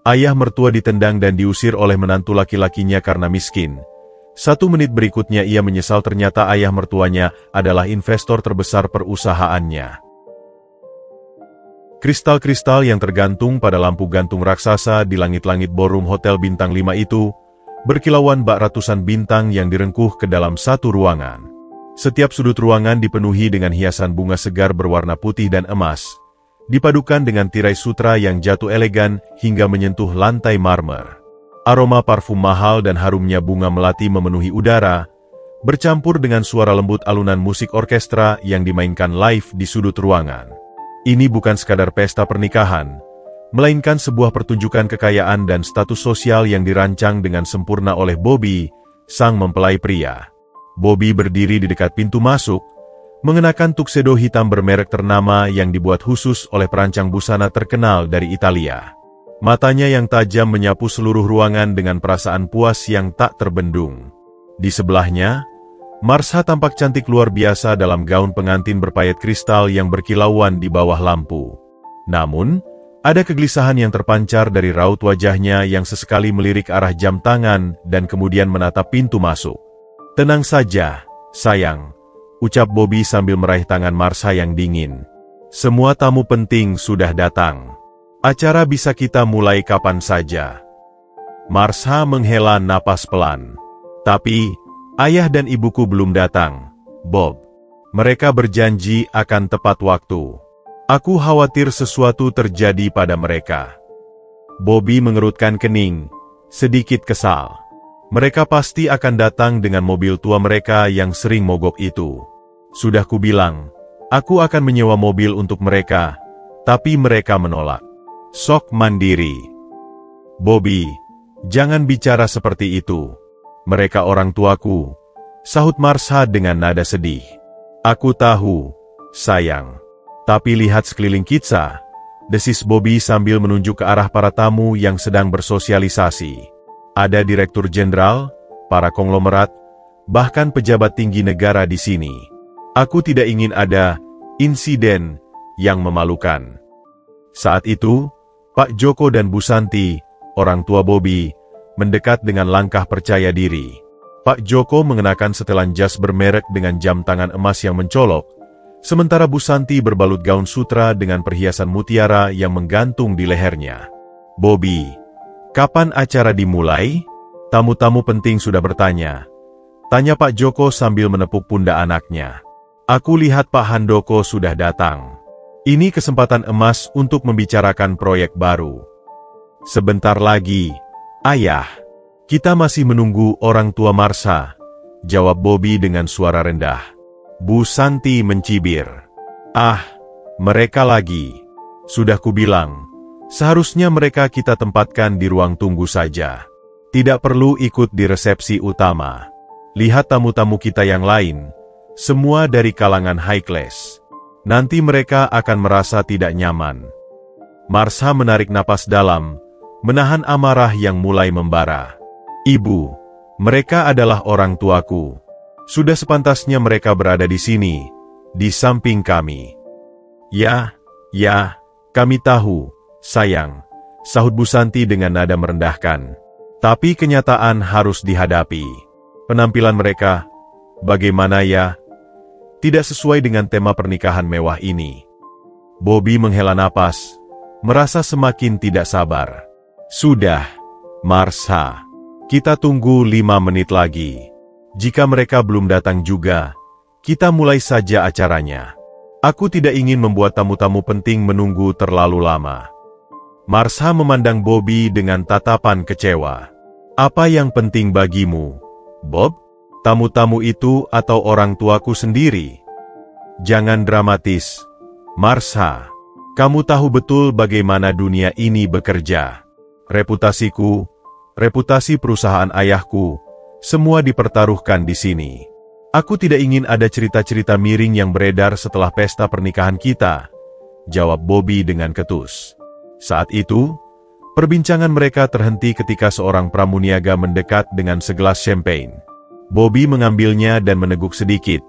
Ayah mertua ditendang dan diusir oleh menantu laki-lakinya karena miskin. 1 menit berikutnya ia menyesal ternyata ayah mertuanya adalah investor terbesar perusahaannya. Kristal-kristal yang tergantung pada lampu gantung raksasa di langit-langit ballroom Hotel Bintang 5 itu, berkilauan bak ratusan bintang yang direngkuh ke dalam satu ruangan. Setiap sudut ruangan dipenuhi dengan hiasan bunga segar berwarna putih dan emas, dipadukan dengan tirai sutra yang jatuh elegan hingga menyentuh lantai marmer. Aroma parfum mahal dan harumnya bunga melati memenuhi udara, bercampur dengan suara lembut alunan musik orkestra yang dimainkan live di sudut ruangan. Ini bukan sekadar pesta pernikahan, melainkan sebuah pertunjukan kekayaan dan status sosial yang dirancang dengan sempurna oleh Bobby, sang mempelai pria. Bobby berdiri di dekat pintu masuk, mengenakan tuxedo hitam bermerek ternama yang dibuat khusus oleh perancang busana terkenal dari Italia. Matanya yang tajam menyapu seluruh ruangan dengan perasaan puas yang tak terbendung. Di sebelahnya, Marsha tampak cantik luar biasa dalam gaun pengantin berpayet kristal yang berkilauan di bawah lampu. Namun, ada kegelisahan yang terpancar dari raut wajahnya yang sesekali melirik arah jam tangan dan kemudian menatap pintu masuk. "Tenang saja, sayang," ucap Bobby sambil meraih tangan Marsha yang dingin. "Semua tamu penting sudah datang. Acara bisa kita mulai kapan saja." Marsha menghela napas pelan. "Tapi, ayah dan ibuku belum datang, Bob. Mereka berjanji akan tepat waktu. Aku khawatir sesuatu terjadi pada mereka." Bobby mengerutkan kening, sedikit kesal. Mereka pasti akan datang dengan mobil tua mereka yang sering mogok itu. Sudah kubilang, aku akan menyewa mobil untuk mereka, tapi mereka menolak. Sok mandiri. "Bobby, jangan bicara seperti itu. Mereka orang tuaku," sahut Marsha dengan nada sedih. "Aku tahu, sayang. Tapi lihat sekeliling kita," desis Bobby sambil menunjuk ke arah para tamu yang sedang bersosialisasi. Ada direktur jenderal, para konglomerat, bahkan pejabat tinggi negara di sini. Aku tidak ingin ada insiden yang memalukan. Saat itu, Pak Joko dan Bu Santi, orang tua Bobby, mendekat dengan langkah percaya diri. Pak Joko mengenakan setelan jas bermerek dengan jam tangan emas yang mencolok, sementara Bu Santi berbalut gaun sutra dengan perhiasan mutiara yang menggantung di lehernya. "Bobby, kapan acara dimulai?" Tamu-tamu penting sudah bertanya. Tanya Pak Joko sambil menepuk pundak anaknya. "Aku lihat Pak Handoko sudah datang. Ini kesempatan emas untuk membicarakan proyek baru." "Sebentar lagi, Ayah. Kita masih menunggu orang tua Marsha," jawab Bobby dengan suara rendah. Bu Santi mencibir. "Ah, mereka lagi. Sudah kubilang, seharusnya mereka kita tempatkan di ruang tunggu saja. Tidak perlu ikut di resepsi utama. Lihat tamu-tamu kita yang lain, semua dari kalangan high class. Nanti mereka akan merasa tidak nyaman." Marsha menarik napas dalam, menahan amarah yang mulai membara. "Ibu, mereka adalah orang tuaku. Sudah sepantasnya mereka berada di sini, di samping kami." Ya, kami tahu, sayang," sahut Bu Santi dengan nada merendahkan. "Tapi kenyataan harus dihadapi. Penampilan mereka, bagaimana ya? Tidak sesuai dengan tema pernikahan mewah ini." Bobby menghela napas, merasa semakin tidak sabar. "Sudah, Marsha. Kita tunggu 5 menit lagi. Jika mereka belum datang juga, kita mulai saja acaranya. Aku tidak ingin membuat tamu-tamu penting menunggu terlalu lama." Marsha memandang Bobby dengan tatapan kecewa. "Apa yang penting bagimu, Bob? Tamu-tamu itu atau orang tuaku sendiri?" "Jangan dramatis, Marsha. Kamu tahu betul bagaimana dunia ini bekerja. Reputasiku, reputasi perusahaan ayahku, semua dipertaruhkan di sini. Aku tidak ingin ada cerita-cerita miring yang beredar setelah pesta pernikahan kita," jawab Bobby dengan ketus. Saat itu, perbincangan mereka terhenti ketika seorang pramuniaga mendekat dengan segelas champagne. Bobby mengambilnya dan meneguk sedikit,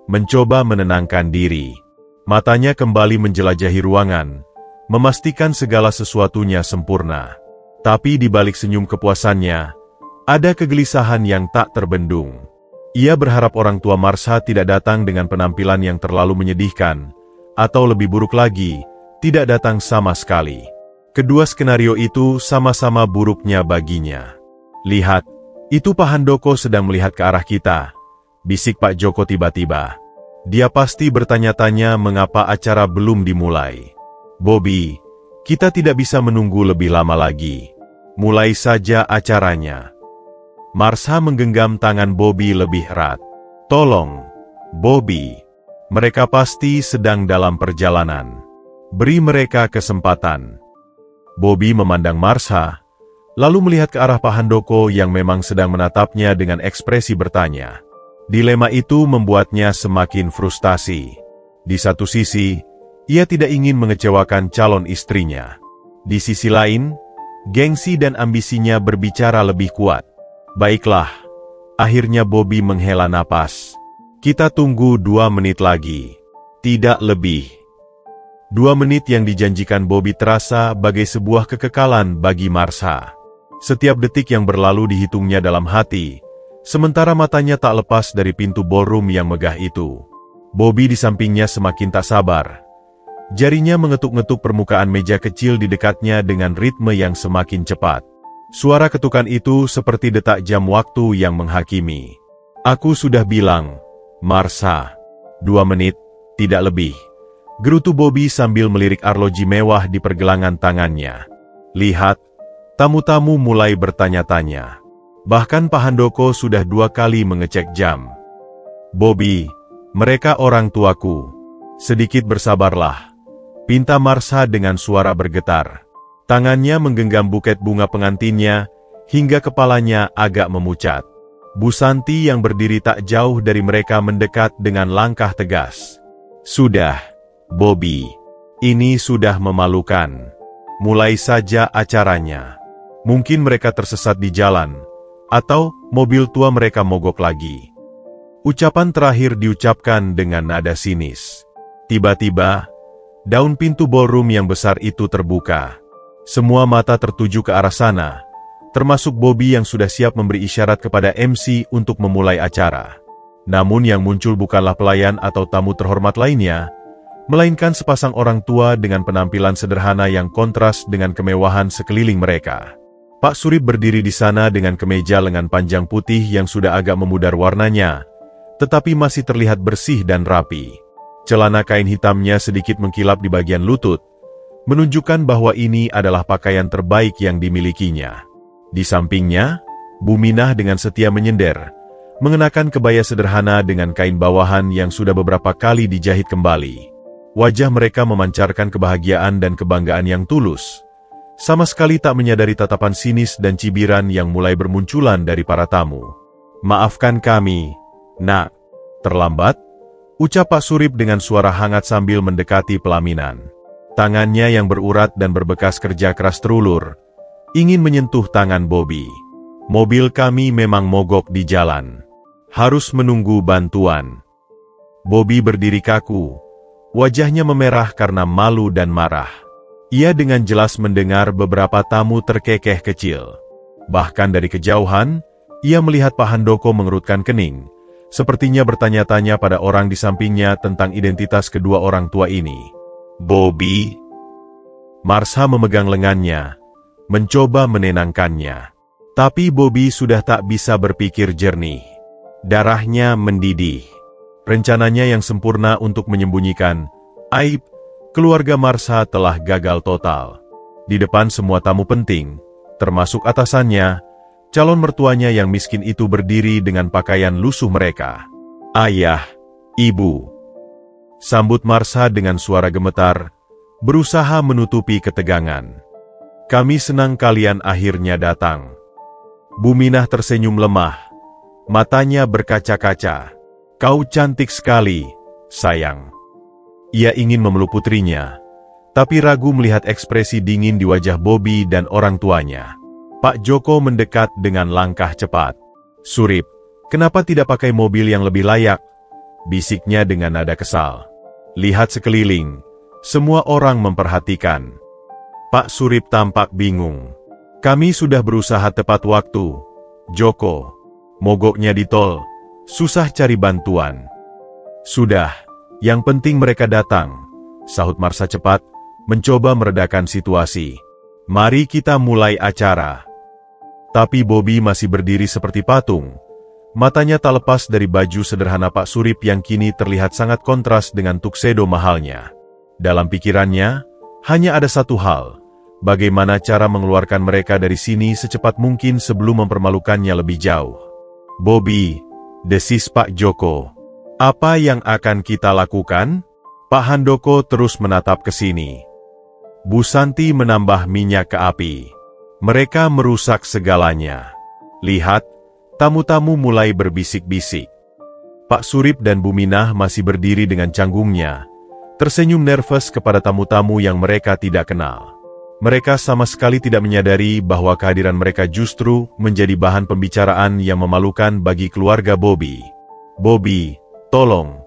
mencoba menenangkan diri. Matanya kembali menjelajahi ruangan, memastikan segala sesuatunya sempurna. Tapi di balik senyum kepuasannya, ada kegelisahan yang tak terbendung. Ia berharap orang tua Marsha tidak datang dengan penampilan yang terlalu menyedihkan, atau lebih buruk lagi, tidak datang sama sekali. Kedua skenario itu sama-sama buruknya baginya. Lihat, itu Pak Handoko sedang melihat ke arah kita, bisik Pak Joko tiba-tiba. Dia pasti bertanya-tanya mengapa acara belum dimulai. Bobby, kita tidak bisa menunggu lebih lama lagi. Mulai saja acaranya. Marsha menggenggam tangan Bobby lebih erat. Tolong, Bobby. Mereka pasti sedang dalam perjalanan. Beri mereka kesempatan. Bobby memandang Marsha, lalu melihat ke arah Pak Handoko yang memang sedang menatapnya dengan ekspresi bertanya. Dilema itu membuatnya semakin frustasi. Di satu sisi, ia tidak ingin mengecewakan calon istrinya. Di sisi lain, gengsi dan ambisinya berbicara lebih kuat. Baiklah, akhirnya Bobby menghela napas. Kita tunggu 2 menit lagi. Tidak lebih. 2 menit yang dijanjikan Bobby terasa bagai sebuah kekekalan bagi Marsha. Setiap detik yang berlalu dihitungnya dalam hati, sementara matanya tak lepas dari pintu ballroom yang megah itu. Bobby di sampingnya semakin tak sabar. Jarinya mengetuk-ngetuk permukaan meja kecil di dekatnya dengan ritme yang semakin cepat. Suara ketukan itu seperti detak jam waktu yang menghakimi. Aku sudah bilang, Marsha, 2 menit, tidak lebih. Gerutu Bobby sambil melirik arloji mewah di pergelangan tangannya. Lihat, tamu-tamu mulai bertanya-tanya. Bahkan Pak Handoko sudah 2 kali mengecek jam. Bobby, mereka orang tuaku. Sedikit bersabarlah. Pinta Marsha dengan suara bergetar. Tangannya menggenggam buket bunga pengantinnya, hingga kepalanya agak memucat. Bu Santi yang berdiri tak jauh dari mereka mendekat dengan langkah tegas. Sudah, Bobby. Ini sudah memalukan. Mulai saja acaranya. Mungkin mereka tersesat di jalan, atau mobil tua mereka mogok lagi. Ucapan terakhir diucapkan dengan nada sinis. Tiba-tiba, daun pintu ballroom yang besar itu terbuka. Semua mata tertuju ke arah sana, termasuk Bobby yang sudah siap memberi isyarat kepada MC untuk memulai acara. Namun yang muncul bukanlah pelayan atau tamu terhormat lainnya, melainkan sepasang orang tua dengan penampilan sederhana yang kontras dengan kemewahan sekeliling mereka. Pak Surip berdiri di sana dengan kemeja lengan panjang putih yang sudah agak memudar warnanya, tetapi masih terlihat bersih dan rapi. Celana kain hitamnya sedikit mengkilap di bagian lutut, menunjukkan bahwa ini adalah pakaian terbaik yang dimilikinya. Di sampingnya, Bu Minah dengan setia menyender, mengenakan kebaya sederhana dengan kain bawahan yang sudah beberapa kali dijahit kembali. Wajah mereka memancarkan kebahagiaan dan kebanggaan yang tulus, sama sekali tak menyadari tatapan sinis dan cibiran yang mulai bermunculan dari para tamu. Maafkan kami, Nak. Terlambat, ucap Pak Surip dengan suara hangat sambil mendekati pelaminan. Tangannya yang berurat dan berbekas kerja keras terulur, ingin menyentuh tangan Bobby. Mobil kami memang mogok di jalan. Harus menunggu bantuan. Bobby berdiri kaku. Wajahnya memerah karena malu dan marah. Ia dengan jelas mendengar beberapa tamu terkekeh kecil. Bahkan dari kejauhan, ia melihat Pak Handoko mengerutkan kening. Sepertinya bertanya-tanya pada orang di sampingnya tentang identitas kedua orang tua ini. Bobby. Marsha memegang lengannya, mencoba menenangkannya. Tapi Bobby sudah tak bisa berpikir jernih. Darahnya mendidih. Rencananya yang sempurna untuk menyembunyikan aib keluarga Marsha telah gagal total. Di depan semua tamu penting, termasuk atasannya, calon mertuanya yang miskin itu berdiri dengan pakaian lusuh mereka. Ayah, Ibu. Sambut Marsha dengan suara gemetar, berusaha menutupi ketegangan. Kami senang kalian akhirnya datang. Bu Minah tersenyum lemah, matanya berkaca-kaca. Kau cantik sekali, sayang. Ia ingin memeluk putrinya, tapi ragu melihat ekspresi dingin di wajah Bobby dan orang tuanya. Pak Joko mendekat dengan langkah cepat. Surip, kenapa tidak pakai mobil yang lebih layak? Bisiknya dengan nada kesal. Lihat sekeliling, semua orang memperhatikan. Pak Surip tampak bingung. Kami sudah berusaha tepat waktu, Joko. Mogoknya di tol, susah cari bantuan. Sudah, yang penting mereka datang, sahut Marsha cepat, mencoba meredakan situasi. Mari kita mulai acara. Tapi Bobby masih berdiri seperti patung. Matanya tak lepas dari baju sederhana Pak Surip yang kini terlihat sangat kontras dengan tuxedo mahalnya. Dalam pikirannya, hanya ada satu hal. Bagaimana cara mengeluarkan mereka dari sini secepat mungkin sebelum mempermalukannya lebih jauh. Bobby, desis Pak Joko. Apa yang akan kita lakukan? Pak Handoko terus menatap ke sini. Bu Santi menambah minyak ke api. Mereka merusak segalanya. Lihat, tamu-tamu mulai berbisik-bisik. Pak Surip dan Bu Minah masih berdiri dengan canggungnya, tersenyum nervous kepada tamu-tamu yang mereka tidak kenal. Mereka sama sekali tidak menyadari bahwa kehadiran mereka justru menjadi bahan pembicaraan yang memalukan bagi keluarga Bobby. Bobby, tolong,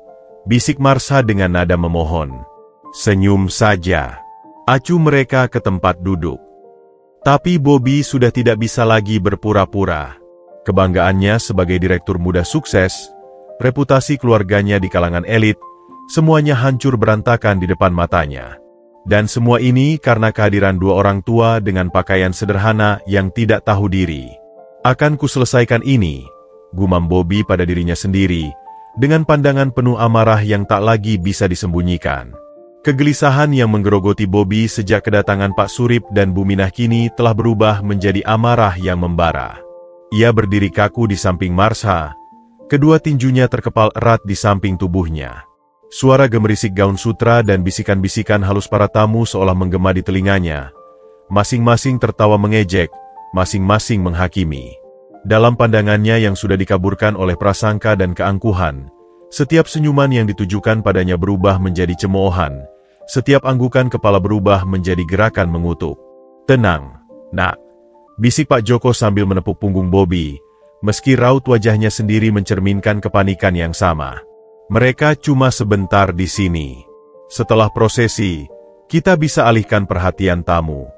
bisik Marsha dengan nada memohon. Senyum saja. Acuh mereka ke tempat duduk. Tapi Bobby sudah tidak bisa lagi berpura-pura. Kebanggaannya sebagai direktur muda sukses, reputasi keluarganya di kalangan elit, semuanya hancur berantakan di depan matanya. Dan semua ini karena kehadiran dua orang tua dengan pakaian sederhana yang tidak tahu diri. Akan kuselesaikan ini, gumam Bobby pada dirinya sendiri, dengan pandangan penuh amarah yang tak lagi bisa disembunyikan. Kegelisahan yang menggerogoti Bobby sejak kedatangan Pak Surip dan Bu Minah kini telah berubah menjadi amarah yang membara. Ia berdiri kaku di samping Marsha, kedua tinjunya terkepal erat di samping tubuhnya. Suara gemerisik gaun sutra dan bisikan-bisikan halus para tamu seolah menggema di telinganya. Masing-masing tertawa mengejek, masing-masing menghakimi. Dalam pandangannya yang sudah dikaburkan oleh prasangka dan keangkuhan, setiap senyuman yang ditujukan padanya berubah menjadi cemoohan, setiap anggukan kepala berubah menjadi gerakan mengutuk. Tenang, nak, bisik Pak Joko sambil menepuk punggung Bobby, meski raut wajahnya sendiri mencerminkan kepanikan yang sama. Mereka cuma sebentar di sini. Setelah prosesi, kita bisa alihkan perhatian tamu.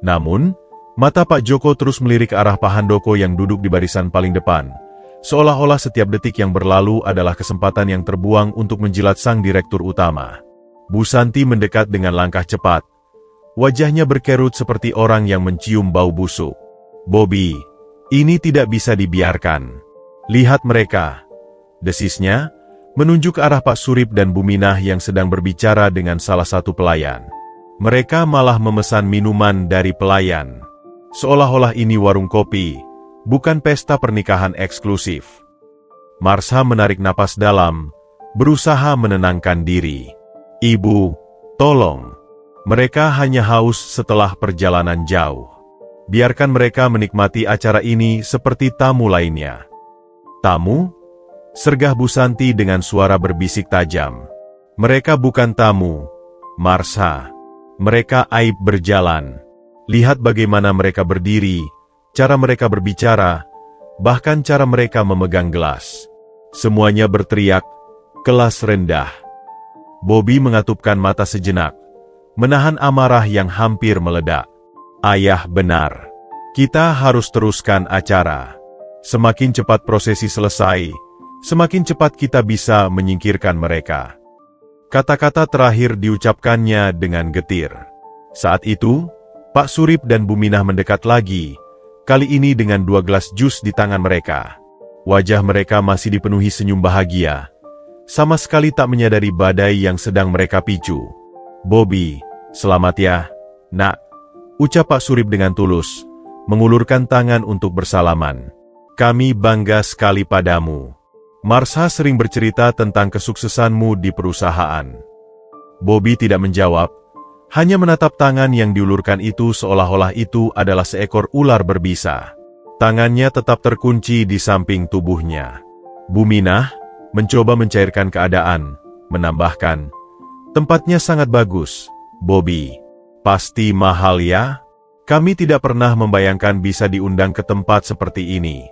Namun, mata Pak Joko terus melirik ke arah Pak Handoko yang duduk di barisan paling depan, seolah-olah setiap detik yang berlalu adalah kesempatan yang terbuang untuk menjilat sang direktur utama. Bu Santi mendekat dengan langkah cepat. Wajahnya berkerut seperti orang yang mencium bau busuk. Bobby, ini tidak bisa dibiarkan. Lihat mereka. Desisnya, menunjuk ke arah Pak Surip dan Bu Minah yang sedang berbicara dengan salah satu pelayan. Mereka malah memesan minuman dari pelayan. Seolah-olah ini warung kopi, bukan pesta pernikahan eksklusif. Marsha menarik napas dalam, berusaha menenangkan diri. Ibu, tolong. Mereka hanya haus setelah perjalanan jauh. Biarkan mereka menikmati acara ini seperti tamu lainnya. Tamu? Sergah Bu Santi dengan suara berbisik tajam. Mereka bukan tamu, Marsha. Mereka aib berjalan. Lihat bagaimana mereka berdiri, cara mereka berbicara, bahkan cara mereka memegang gelas. Semuanya berteriak, kelas rendah. Bobby mengatupkan mata sejenak, menahan amarah yang hampir meledak. Ayah benar. Kita harus teruskan acara. Semakin cepat prosesi selesai, semakin cepat kita bisa menyingkirkan mereka. Kata-kata terakhir diucapkannya dengan getir. Saat itu, Pak Surip dan Bu Minah mendekat lagi, kali ini dengan 2 gelas jus di tangan mereka. Wajah mereka masih dipenuhi senyum bahagia, sama sekali tak menyadari badai yang sedang mereka picu. Bobby, selamat ya, nak, ucap Pak Surip dengan tulus, mengulurkan tangan untuk bersalaman. Kami bangga sekali padamu. Marsha sering bercerita tentang kesuksesanmu di perusahaan. Bobby tidak menjawab, hanya menatap tangan yang diulurkan itu seolah-olah itu adalah seekor ular berbisa. Tangannya tetap terkunci di samping tubuhnya. Bu Minah mencoba mencairkan keadaan, menambahkan, tempatnya sangat bagus, Bobby. Pasti mahal ya? Kami tidak pernah membayangkan bisa diundang ke tempat seperti ini.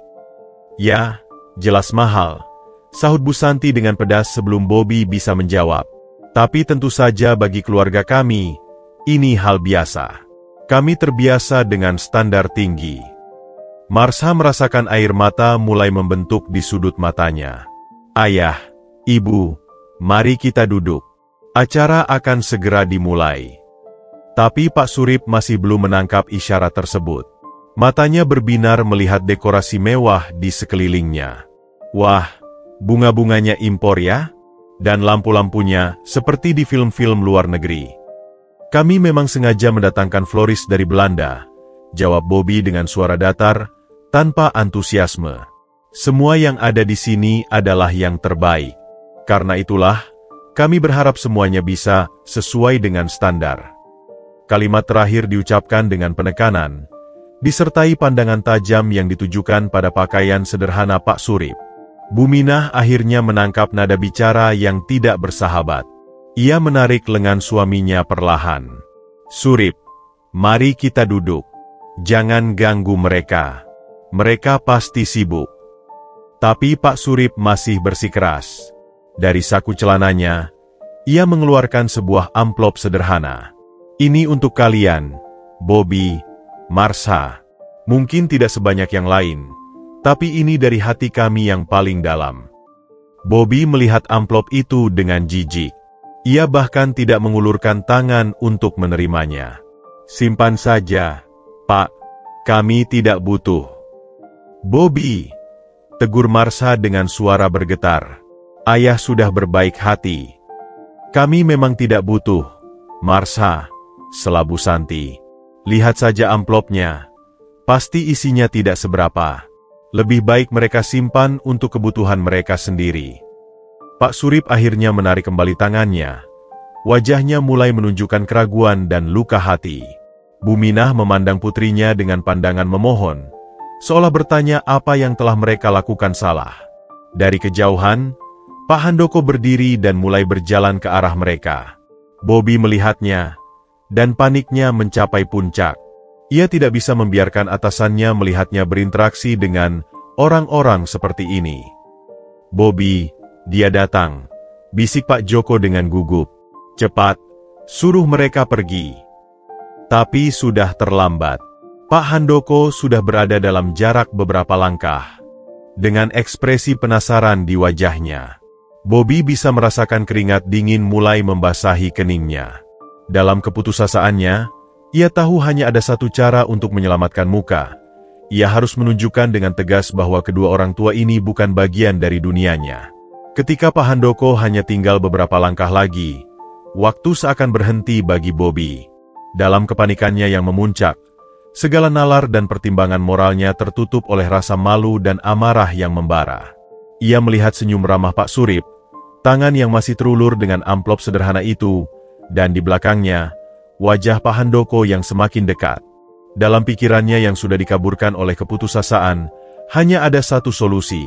Ya, jelas mahal, sahut Bu Santi dengan pedas sebelum Bobby bisa menjawab. Tapi tentu saja bagi keluarga kami, ini hal biasa. Kami terbiasa dengan standar tinggi. Marsha merasakan air mata mulai membentuk di sudut matanya. Ayah, Ibu, mari kita duduk. Acara akan segera dimulai. Tapi Pak Surip masih belum menangkap isyarat tersebut. Matanya berbinar melihat dekorasi mewah di sekelilingnya. Wah, bunga-bunganya impor ya? Dan lampu-lampunya seperti di film-film luar negeri. Kami memang sengaja mendatangkan floris dari Belanda, jawab Bobby dengan suara datar, tanpa antusiasme. Semua yang ada di sini adalah yang terbaik. Karena itulah, kami berharap semuanya bisa sesuai dengan standar. Kalimat terakhir diucapkan dengan penekanan, disertai pandangan tajam yang ditujukan pada pakaian sederhana Pak Surip. Buminah akhirnya menangkap nada bicara yang tidak bersahabat. Ia menarik lengan suaminya perlahan. Surip, mari kita duduk. Jangan ganggu mereka. Mereka pasti sibuk. Tapi Pak Surip masih bersikeras. Dari saku celananya, ia mengeluarkan sebuah amplop sederhana. Ini untuk kalian, Bobby, Marsha. Mungkin tidak sebanyak yang lain, tapi ini dari hati kami yang paling dalam. Bobby melihat amplop itu dengan jijik. Ia bahkan tidak mengulurkan tangan untuk menerimanya. Simpan saja, Pak. Kami tidak butuh. Bobby, tegur Marsha dengan suara bergetar. Ayah sudah berbaik hati. Kami memang tidak butuh, Marsha, selabu Santi. Lihat saja amplopnya. Pasti isinya tidak seberapa. Lebih baik mereka simpan untuk kebutuhan mereka sendiri. Pak Surip akhirnya menarik kembali tangannya. Wajahnya mulai menunjukkan keraguan dan luka hati. Buminah memandang putrinya dengan pandangan memohon, seolah bertanya apa yang telah mereka lakukan salah. Dari kejauhan, Pak Handoko berdiri dan mulai berjalan ke arah mereka. Bobby melihatnya, dan paniknya mencapai puncak. Ia tidak bisa membiarkan atasannya melihatnya berinteraksi dengan orang-orang seperti ini. Bobby, dia datang, bisik Pak Joko dengan gugup. Cepat, suruh mereka pergi. Tapi sudah terlambat. Pak Handoko sudah berada dalam jarak beberapa langkah. Dengan ekspresi penasaran di wajahnya, Bobby bisa merasakan keringat dingin mulai membasahi keningnya. Dalam keputusasaannya, ia tahu hanya ada satu cara untuk menyelamatkan muka. Ia harus menunjukkan dengan tegas bahwa kedua orang tua ini bukan bagian dari dunianya. Ketika Pak Handoko hanya tinggal beberapa langkah lagi, waktu seakan berhenti bagi Bobby. Dalam kepanikannya yang memuncak, segala nalar dan pertimbangan moralnya tertutup oleh rasa malu dan amarah yang membara. Ia melihat senyum ramah Pak Surip, tangan yang masih terulur dengan amplop sederhana itu, dan di belakangnya, wajah Pak Handoko yang semakin dekat. Dalam pikirannya yang sudah dikaburkan oleh keputusasaan, hanya ada satu solusi.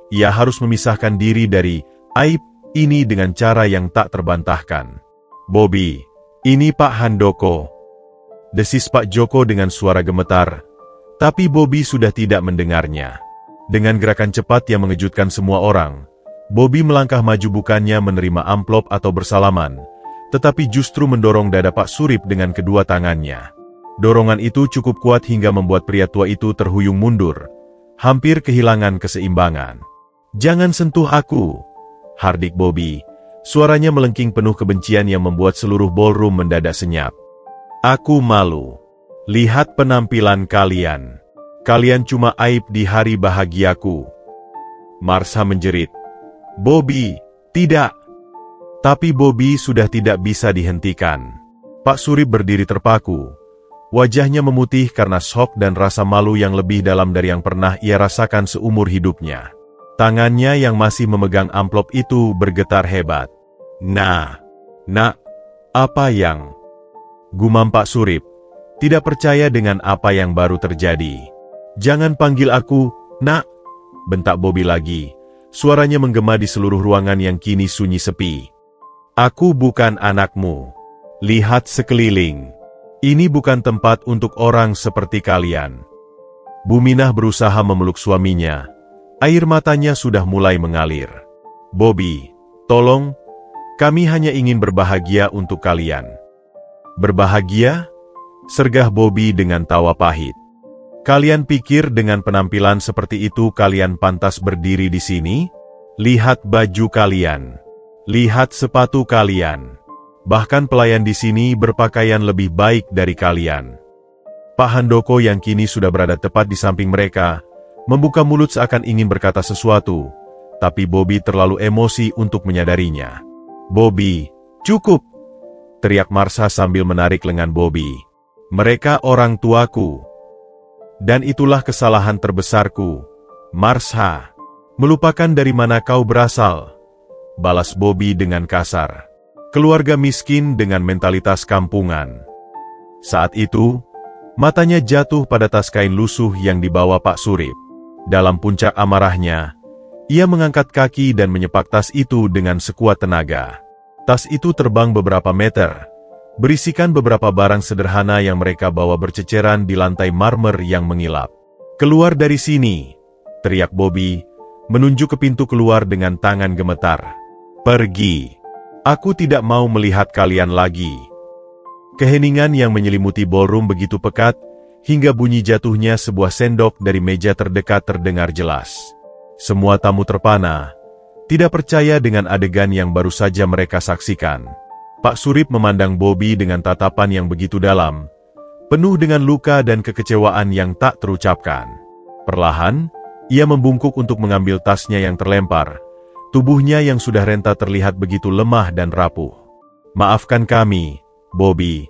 Ia harus memisahkan diri dari aib ini dengan cara yang tak terbantahkan. Bobby, ini Pak Handoko. Desis Pak Joko dengan suara gemetar, tapi Bobby sudah tidak mendengarnya. Dengan gerakan cepat yang mengejutkan semua orang, Bobby melangkah maju bukannya menerima amplop atau bersalaman, tetapi justru mendorong dada Pak Surip dengan kedua tangannya. Dorongan itu cukup kuat hingga membuat pria tua itu terhuyung mundur, hampir kehilangan keseimbangan. Jangan sentuh aku, hardik Bobby. Suaranya melengking penuh kebencian yang membuat seluruh ballroom mendadak senyap. Aku malu. Lihat penampilan kalian. Kalian cuma aib di hari bahagiaku. Marsha menjerit. Bobby, tidak. Tapi Bobby sudah tidak bisa dihentikan. Pak Surip berdiri terpaku. Wajahnya memutih karena shock dan rasa malu yang lebih dalam dari yang pernah ia rasakan seumur hidupnya. Tangannya yang masih memegang amplop itu bergetar hebat. Nak, apa yang? Gumam Pak Surip, tidak percaya dengan apa yang baru terjadi. Jangan panggil aku, Nak, bentak Bobby lagi. Suaranya menggema di seluruh ruangan yang kini sunyi sepi. Aku bukan anakmu. Lihat sekeliling. Ini bukan tempat untuk orang seperti kalian. Buminah berusaha memeluk suaminya. Air matanya sudah mulai mengalir. Bobby, tolong, kami hanya ingin berbahagia untuk kalian. Berbahagia? Sergah Bobby dengan tawa pahit. Kalian pikir dengan penampilan seperti itu kalian pantas berdiri di sini? Lihat baju kalian. Lihat sepatu kalian. Bahkan pelayan di sini berpakaian lebih baik dari kalian. Pak Handoko yang kini sudah berada tepat di samping mereka, membuka mulut seakan ingin berkata sesuatu, tapi Bobby terlalu emosi untuk menyadarinya. "Bobby, cukup!" teriak Marsha sambil menarik lengan Bobby. "Mereka orang tuaku. Dan itulah kesalahan terbesarku. Marsha, melupakan dari mana kau berasal," balas Bobby dengan kasar. "Keluarga miskin dengan mentalitas kampungan." Saat itu, matanya jatuh pada tas kain lusuh yang dibawa Pak Surip. Dalam puncak amarahnya, ia mengangkat kaki dan menyepak tas itu dengan sekuat tenaga. Tas itu terbang beberapa meter, berisikan beberapa barang sederhana yang mereka bawa berceceran di lantai marmer yang mengilap. "Keluar dari sini!" teriak Bobby, menunjuk ke pintu keluar dengan tangan gemetar. "Pergi! Aku tidak mau melihat kalian lagi." Keheningan yang menyelimuti ballroom begitu pekat, hingga bunyi jatuhnya sebuah sendok dari meja terdekat terdengar jelas. Semua tamu terpana, tidak percaya dengan adegan yang baru saja mereka saksikan. Pak Surip memandang Bobby dengan tatapan yang begitu dalam, penuh dengan luka dan kekecewaan yang tak terucapkan. Perlahan, ia membungkuk untuk mengambil tasnya yang terlempar. Tubuhnya yang sudah renta terlihat begitu lemah dan rapuh. "Maafkan kami, Bobby,"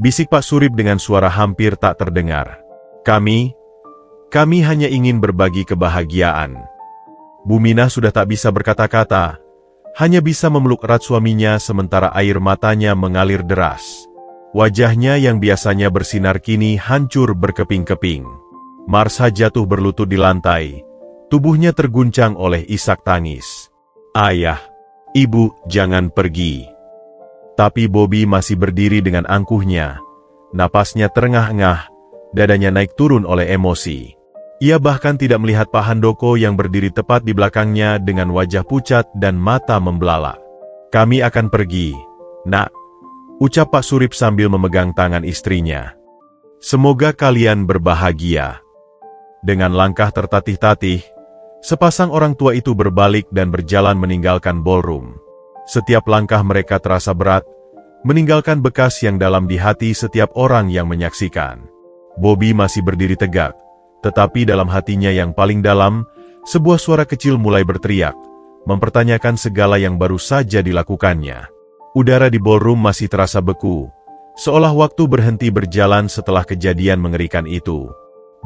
bisik Pak Surip dengan suara hampir tak terdengar. Kami hanya ingin berbagi kebahagiaan." Buminah sudah tak bisa berkata-kata, hanya bisa memeluk erat suaminya sementara air matanya mengalir deras. Wajahnya yang biasanya bersinar kini hancur berkeping-keping. Marsha jatuh berlutut di lantai, tubuhnya terguncang oleh isak tangis. "Ayah, Ibu, jangan pergi." Tapi Bobby masih berdiri dengan angkuhnya, napasnya terengah-engah, dadanya naik turun oleh emosi. Ia bahkan tidak melihat Pak Handoko yang berdiri tepat di belakangnya dengan wajah pucat dan mata membelalak. "Kami akan pergi, Nak," ucap Pak Surip sambil memegang tangan istrinya. "Semoga kalian berbahagia." Dengan langkah tertatih-tatih, sepasang orang tua itu berbalik dan berjalan meninggalkan ballroom. Setiap langkah mereka terasa berat, meninggalkan bekas yang dalam di hati setiap orang yang menyaksikan. Bobby masih berdiri tegak, tetapi dalam hatinya yang paling dalam, sebuah suara kecil mulai berteriak, mempertanyakan segala yang baru saja dilakukannya. Udara di ballroom masih terasa beku, seolah waktu berhenti berjalan setelah kejadian mengerikan itu.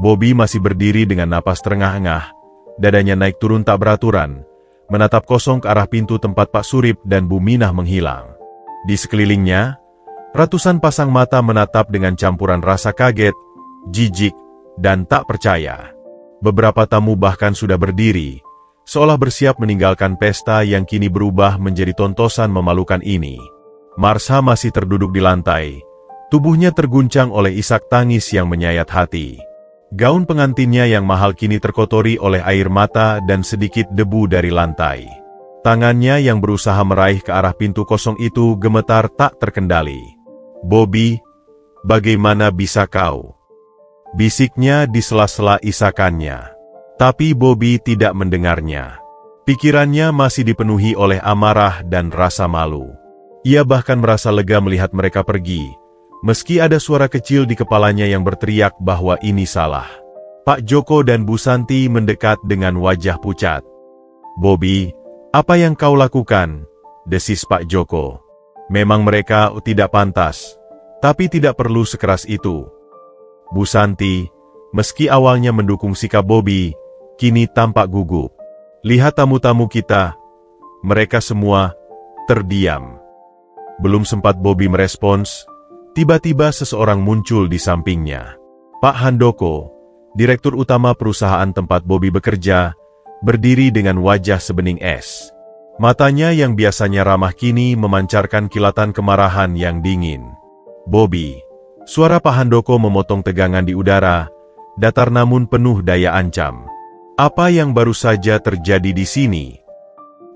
Bobby masih berdiri dengan napas terengah-engah, dadanya naik turun tak beraturan, menatap kosong ke arah pintu tempat Pak Surip dan Buminah menghilang. Di sekelilingnya, ratusan pasang mata menatap dengan campuran rasa kaget, jijik, dan tak percaya. Beberapa tamu bahkan sudah berdiri, seolah bersiap meninggalkan pesta yang kini berubah menjadi tontosan memalukan ini. Marsha masih terduduk di lantai, tubuhnya terguncang oleh isak tangis yang menyayat hati. Gaun pengantinnya yang mahal kini terkotori oleh air mata dan sedikit debu dari lantai. Tangannya yang berusaha meraih ke arah pintu kosong itu gemetar tak terkendali. "Bobby, bagaimana bisa kau?" bisiknya di sela-sela isakannya. Tapi Bobby tidak mendengarnya. Pikirannya masih dipenuhi oleh amarah dan rasa malu. Ia bahkan merasa lega melihat mereka pergi, meski ada suara kecil di kepalanya yang berteriak bahwa ini salah. Pak Joko dan Bu Santi mendekat dengan wajah pucat. "Bobby, apa yang kau lakukan?" desis Pak Joko. "Memang mereka tidak pantas, tapi tidak perlu sekeras itu." Bu Santi, meski awalnya mendukung sikap Bobby, kini tampak gugup. "Lihat tamu-tamu kita, mereka semua terdiam." Belum sempat Bobby merespons, tiba-tiba seseorang muncul di sampingnya. Pak Handoko, direktur utama perusahaan tempat Bobby bekerja, berdiri dengan wajah sebening es. Matanya yang biasanya ramah kini memancarkan kilatan kemarahan yang dingin. "Bobby," suara Pak Handoko memotong tegangan di udara, datar namun penuh daya ancam. "Apa yang baru saja terjadi di sini?"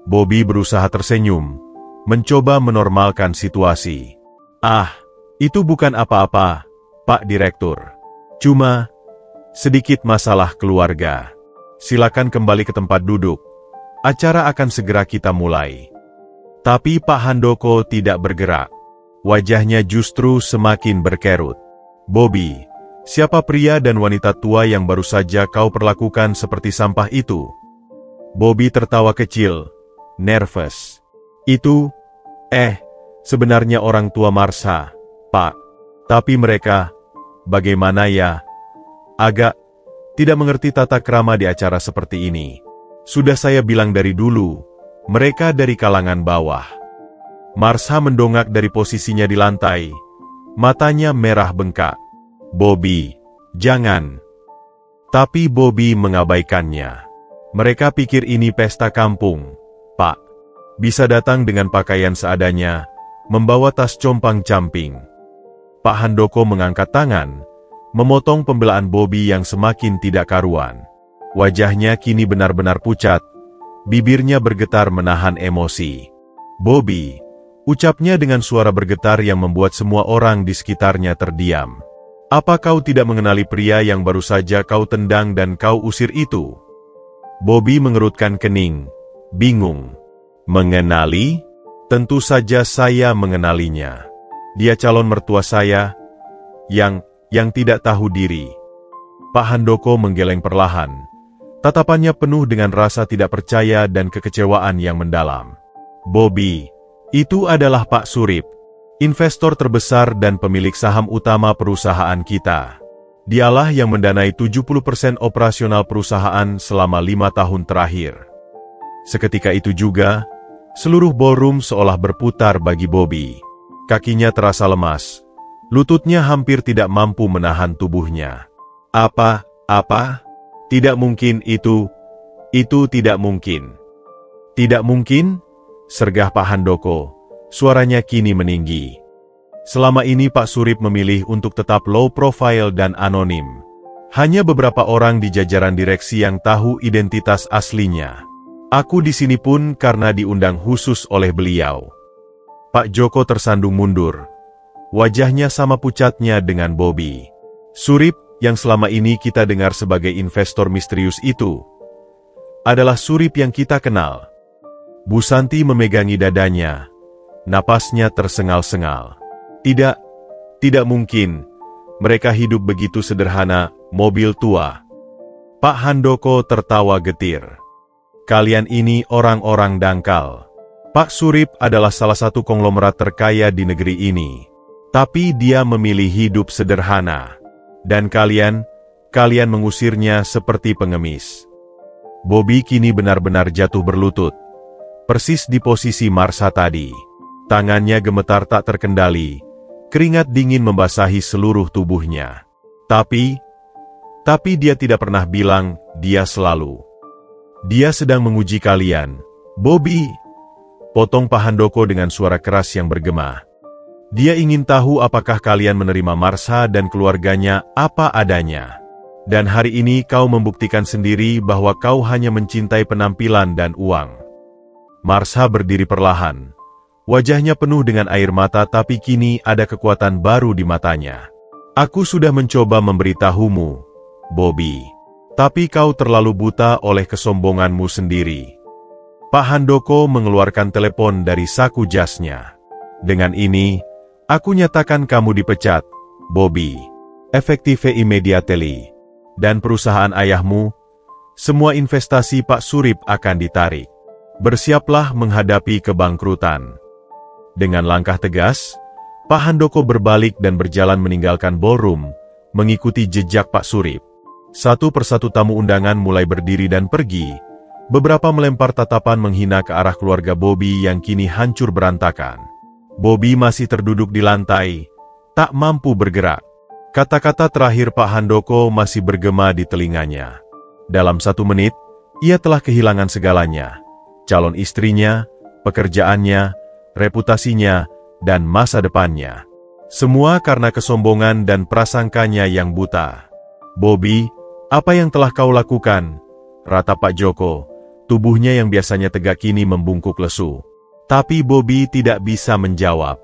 Bobby berusaha tersenyum, mencoba menormalkan situasi. "Ah, itu bukan apa-apa, Pak Direktur. Cuma sedikit masalah keluarga. Silakan kembali ke tempat duduk. Acara akan segera kita mulai. Tapi Pak Handoko tidak bergerak. Wajahnya justru semakin berkerut. Bobby, siapa pria dan wanita tua yang baru saja kau perlakukan seperti sampah itu? Bobby tertawa kecil, nervous. Itu, sebenarnya orang tua Marsha, Pak. Tapi mereka, bagaimana ya? Agak tidak mengerti tata krama di acara seperti ini. Sudah saya bilang dari dulu, mereka dari kalangan bawah. Marsha mendongak dari posisinya di lantai. Matanya merah bengkak. Bobby, jangan. Tapi Bobby mengabaikannya. Mereka pikir ini pesta kampung, Pak. Bisa datang dengan pakaian seadanya, membawa tas compang-camping. Pak Handoko mengangkat tangan, memotong pembelaan Bobby yang semakin tidak karuan. Wajahnya kini benar-benar pucat, bibirnya bergetar menahan emosi. Bobby, ucapnya dengan suara bergetar yang membuat semua orang di sekitarnya terdiam. Apa kau tidak mengenali pria yang baru saja kau tendang dan kau usir itu? Bobby mengerutkan kening, bingung. Mengenali? Tentu saja saya mengenalinya. Dia calon mertua saya, yang tidak tahu diri. Pak Handoko menggeleng perlahan. Tatapannya penuh dengan rasa tidak percaya dan kekecewaan yang mendalam. Bobby, itu adalah Pak Surip, investor terbesar dan pemilik saham utama perusahaan kita. Dialah yang mendanai 70% operasional perusahaan selama 5 tahun terakhir. Seketika itu juga, seluruh ballroom seolah berputar bagi Bobby. Kakinya terasa lemas, lututnya hampir tidak mampu menahan tubuhnya. Apa? Tidak mungkin itu tidak mungkin. Tidak mungkin? Sergah Pak Handoko, suaranya kini meninggi. Selama ini Pak Surip memilih untuk tetap low profile dan anonim. Hanya beberapa orang di jajaran direksi yang tahu identitas aslinya. Aku di sini pun karena diundang khusus oleh beliau. Pak Joko tersandung mundur. Wajahnya sama pucatnya dengan Bobby. Surip, yang selama ini kita dengar sebagai investor misterius itu, adalah Surip yang kita kenal. Bu Santi memegangi dadanya. Napasnya tersengal-sengal. Tidak mungkin. Mereka hidup begitu sederhana, mobil tua. Pak Handoko tertawa getir. Kalian ini orang-orang dangkal. Pak Surip adalah salah satu konglomerat terkaya di negeri ini. Tapi dia memilih hidup sederhana. Dan kalian mengusirnya seperti pengemis. Bobby kini benar-benar jatuh berlutut. Persis di posisi Marsha tadi. Tangannya gemetar tak terkendali. Keringat dingin membasahi seluruh tubuhnya. Tapi dia tidak pernah bilang, dia selalu. Dia sedang menguji kalian. Bobby, potong Pak Handoko dengan suara keras yang bergema. Dia ingin tahu apakah kalian menerima Marsha dan keluarganya apa adanya. Dan hari ini kau membuktikan sendiri bahwa kau hanya mencintai penampilan dan uang. Marsha berdiri perlahan. Wajahnya penuh dengan air mata tapi kini ada kekuatan baru di matanya. Aku sudah mencoba memberitahumu, Bobby. Tapi kau terlalu buta oleh kesombonganmu sendiri. Pak Handoko mengeluarkan telepon dari saku jasnya. Dengan ini, aku nyatakan kamu dipecat, Bobby. Efektif immediately. Dan perusahaan ayahmu, semua investasi Pak Surip akan ditarik. Bersiaplah menghadapi kebangkrutan. Dengan langkah tegas, Pak Handoko berbalik dan berjalan meninggalkan ballroom, mengikuti jejak Pak Surip. Satu persatu tamu undangan mulai berdiri dan pergi, beberapa melempar tatapan menghina ke arah keluarga Bobby yang kini hancur berantakan. Bobby masih terduduk di lantai, tak mampu bergerak. Kata-kata terakhir Pak Handoko masih bergema di telinganya. Dalam 1 menit, ia telah kehilangan segalanya. Calon istrinya, pekerjaannya, reputasinya, dan masa depannya. Semua karena kesombongan dan prasangkanya yang buta. Bobby, apa yang telah kau lakukan? Ratap Pak Joko, tubuhnya yang biasanya tegak kini membungkuk lesu. Tapi Bobby tidak bisa menjawab.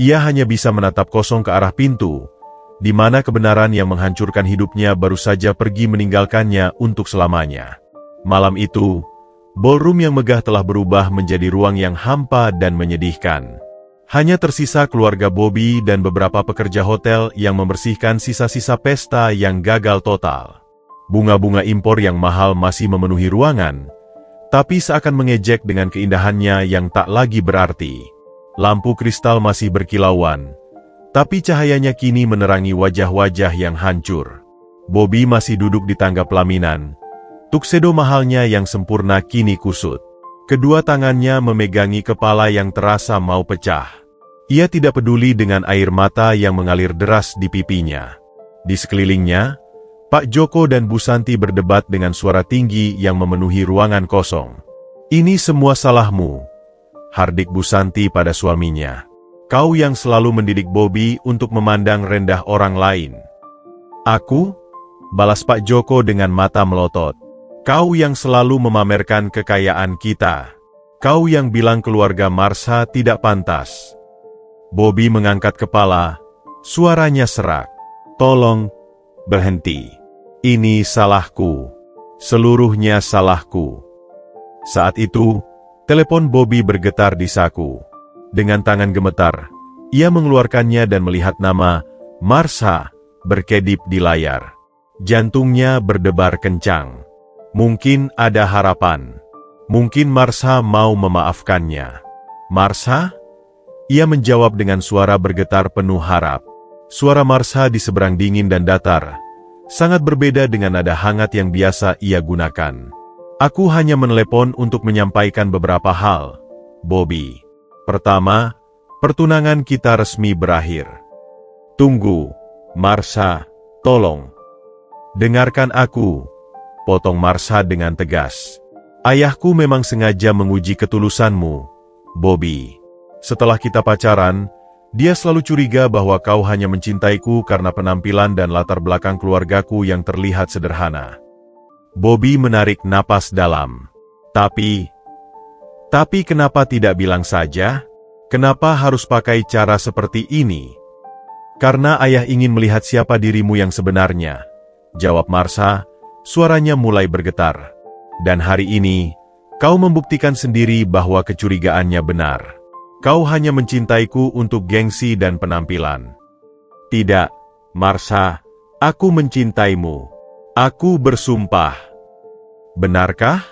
Ia hanya bisa menatap kosong ke arah pintu, di mana kebenaran yang menghancurkan hidupnya baru saja pergi meninggalkannya untuk selamanya. Malam itu, ballroom yang megah telah berubah menjadi ruang yang hampa dan menyedihkan. Hanya tersisa keluarga Bobby dan beberapa pekerja hotel yang membersihkan sisa-sisa pesta yang gagal total. Bunga-bunga impor yang mahal masih memenuhi ruangan, tapi seakan mengejek dengan keindahannya yang tak lagi berarti. Lampu kristal masih berkilauan, tapi cahayanya kini menerangi wajah-wajah yang hancur. Bobby masih duduk di tangga pelaminan. Tuxedo mahalnya yang sempurna kini kusut. Kedua tangannya memegangi kepala yang terasa mau pecah. Ia tidak peduli dengan air mata yang mengalir deras di pipinya. Di sekelilingnya, Pak Joko dan Bu Santi berdebat dengan suara tinggi yang memenuhi ruangan kosong. "Ini semua salahmu," hardik Bu Santi pada suaminya. "Kau yang selalu mendidik Bobby untuk memandang rendah orang lain." "Aku?" balas Pak Joko dengan mata melotot. "Kau yang selalu memamerkan kekayaan kita. Kau yang bilang keluarga Marsha tidak pantas." Bobby mengangkat kepala, suaranya serak. "Tolong, berhenti. Ini salahku. Seluruhnya salahku." Saat itu, telepon Bobby bergetar di saku. Dengan tangan gemetar, ia mengeluarkannya dan melihat nama Marsha berkedip di layar. Jantungnya berdebar kencang. Mungkin ada harapan. Mungkin Marsha mau memaafkannya. "Marsha?" Ia menjawab dengan suara bergetar penuh harap. Suara Marsha di seberang dingin dan datar, sangat berbeda dengan nada hangat yang biasa ia gunakan. "Aku hanya menelepon untuk menyampaikan beberapa hal, Bobby. Pertama, pertunangan kita resmi berakhir." "Tunggu, Marsha, tolong. Dengarkan aku," potong Marsha dengan tegas. "Ayahku memang sengaja menguji ketulusanmu, Bobby. Setelah kita pacaran, dia selalu curiga bahwa kau hanya mencintaiku karena penampilan dan latar belakang keluargaku yang terlihat sederhana." Bobby menarik napas dalam. Tapi kenapa tidak bilang saja? Kenapa harus pakai cara seperti ini?" "Karena ayah ingin melihat siapa dirimu yang sebenarnya," jawab Marsha, suaranya mulai bergetar. "Dan hari ini, kau membuktikan sendiri bahwa kecurigaannya benar. Kau hanya mencintaiku untuk gengsi dan penampilan." "Tidak, Marsha, aku mencintaimu. Aku bersumpah." "Benarkah?"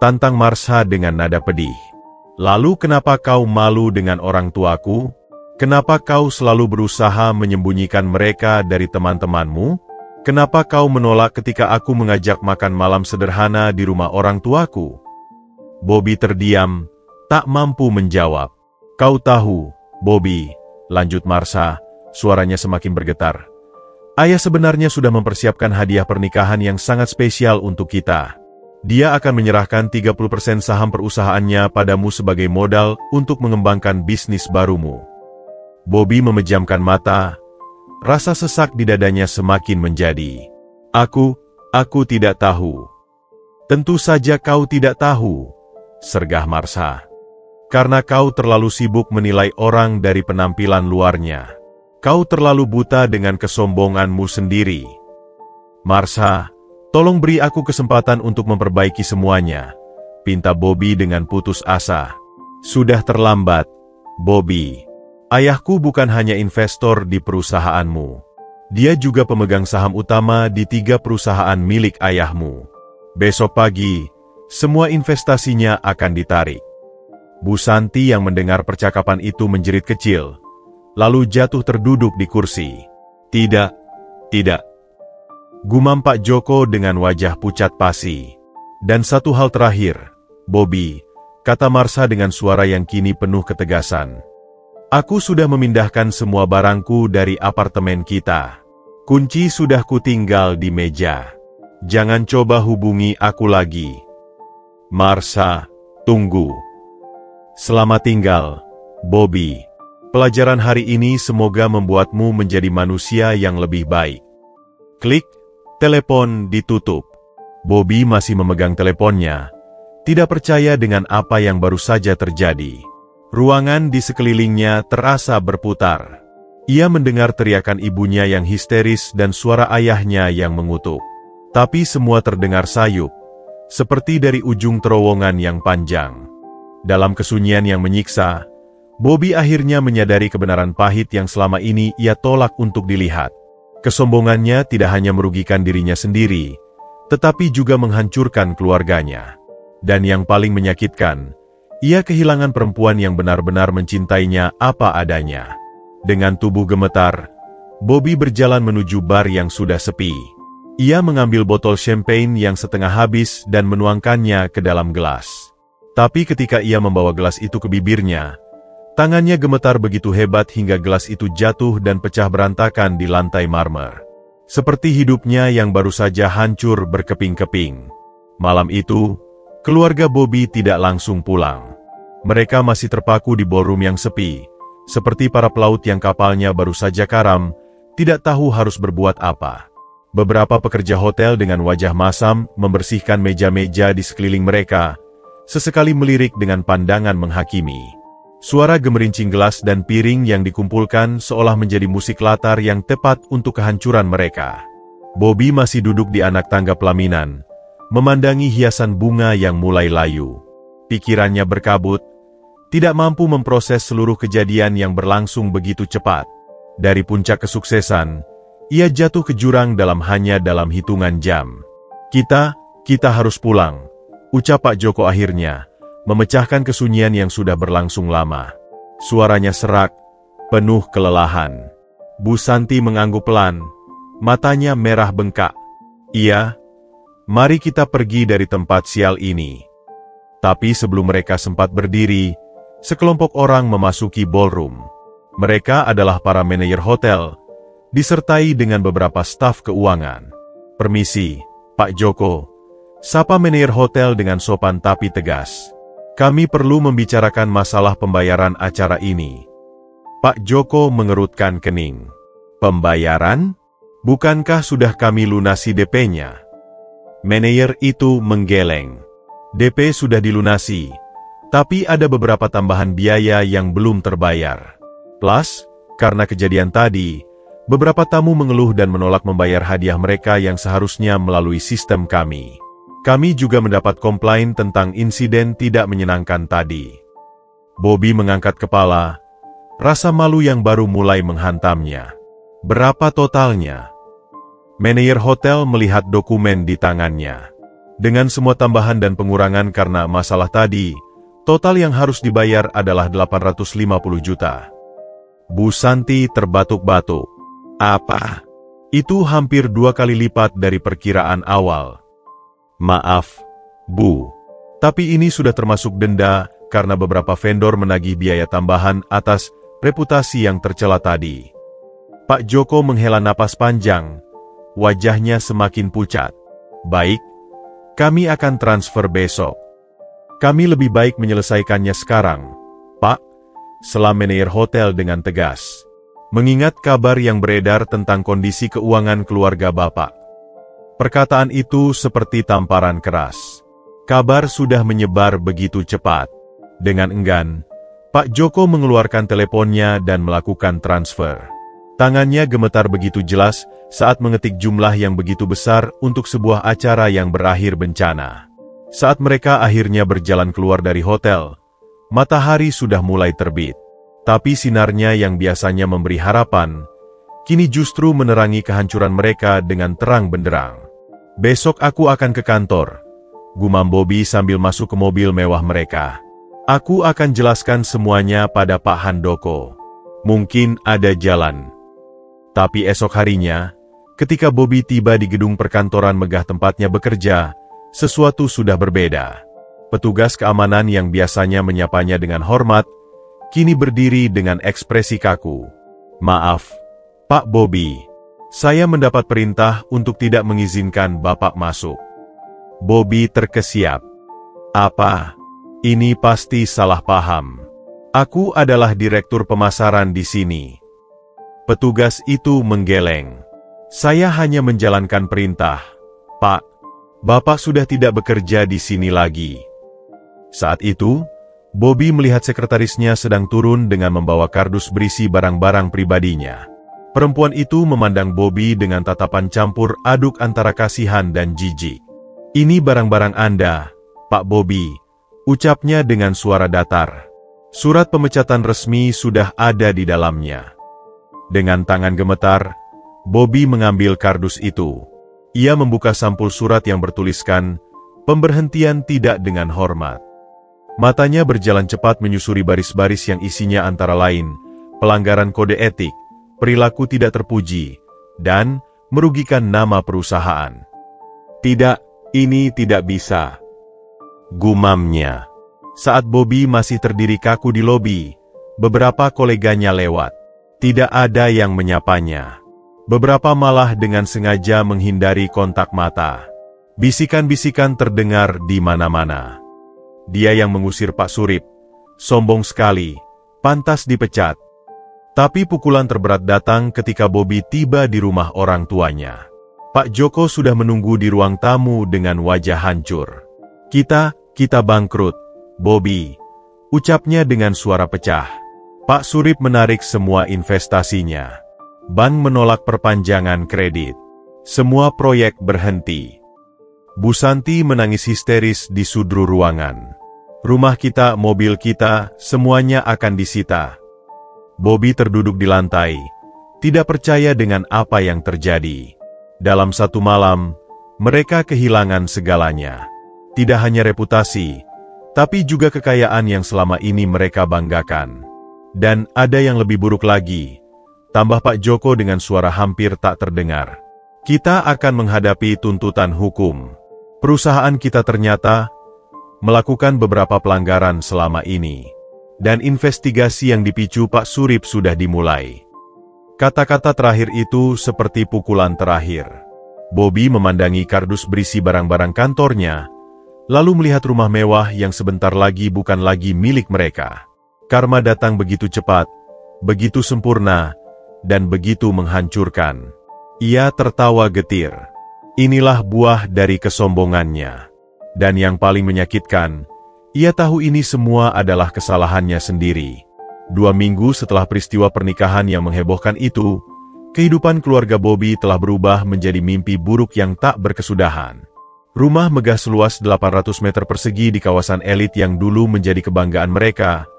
tantang Marsha dengan nada pedih. "Lalu kenapa kau malu dengan orang tuaku? Kenapa kau selalu berusaha menyembunyikan mereka dari teman-temanmu? Kenapa kau menolak ketika aku mengajak makan malam sederhana di rumah orang tuaku?" Bobby terdiam, tak mampu menjawab. "Kau tahu, Bobby," lanjut Marsha, suaranya semakin bergetar. "Ayah sebenarnya sudah mempersiapkan hadiah pernikahan yang sangat spesial untuk kita. Dia akan menyerahkan 30% saham perusahaannya padamu sebagai modal untuk mengembangkan bisnis barumu." Bobby memejamkan mata, rasa sesak di dadanya semakin menjadi. Aku tidak tahu." "Tentu saja kau tidak tahu," sergah Marsha. "Karena kau terlalu sibuk menilai orang dari penampilan luarnya. Kau terlalu buta dengan kesombonganmu sendiri." "Marsha, tolong beri aku kesempatan untuk memperbaiki semuanya," pinta Bobby dengan putus asa. "Sudah terlambat, Bobby. Ayahku bukan hanya investor di perusahaanmu. Dia juga pemegang saham utama di 3 perusahaan milik ayahmu. Besok pagi, semua investasinya akan ditarik." Bu Santi yang mendengar percakapan itu menjerit kecil, lalu jatuh terduduk di kursi. Tidak. Gumam Pak Joko dengan wajah pucat pasi. "Dan satu hal terakhir, Bobby," kata Marsha dengan suara yang kini penuh ketegasan. "Aku sudah memindahkan semua barangku dari apartemen kita. Kunci sudah kutinggal di meja. Jangan coba hubungi aku lagi." "Marsha, tunggu." "Selamat tinggal, Bobby. Pelajaran hari ini semoga membuatmu menjadi manusia yang lebih baik." Klik, telepon ditutup. Bobby masih memegang teleponnya, tidak percaya dengan apa yang baru saja terjadi. Ruangan di sekelilingnya terasa berputar. Ia mendengar teriakan ibunya yang histeris dan suara ayahnya yang mengutuk. Tapi semua terdengar sayup, seperti dari ujung terowongan yang panjang. Dalam kesunyian yang menyiksa, Bobby akhirnya menyadari kebenaran pahit yang selama ini ia tolak untuk dilihat. Kesombongannya tidak hanya merugikan dirinya sendiri, tetapi juga menghancurkan keluarganya. Dan yang paling menyakitkan, ia kehilangan perempuan yang benar-benar mencintainya apa adanya. Dengan tubuh gemetar, Bobby berjalan menuju bar yang sudah sepi. Ia mengambil botol champagne yang setengah habis dan menuangkannya ke dalam gelas. Tapi ketika ia membawa gelas itu ke bibirnya, tangannya gemetar begitu hebat hingga gelas itu jatuh dan pecah berantakan di lantai marmer. Seperti hidupnya yang baru saja hancur berkeping-keping. Malam itu, keluarga Bobby tidak langsung pulang. Mereka masih terpaku di ballroom yang sepi, seperti para pelaut yang kapalnya baru saja karam, tidak tahu harus berbuat apa. Beberapa pekerja hotel dengan wajah masam membersihkan meja-meja di sekeliling mereka, sesekali melirik dengan pandangan menghakimi. Suara gemerincing gelas dan piring yang dikumpulkan seolah menjadi musik latar yang tepat untuk kehancuran mereka. Bobby masih duduk di anak tangga pelaminan, memandangi hiasan bunga yang mulai layu. Pikirannya berkabut, tidak mampu memproses seluruh kejadian yang berlangsung begitu cepat. Dari puncak kesuksesan, ia jatuh ke jurang hanya dalam hitungan jam. Kita harus pulang, ucap Pak Joko akhirnya, memecahkan kesunyian yang sudah berlangsung lama. Suaranya serak, penuh kelelahan. Bu Santi mengangguk pelan, matanya merah bengkak. Iya, mari kita pergi dari tempat sial ini. Tapi sebelum mereka sempat berdiri, sekelompok orang memasuki ballroom. Mereka adalah para manajer hotel, disertai dengan beberapa staf keuangan. Permisi, Pak Joko, sapa manajer hotel dengan sopan tapi tegas. Kami perlu membicarakan masalah pembayaran acara ini. Pak Joko mengerutkan kening. Pembayaran? Bukankah sudah kami lunasi DP-nya? Manajer itu menggeleng. DP sudah dilunasi, tapi ada beberapa tambahan biaya yang belum terbayar. Plus, karena kejadian tadi, beberapa tamu mengeluh dan menolak membayar hadiah mereka yang seharusnya melalui sistem kami. Kami juga mendapat komplain tentang insiden tidak menyenangkan tadi. Bobby mengangkat kepala, rasa malu yang baru mulai menghantamnya. Berapa totalnya? Manajer hotel melihat dokumen di tangannya. Dengan semua tambahan dan pengurangan karena masalah tadi, total yang harus dibayar adalah 850 juta. Bu Santi terbatuk-batuk. Apa? Itu hampir 2 kali lipat dari perkiraan awal. Maaf, Bu. Tapi ini sudah termasuk denda karena beberapa vendor menagih biaya tambahan atas reputasi yang tercela tadi. Pak Joko menghela napas panjang, wajahnya semakin pucat. Baik, kami akan transfer besok. Kami lebih baik menyelesaikannya sekarang, Pak, sela manajer hotel dengan tegas. Mengingat kabar yang beredar tentang kondisi keuangan keluarga Bapak. Perkataan itu seperti tamparan keras. Kabar sudah menyebar begitu cepat. Dengan enggan, Pak Joko mengeluarkan teleponnya dan melakukan transfer. Tangannya gemetar begitu jelas saat mengetik jumlah yang begitu besar untuk sebuah acara yang berakhir bencana. Saat mereka akhirnya berjalan keluar dari hotel, matahari sudah mulai terbit. Tapi sinarnya yang biasanya memberi harapan, kini justru menerangi kehancuran mereka dengan terang benderang. Besok aku akan ke kantor, gumam Bobby sambil masuk ke mobil mewah mereka. Aku akan jelaskan semuanya pada Pak Handoko. Mungkin ada jalan. Tapi esok harinya, ketika Bobby tiba di gedung perkantoran megah tempatnya bekerja, sesuatu sudah berbeda. Petugas keamanan yang biasanya menyapanya dengan hormat, kini berdiri dengan ekspresi kaku. Maaf, Pak Bobby, saya mendapat perintah untuk tidak mengizinkan Bapak masuk. Bobby terkesiap. Apa? Ini pasti salah paham. Aku adalah direktur pemasaran di sini. Petugas itu menggeleng. Saya hanya menjalankan perintah. Pak, Bapak sudah tidak bekerja di sini lagi. Saat itu, Bobby melihat sekretarisnya sedang turun dengan membawa kardus berisi barang-barang pribadinya. Perempuan itu memandang Bobby dengan tatapan campur aduk antara kasihan dan jijik. "Ini barang-barang Anda, Pak Bobby," ucapnya dengan suara datar. Surat pemecatan resmi sudah ada di dalamnya. Dengan tangan gemetar, Bobby mengambil kardus itu. Ia membuka sampul surat yang bertuliskan, "Pemberhentian tidak dengan hormat." Matanya berjalan cepat menyusuri baris-baris yang isinya antara lain, pelanggaran kode etik, perilaku tidak terpuji, dan merugikan nama perusahaan. "Tidak, ini tidak bisa," gumamnya. Saat Bobby masih terdiri kaku di lobi, beberapa koleganya lewat. Tidak ada yang menyapanya. Beberapa malah dengan sengaja menghindari kontak mata. Bisikan-bisikan terdengar di mana-mana. "Dia yang mengusir Pak Surip. Sombong sekali. Pantas dipecat." Tapi pukulan terberat datang ketika Bobby tiba di rumah orang tuanya. Pak Joko sudah menunggu di ruang tamu dengan wajah hancur. Kita bangkrut, Bobby," ucapnya dengan suara pecah. Pak Surip menarik semua investasinya. Bank menolak perpanjangan kredit. Semua proyek berhenti. Bu Santi menangis histeris di sudut ruangan. "Rumah kita, mobil kita, semuanya akan disita." Bobby terduduk di lantai, tidak percaya dengan apa yang terjadi. Dalam satu malam, mereka kehilangan segalanya. Tidak hanya reputasi, tapi juga kekayaan yang selama ini mereka banggakan. Dan ada yang lebih buruk lagi, tambah Pak Joko dengan suara hampir tak terdengar. "Kita akan menghadapi tuntutan hukum. Perusahaan kita ternyata melakukan beberapa pelanggaran selama ini. Dan investigasi yang dipicu Pak Surip sudah dimulai." Kata-kata terakhir itu seperti pukulan terakhir. Bobby memandangi kardus berisi barang-barang kantornya, lalu melihat rumah mewah yang sebentar lagi bukan lagi milik mereka. Karma datang begitu cepat, begitu sempurna, dan begitu menghancurkan. Ia tertawa getir. Inilah buah dari kesombongannya. Dan yang paling menyakitkan, ia tahu ini semua adalah kesalahannya sendiri. 2 minggu setelah peristiwa pernikahan yang menghebohkan itu, kehidupan keluarga Bobby telah berubah menjadi mimpi buruk yang tak berkesudahan. Rumah megah seluas 800 meter persegi di kawasan elit yang dulu menjadi kebanggaan mereka,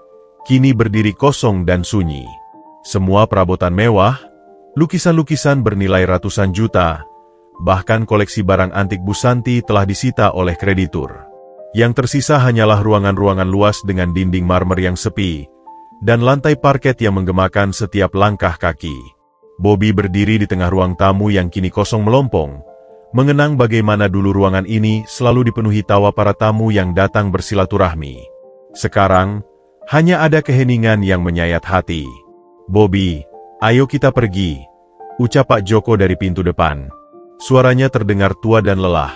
kini berdiri kosong dan sunyi. Semua perabotan mewah, lukisan-lukisan bernilai ratusan juta, bahkan koleksi barang antik Bu Santi telah disita oleh kreditur. Yang tersisa hanyalah ruangan-ruangan luas dengan dinding marmer yang sepi, dan lantai parket yang menggemakan setiap langkah kaki. Bobby berdiri di tengah ruang tamu yang kini kosong melompong, mengenang bagaimana dulu ruangan ini selalu dipenuhi tawa para tamu yang datang bersilaturahmi. Sekarang, hanya ada keheningan yang menyayat hati. "Bobby, ayo kita pergi," ucap Pak Joko dari pintu depan. Suaranya terdengar tua dan lelah,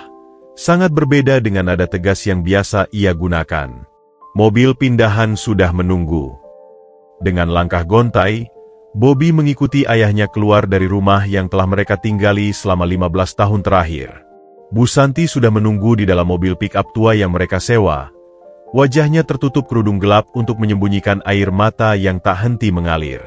sangat berbeda dengan nada tegas yang biasa ia gunakan. Mobil pindahan sudah menunggu. Dengan langkah gontai, Bobby mengikuti ayahnya keluar dari rumah yang telah mereka tinggali selama 15 tahun terakhir. Bu Santi sudah menunggu di dalam mobil pick-up tua yang mereka sewa. Wajahnya tertutup kerudung gelap untuk menyembunyikan air mata yang tak henti mengalir.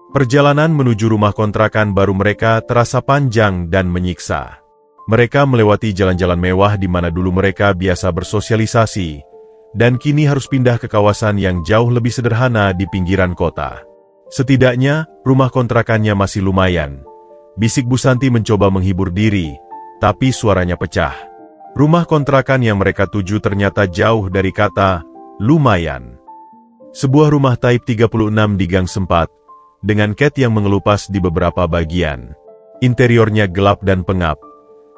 Perjalanan menuju rumah kontrakan baru mereka terasa panjang dan menyiksa. Mereka melewati jalan-jalan mewah di mana dulu mereka biasa bersosialisasi, dan kini harus pindah ke kawasan yang jauh lebih sederhana di pinggiran kota. Setidaknya, rumah kontrakannya masih lumayan. Bisik Bu Santi mencoba menghibur diri, tapi suaranya pecah. Rumah kontrakan yang mereka tuju ternyata jauh dari kata lumayan. Sebuah rumah Type 36 di gang sempat, dengan cat yang mengelupas di beberapa bagian. Interiornya gelap dan pengap,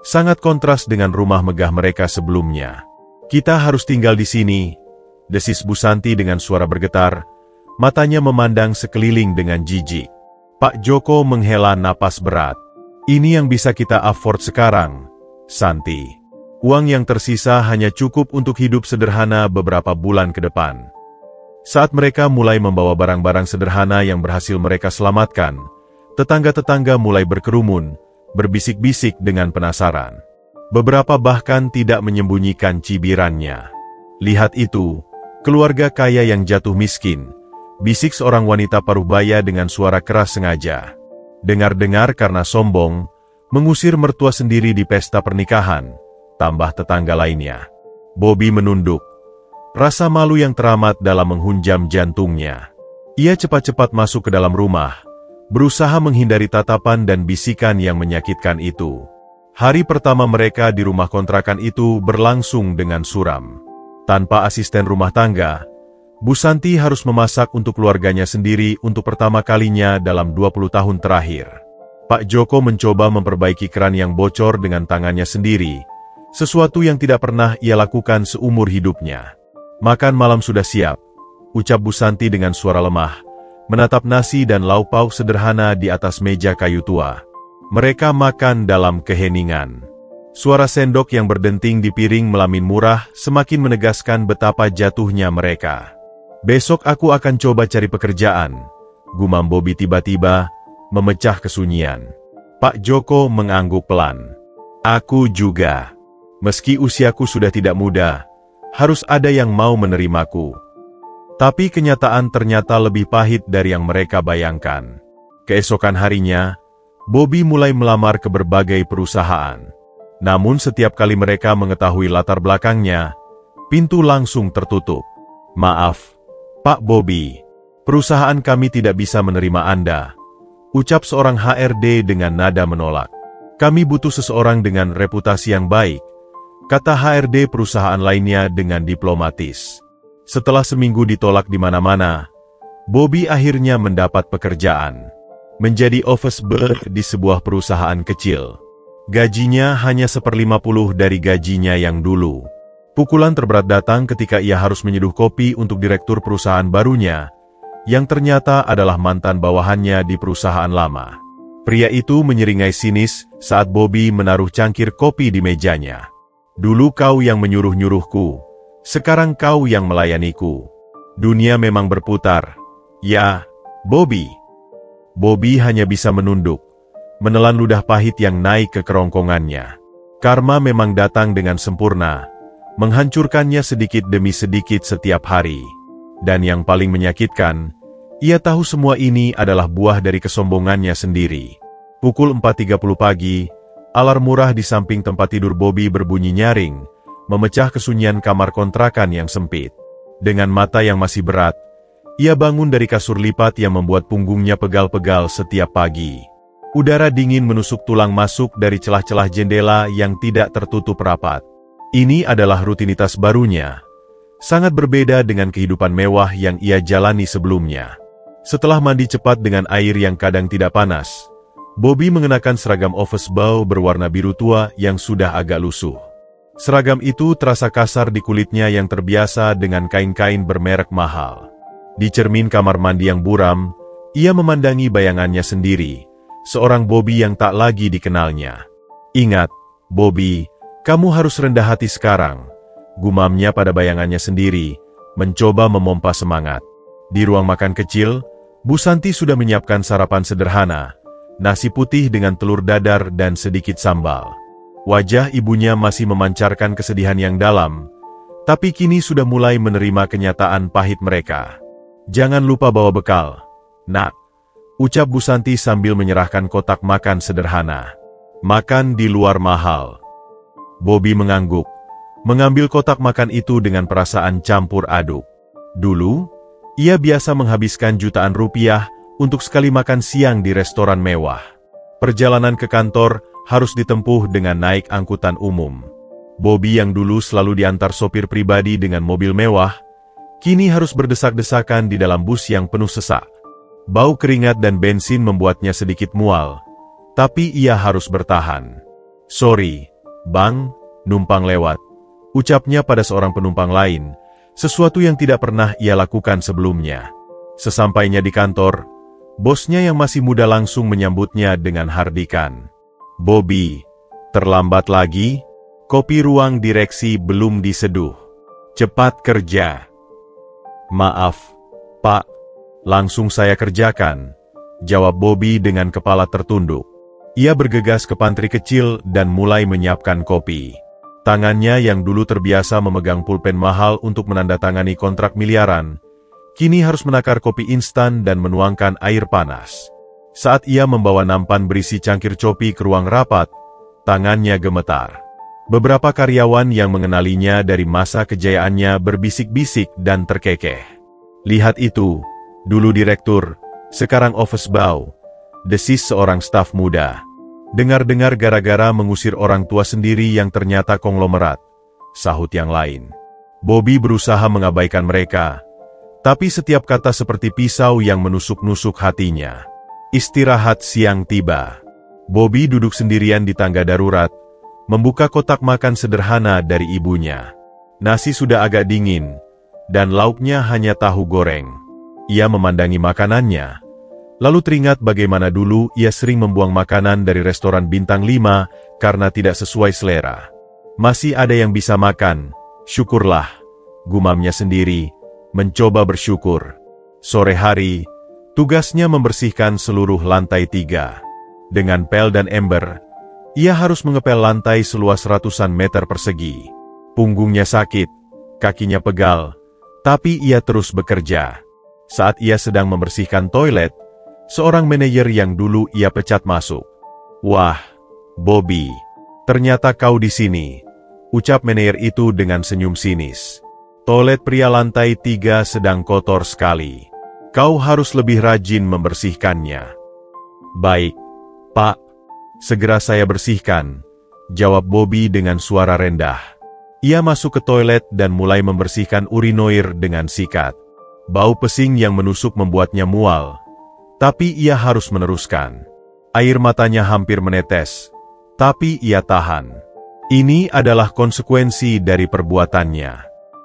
sangat kontras dengan rumah megah mereka sebelumnya. "Kita harus tinggal di sini," desis Bu Santi dengan suara bergetar, matanya memandang sekeliling dengan jijik. Pak Joko menghela napas berat. "Ini yang bisa kita afford sekarang, Santi. Uang yang tersisa hanya cukup untuk hidup sederhana beberapa bulan ke depan." Saat mereka mulai membawa barang-barang sederhana yang berhasil mereka selamatkan, tetangga-tetangga mulai berkerumun, berbisik-bisik dengan penasaran. Beberapa bahkan tidak menyembunyikan cibirannya. "Lihat itu," Keluarga kaya yang jatuh miskin, bisik seorang wanita paruh-baya dengan suara keras sengaja. Dengar-dengar karena sombong, mengusir mertua sendiri di pesta pernikahan, tambah tetangga lainnya. Bobby menunduk. Rasa malu yang teramat dalam menghunjam jantungnya. Ia cepat-cepat masuk ke dalam rumah, berusaha menghindari tatapan dan bisikan yang menyakitkan itu. Hari pertama mereka di rumah kontrakan itu berlangsung dengan suram. Tanpa asisten rumah tangga, Bu Santi harus memasak untuk keluarganya sendiri untuk pertama kalinya dalam 20 tahun terakhir. Pak Joko mencoba memperbaiki keran yang bocor dengan tangannya sendiri, sesuatu yang tidak pernah ia lakukan seumur hidupnya. Makan malam sudah siap, ucap Bu Santi dengan suara lemah, menatap nasi dan lauk pauk sederhana di atas meja kayu tua. Mereka makan dalam keheningan. Suara sendok yang berdenting di piring melamin murah semakin menegaskan betapa jatuhnya mereka. Besok aku akan coba cari pekerjaan, gumam Bobby tiba-tiba, memecah kesunyian. Pak Joko mengangguk pelan. Aku juga. Meski usiaku sudah tidak muda, harus ada yang mau menerimaku. Tapi kenyataan ternyata lebih pahit dari yang mereka bayangkan. Keesokan harinya, Bobby mulai melamar ke berbagai perusahaan. Namun setiap kali mereka mengetahui latar belakangnya, pintu langsung tertutup. Maaf, Pak Bobby, perusahaan kami tidak bisa menerima Anda, ucap seorang HRD dengan nada menolak. Kami butuh seseorang dengan reputasi yang baik, kata HRD perusahaan lainnya dengan diplomatis. Setelah seminggu ditolak di mana-mana, Bobby akhirnya mendapat pekerjaan. Menjadi office boy di sebuah perusahaan kecil. Gajinya hanya 1/50 dari gajinya yang dulu. Pukulan terberat datang ketika ia harus menyeduh kopi untuk direktur perusahaan barunya, yang ternyata adalah mantan bawahannya di perusahaan lama. Pria itu menyeringai sinis saat Bobby menaruh cangkir kopi di mejanya. Dulu kau yang menyuruh-nyuruhku, sekarang kau yang melayaniku. Dunia memang berputar. Ya, Bobby. Bobby hanya bisa menunduk, menelan ludah pahit yang naik ke kerongkongannya. Karma memang datang dengan sempurna, menghancurkannya sedikit demi sedikit setiap hari. Dan yang paling menyakitkan, ia tahu semua ini adalah buah dari kesombongannya sendiri. Pukul 4.30 pagi, alarm murah di samping tempat tidur Bobby berbunyi nyaring, memecah kesunyian kamar kontrakan yang sempit. Dengan mata yang masih berat, ia bangun dari kasur lipat yang membuat punggungnya pegal-pegal setiap pagi. Udara dingin menusuk tulang masuk dari celah-celah jendela yang tidak tertutup rapat. Ini adalah rutinitas barunya. Sangat berbeda dengan kehidupan mewah yang ia jalani sebelumnya. Setelah mandi cepat dengan air yang kadang tidak panas, Bobby mengenakan seragam office boy berwarna biru tua yang sudah agak lusuh. Seragam itu terasa kasar di kulitnya yang terbiasa dengan kain-kain bermerek mahal. Di cermin kamar mandi yang buram, ia memandangi bayangannya sendiri, seorang Bobby yang tak lagi dikenalnya. Ingat, Bobby, kamu harus rendah hati sekarang, gumamnya pada bayangannya sendiri, mencoba memompa semangat. Di ruang makan kecil, Bu Santi sudah menyiapkan sarapan sederhana, nasi putih dengan telur dadar dan sedikit sambal. Wajah ibunya masih memancarkan kesedihan yang dalam, tapi kini sudah mulai menerima kenyataan pahit mereka. Jangan lupa bawa bekal, nak, ucap Bu Santi sambil menyerahkan kotak makan sederhana. Makan di luar mahal. Bobby mengangguk, mengambil kotak makan itu dengan perasaan campur aduk. Dulu, ia biasa menghabiskan jutaan rupiah untuk sekali makan siang di restoran mewah. Perjalanan ke kantor harus ditempuh dengan naik angkutan umum. Bobby yang dulu selalu diantar sopir pribadi dengan mobil mewah, kini harus berdesak-desakan di dalam bus yang penuh sesak. Bau keringat dan bensin membuatnya sedikit mual, tapi ia harus bertahan. Sorry, Bang, numpang lewat, ucapnya pada seorang penumpang lain, sesuatu yang tidak pernah ia lakukan sebelumnya. Sesampainya di kantor, bosnya yang masih muda langsung menyambutnya dengan hardikan. Bobby, terlambat lagi? Kopi ruang direksi belum diseduh. Cepat kerja. Maaf, Pak. Langsung saya kerjakan, jawab Bobby dengan kepala tertunduk. Ia bergegas ke pantry kecil dan mulai menyiapkan kopi. Tangannya yang dulu terbiasa memegang pulpen mahal untuk menandatangani kontrak miliaran, kini harus menakar kopi instan dan menuangkan air panas. Saat ia membawa nampan berisi cangkir kopi ke ruang rapat, tangannya gemetar. Beberapa karyawan yang mengenalinya dari masa kejayaannya berbisik-bisik dan terkekeh. Lihat itu, dulu direktur, sekarang office boy, desis seorang staf muda. Dengar-dengar gara-gara mengusir orang tua sendiri yang ternyata konglomerat, sahut yang lain. Bobby berusaha mengabaikan mereka, tapi setiap kata seperti pisau yang menusuk-nusuk hatinya. Istirahat siang tiba. Bobby duduk sendirian di tangga darurat, membuka kotak makan sederhana dari ibunya. Nasi sudah agak dingin, dan lauknya hanya tahu goreng. Ia memandangi makanannya, lalu teringat bagaimana dulu ia sering membuang makanan dari restoran bintang 5 karena tidak sesuai selera. Masih ada yang bisa makan, syukurlah, gumamnya sendiri, mencoba bersyukur. Sore hari, tugasnya membersihkan seluruh lantai 3. Dengan pel dan ember, ia harus mengepel lantai seluas ratusan meter persegi. Punggungnya sakit, kakinya pegal, tapi ia terus bekerja. Saat ia sedang membersihkan toilet, seorang manajer yang dulu ia pecat masuk. "Wah, Bobby, ternyata kau di sini," ucap manajer itu dengan senyum sinis. "Toilet pria lantai 3 sedang kotor sekali. Kau harus lebih rajin membersihkannya." "Baik, Pak. Segera saya bersihkan," jawab Bobby dengan suara rendah. Ia masuk ke toilet dan mulai membersihkan urinoir dengan sikat. Bau pesing yang menusuk membuatnya mual, tapi ia harus meneruskan. Air matanya hampir menetes, tapi ia tahan. Ini adalah konsekuensi dari perbuatannya.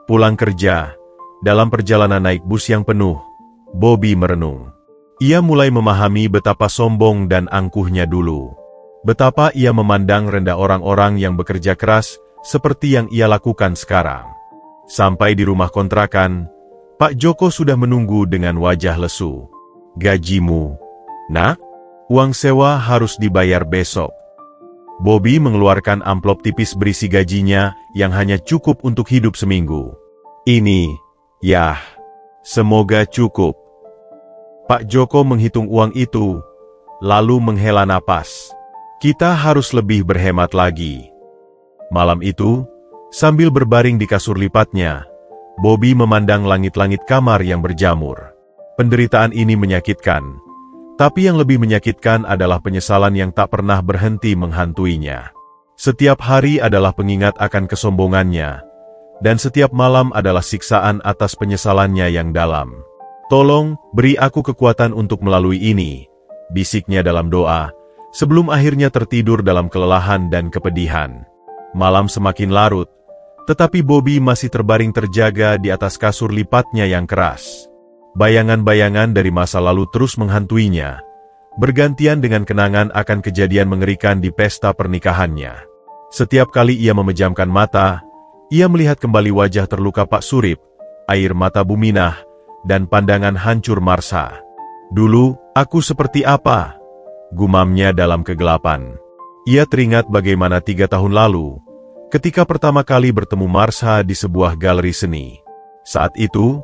Pulang kerja, dalam perjalanan naik bus yang penuh, Bobby merenung. Ia mulai memahami betapa sombong dan angkuhnya dulu. Betapa ia memandang rendah orang-orang yang bekerja keras seperti yang ia lakukan sekarang. Sampai di rumah kontrakan, Pak Joko sudah menunggu dengan wajah lesu. "Gajimu, Nak? Uang sewa harus dibayar besok." Bobby mengeluarkan amplop tipis berisi gajinya yang hanya cukup untuk hidup seminggu. "Ini, yah, semoga cukup." Pak Joko menghitung uang itu, lalu menghela napas. "Kita harus lebih berhemat lagi." Malam itu, sambil berbaring di kasur lipatnya, Bobby memandang langit-langit kamar yang berjamur. Penderitaan ini menyakitkan, tapi yang lebih menyakitkan adalah penyesalan yang tak pernah berhenti menghantuinya. Setiap hari adalah pengingat akan kesombongannya, dan setiap malam adalah siksaan atas penyesalannya yang dalam. "Tolong, beri aku kekuatan untuk melalui ini," bisiknya dalam doa, sebelum akhirnya tertidur dalam kelelahan dan kepedihan. Malam semakin larut, tetapi Bobby masih terbaring terjaga di atas kasur lipatnya yang keras. Bayangan-bayangan dari masa lalu terus menghantuinya, bergantian dengan kenangan akan kejadian mengerikan di pesta pernikahannya. Setiap kali ia memejamkan mata, ia melihat kembali wajah terluka Pak Surip, air mata Buminah, dan pandangan hancur Marsha. "Dulu, aku seperti apa?" gumamnya dalam kegelapan. Ia teringat bagaimana 3 tahun lalu, ketika pertama kali bertemu Marsha di sebuah galeri seni. Saat itu,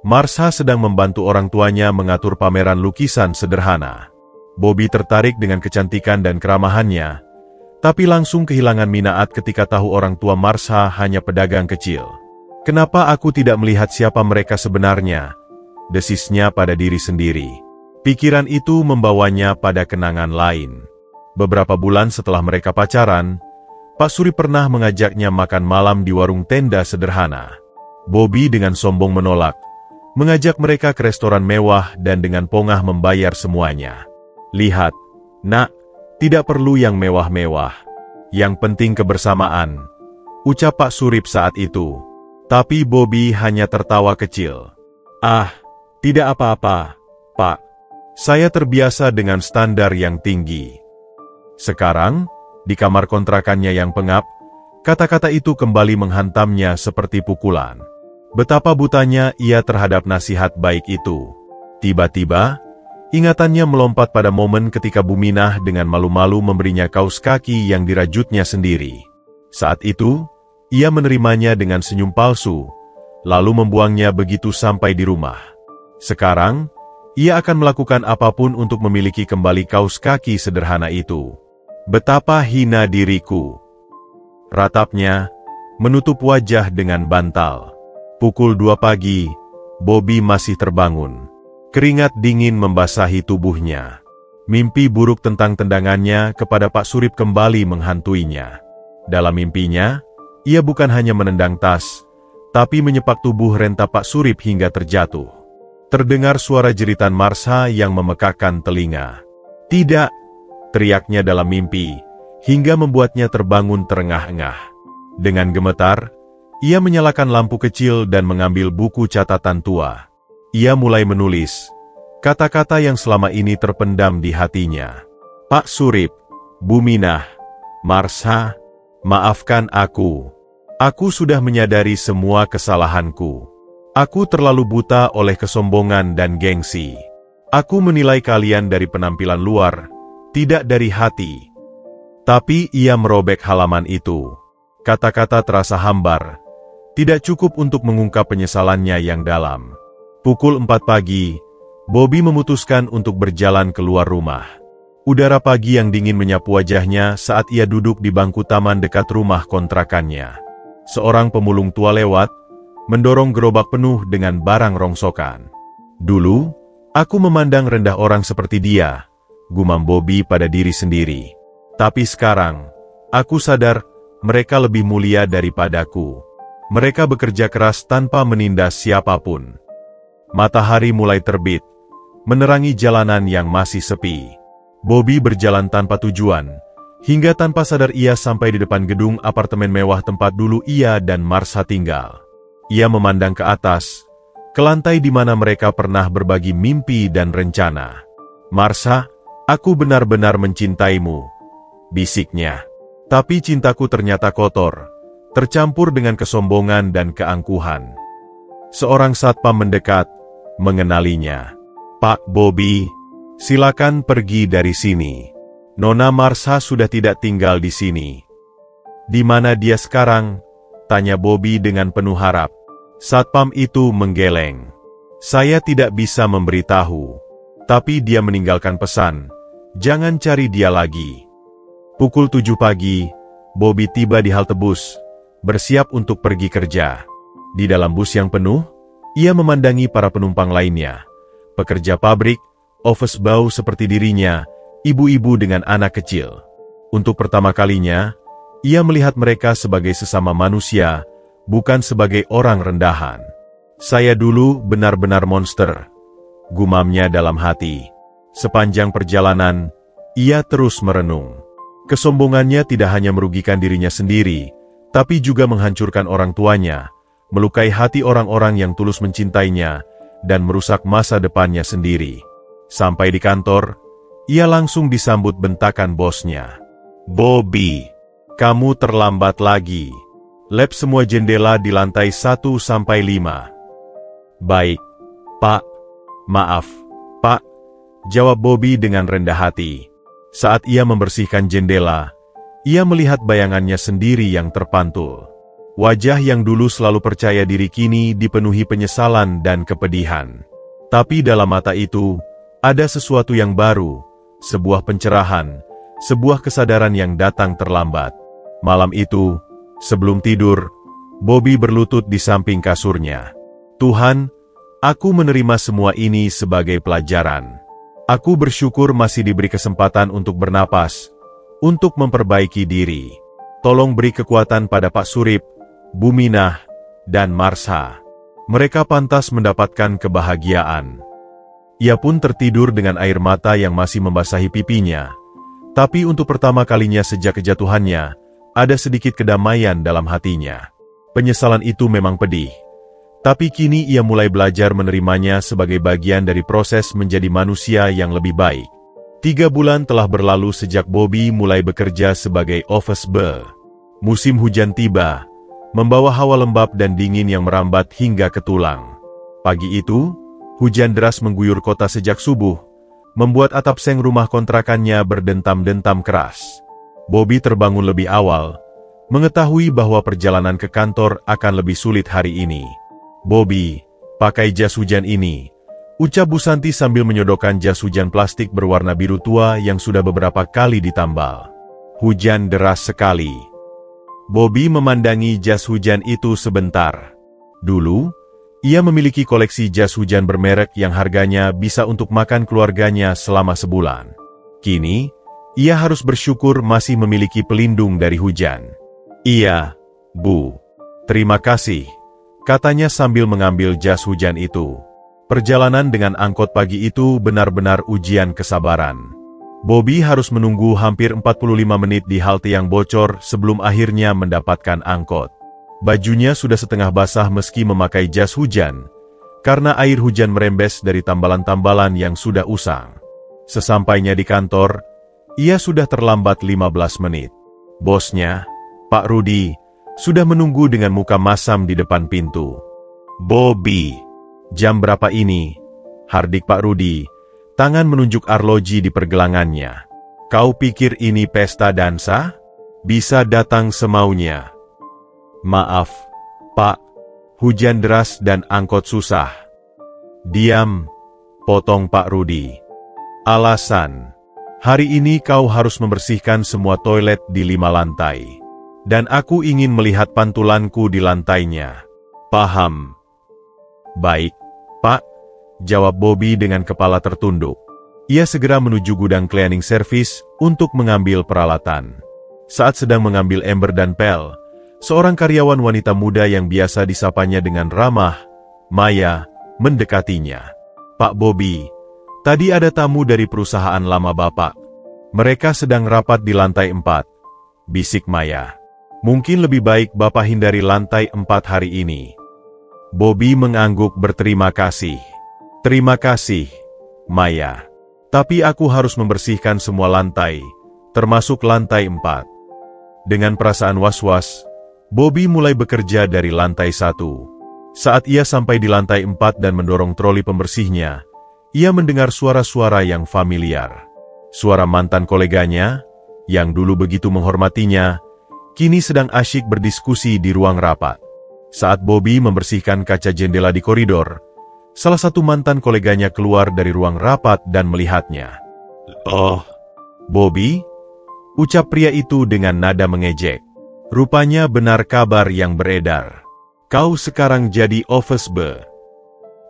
Marsha sedang membantu orang tuanya mengatur pameran lukisan sederhana. Bobby tertarik dengan kecantikan dan keramahannya, tapi langsung kehilangan minat ketika tahu orang tua Marsha hanya pedagang kecil. "Kenapa aku tidak melihat siapa mereka sebenarnya?" desisnya pada diri sendiri. Pikiran itu membawanya pada kenangan lain. Beberapa bulan setelah mereka pacaran, Pak Suri pernah mengajaknya makan malam di warung tenda sederhana. Bobby dengan sombong menolak, mengajak mereka ke restoran mewah dan dengan pongah membayar semuanya. "Lihat, Nak, tidak perlu yang mewah-mewah. Yang penting kebersamaan," ucap Pak Surip saat itu. Tapi Bobby hanya tertawa kecil. "Ah, tidak apa-apa, Pak. Saya terbiasa dengan standar yang tinggi." Sekarang, di kamar kontrakannya yang pengap, kata-kata itu kembali menghantamnya seperti pukulan. Betapa butanya ia terhadap nasihat baik itu. Tiba-tiba, ingatannya melompat pada momen ketika Buminah dengan malu-malu memberinya kaos kaki yang dirajutnya sendiri. Saat itu, Ia menerimanya dengan senyum palsu, lalu membuangnya begitu sampai di rumah. Sekarang, ia akan melakukan apapun untuk memiliki kembali kaus kaki sederhana itu. Betapa hina diriku, ratapnya, menutup wajah dengan bantal. Pukul 2 pagi, Bobby masih terbangun. Keringat dingin membasahi tubuhnya. Mimpi buruk tentang tendangannya kepada Pak Surip kembali menghantuinya. Dalam mimpinya, ia bukan hanya menendang tas, tapi menyepak tubuh renta Pak Surip hingga terjatuh. Terdengar suara jeritan Marsha yang memekakkan telinga. "Tidak!" teriaknya dalam mimpi, hingga membuatnya terbangun terengah-engah. Dengan gemetar, ia menyalakan lampu kecil dan mengambil buku catatan tua. Ia mulai menulis kata-kata yang selama ini terpendam di hatinya. "Pak Surip, Bu Minah, Marsha, maafkan aku. Aku sudah menyadari semua kesalahanku. Aku terlalu buta oleh kesombongan dan gengsi. Aku menilai kalian dari penampilan luar, tidak dari hati." Tapi ia merobek halaman itu. Kata-kata terasa hambar, tidak cukup untuk mengungkap penyesalannya yang dalam. Pukul 4 pagi, Bobby memutuskan untuk berjalan keluar rumah. Udara pagi yang dingin menyapu wajahnya saat ia duduk di bangku taman dekat rumah kontrakannya. Seorang pemulung tua lewat, mendorong gerobak penuh dengan barang rongsokan. "Dulu, aku memandang rendah orang seperti dia," gumam Bobby pada diri sendiri. "Tapi sekarang, aku sadar mereka lebih mulia daripadaku. Mereka bekerja keras tanpa menindas siapapun." Matahari mulai terbit, menerangi jalanan yang masih sepi. Bobby berjalan tanpa tujuan, hingga tanpa sadar ia sampai di depan gedung apartemen mewah tempat dulu ia dan Marsha tinggal. Ia memandang ke atas, ke lantai di mana mereka pernah berbagi mimpi dan rencana. "Marsha, aku benar-benar mencintaimu," bisiknya. Tapi cintaku ternyata kotor, tercampur dengan kesombongan dan keangkuhan. Seorang satpam mendekat, mengenalinya. "Pak Bobby, silakan pergi dari sini. Nona Marsha sudah tidak tinggal di sini." "Di mana dia sekarang?" tanya Bobby dengan penuh harap. Satpam itu menggeleng. "Saya tidak bisa memberitahu. Tapi dia meninggalkan pesan, jangan cari dia lagi." Pukul 7 pagi, Bobby tiba di halte bus, bersiap untuk pergi kerja. Di dalam bus yang penuh, ia memandangi para penumpang lainnya. Pekerja pabrik, office boy seperti dirinya, ibu-ibu dengan anak kecil. Untuk pertama kalinya, ia melihat mereka sebagai sesama manusia, bukan sebagai orang rendahan. "Saya dulu benar-benar monster," gumamnya dalam hati. Sepanjang perjalanan, ia terus merenung. Kesombongannya tidak hanya merugikan dirinya sendiri, tapi juga menghancurkan orang tuanya, melukai hati orang-orang yang tulus mencintainya, dan merusak masa depannya sendiri. Sampai di kantor, ia langsung disambut bentakan bosnya. "Bobby, kamu terlambat lagi. Lap semua jendela di lantai 1 sampai 5. "Baik, Pak. Maaf, Pak," jawab Bobby dengan rendah hati. Saat ia membersihkan jendela, ia melihat bayangannya sendiri yang terpantul. Wajah yang dulu selalu percaya diri kini dipenuhi penyesalan dan kepedihan. Tapi dalam mata itu, ada sesuatu yang baru, sebuah pencerahan, sebuah kesadaran yang datang terlambat. Malam itu, sebelum tidur, Bobby berlutut di samping kasurnya. "Tuhan, aku menerima semua ini sebagai pelajaran. Aku bersyukur masih diberi kesempatan untuk bernapas, untuk memperbaiki diri. Tolong beri kekuatan pada Pak Surip, Bu Minah, dan Marsha. Mereka pantas mendapatkan kebahagiaan." Ia pun tertidur dengan air mata yang masih membasahi pipinya. Tapi untuk pertama kalinya sejak kejatuhannya, ada sedikit kedamaian dalam hatinya. Penyesalan itu memang pedih. Tapi kini ia mulai belajar menerimanya sebagai bagian dari proses menjadi manusia yang lebih baik. 3 bulan telah berlalu sejak Bobby mulai bekerja sebagai office boy. Musim hujan tiba, membawa hawa lembab dan dingin yang merambat hingga ke tulang. Pagi itu, hujan deras mengguyur kota sejak subuh, membuat atap seng rumah kontrakannya berdentam-dentam keras. Bobby terbangun lebih awal, mengetahui bahwa perjalanan ke kantor akan lebih sulit hari ini. "Bobby, pakai jas hujan ini," ucap Bu Santi sambil menyodokkan jas hujan plastik berwarna biru tua yang sudah beberapa kali ditambal. Hujan deras sekali. Bobby memandangi jas hujan itu sebentar. Dulu, ia memiliki koleksi jas hujan bermerek yang harganya bisa untuk makan keluarganya selama sebulan. Kini, ia harus bersyukur masih memiliki pelindung dari hujan. "Iya, Bu. Terima kasih," katanya sambil mengambil jas hujan itu. Perjalanan dengan angkot pagi itu benar-benar ujian kesabaran. Bobby harus menunggu hampir 45 menit di halte yang bocor sebelum akhirnya mendapatkan angkot. Bajunya sudah setengah basah meski memakai jas hujan, karena air hujan merembes dari tambalan-tambalan yang sudah usang. Sesampainya di kantor, ia sudah terlambat 15 menit. Bosnya, Pak Rudi, sudah menunggu dengan muka masam di depan pintu. "Bobby, jam berapa ini?" hardik Pak Rudi, tangan menunjuk arloji di pergelangannya. "Kau pikir ini pesta dansa? Bisa datang semaunya." "Maaf, Pak, hujan deras dan angkot susah." "Diam," potong Pak Rudi. "Alasan, hari ini kau harus membersihkan semua toilet di 5 lantai. Dan aku ingin melihat pantulanku di lantainya. Paham?" "Baik, Pak," jawab Bobby dengan kepala tertunduk. Ia segera menuju gudang cleaning service untuk mengambil peralatan. Saat sedang mengambil ember dan pel, seorang karyawan wanita muda yang biasa disapanya dengan ramah, Maya, mendekatinya. "Pak Bobby, tadi ada tamu dari perusahaan lama Bapak. Mereka sedang rapat di lantai 4, bisik Maya. "Mungkin lebih baik Bapak hindari lantai 4 hari ini." Bobby mengangguk berterima kasih. "Terima kasih, Maya. Tapi aku harus membersihkan semua lantai, termasuk lantai 4. Dengan perasaan was-was, Bobby mulai bekerja dari lantai 1. Saat ia sampai di lantai 4 dan mendorong troli pembersihnya, ia mendengar suara-suara yang familiar. Suara mantan koleganya, yang dulu begitu menghormatinya, kini sedang asyik berdiskusi di ruang rapat. Saat Bobby membersihkan kaca jendela di koridor, salah satu mantan koleganya keluar dari ruang rapat dan melihatnya. "Oh, Bobby?" ucap pria itu dengan nada mengejek. "Rupanya benar kabar yang beredar. Kau sekarang jadi office boy."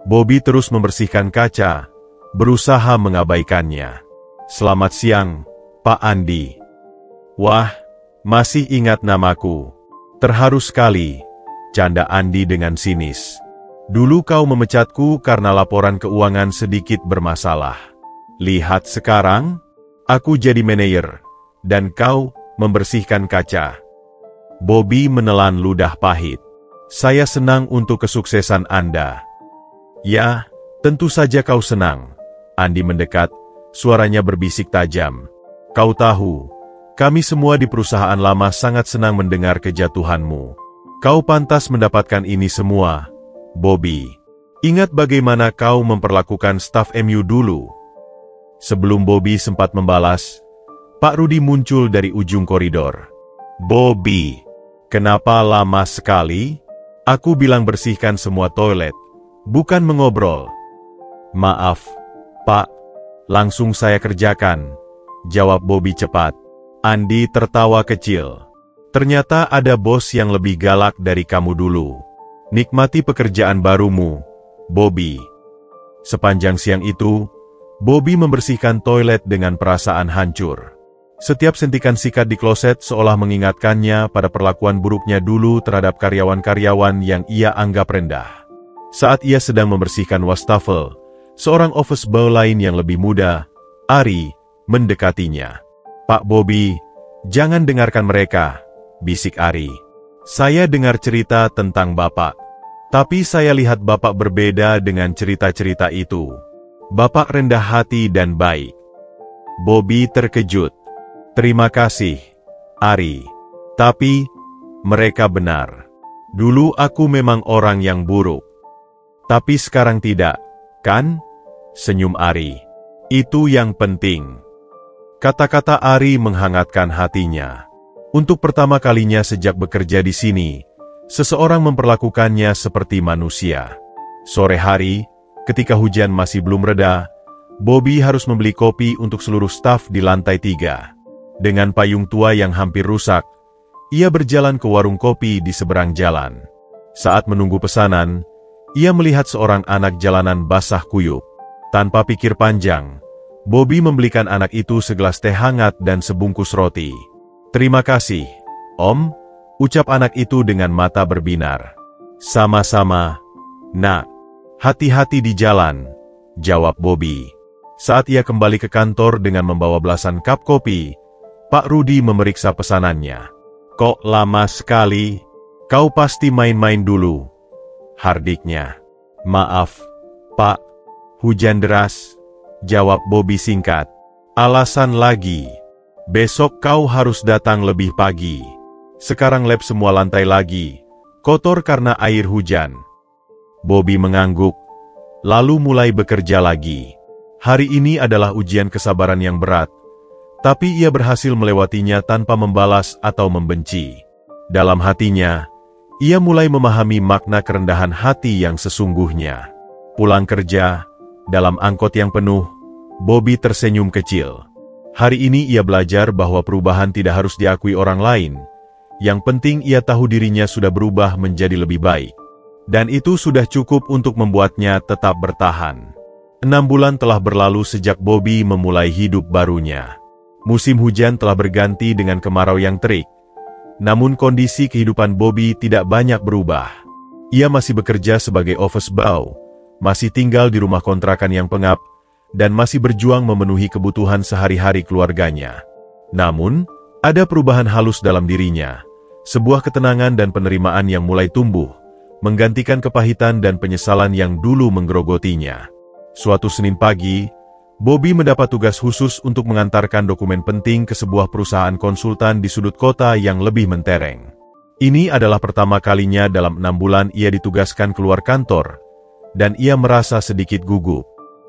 Bobby terus membersihkan kaca, berusaha mengabaikannya. "Selamat siang, Pak Andi." "Wah, masih ingat namaku. Terharu sekali," canda Andi dengan sinis. "Dulu kau memecatku karena laporan keuangan sedikit bermasalah. Lihat sekarang, aku jadi manajer, dan kau membersihkan kaca." Bobby menelan ludah pahit. "Saya senang untuk kesuksesan Anda." "Ya, tentu saja kau senang." Andi mendekat, suaranya berbisik tajam. "Kau tahu, kami semua di perusahaan lama sangat senang mendengar kejatuhanmu. Kau pantas mendapatkan ini semua, Bobby. Ingat bagaimana kau memperlakukan staf MU dulu." Sebelum Bobby sempat membalas, Pak Rudi muncul dari ujung koridor. "Bobby, kenapa lama sekali? Aku bilang bersihkan semua toilet, bukan mengobrol." "Maaf, Pak, langsung saya kerjakan," jawab Bobby cepat. Andi tertawa kecil. "Ternyata ada bos yang lebih galak dari kamu dulu. Nikmati pekerjaan barumu, Bobby." Sepanjang siang itu, Bobby membersihkan toilet dengan perasaan hancur. Setiap sentikan sikat di kloset seolah mengingatkannya pada perlakuan buruknya dulu terhadap karyawan-karyawan yang ia anggap rendah. Saat ia sedang membersihkan wastafel, seorang office boy lain yang lebih muda, Ari, mendekatinya. "Pak Bobby, jangan dengarkan mereka," bisik Ari. "Saya dengar cerita tentang Bapak. Tapi saya lihat Bapak berbeda dengan cerita-cerita itu. Bapak rendah hati dan baik." Bobby terkejut. "Terima kasih, Ari. Tapi, mereka benar. Dulu aku memang orang yang buruk. Tapi sekarang tidak, kan?" senyum Ari. "Itu yang penting." Kata-kata Ari menghangatkan hatinya. Untuk pertama kalinya sejak bekerja di sini, seseorang memperlakukannya seperti manusia. Sore hari, ketika hujan masih belum reda, Bobby harus membeli kopi untuk seluruh staf di lantai 3. Dengan payung tua yang hampir rusak, ia berjalan ke warung kopi di seberang jalan. Saat menunggu pesanan, ia melihat seorang anak jalanan basah kuyup. Tanpa pikir panjang, Bobby membelikan anak itu segelas teh hangat dan sebungkus roti. "Terima kasih, Om," ucap anak itu dengan mata berbinar. "Sama-sama, Nak. Hati-hati di jalan," jawab Bobby. Saat ia kembali ke kantor dengan membawa belasan cup kopi, Pak Rudi memeriksa pesanannya. "Kok lama sekali? Kau pasti main-main dulu," hardiknya. "Maaf, Pak. Hujan deras," jawab Bobby singkat. "Alasan lagi. Besok kau harus datang lebih pagi. Sekarang lap semua lantai lagi, kotor karena air hujan." Bobby mengangguk, lalu mulai bekerja lagi. Hari ini adalah ujian kesabaran yang berat, tapi ia berhasil melewatinya tanpa membalas atau membenci. Dalam hatinya, ia mulai memahami makna kerendahan hati yang sesungguhnya. Pulang kerja, dalam angkot yang penuh, Bobby tersenyum kecil. Hari ini ia belajar bahwa perubahan tidak harus diakui orang lain. Yang penting ia tahu dirinya sudah berubah menjadi lebih baik. Dan itu sudah cukup untuk membuatnya tetap bertahan. 6 bulan telah berlalu sejak Bobby memulai hidup barunya. Musim hujan telah berganti dengan kemarau yang terik. Namun kondisi kehidupan Bobby tidak banyak berubah. Ia masih bekerja sebagai office boy, masih tinggal di rumah kontrakan yang pengap, dan masih berjuang memenuhi kebutuhan sehari-hari keluarganya. Namun, ada perubahan halus dalam dirinya, sebuah ketenangan dan penerimaan yang mulai tumbuh, menggantikan kepahitan dan penyesalan yang dulu menggerogotinya. Suatu Senin pagi, Bobby mendapat tugas khusus untuk mengantarkan dokumen penting ke sebuah perusahaan konsultan di sudut kota yang lebih mentereng. Ini adalah pertama kalinya dalam 6 bulan ia ditugaskan keluar kantor, dan ia merasa sedikit gugup.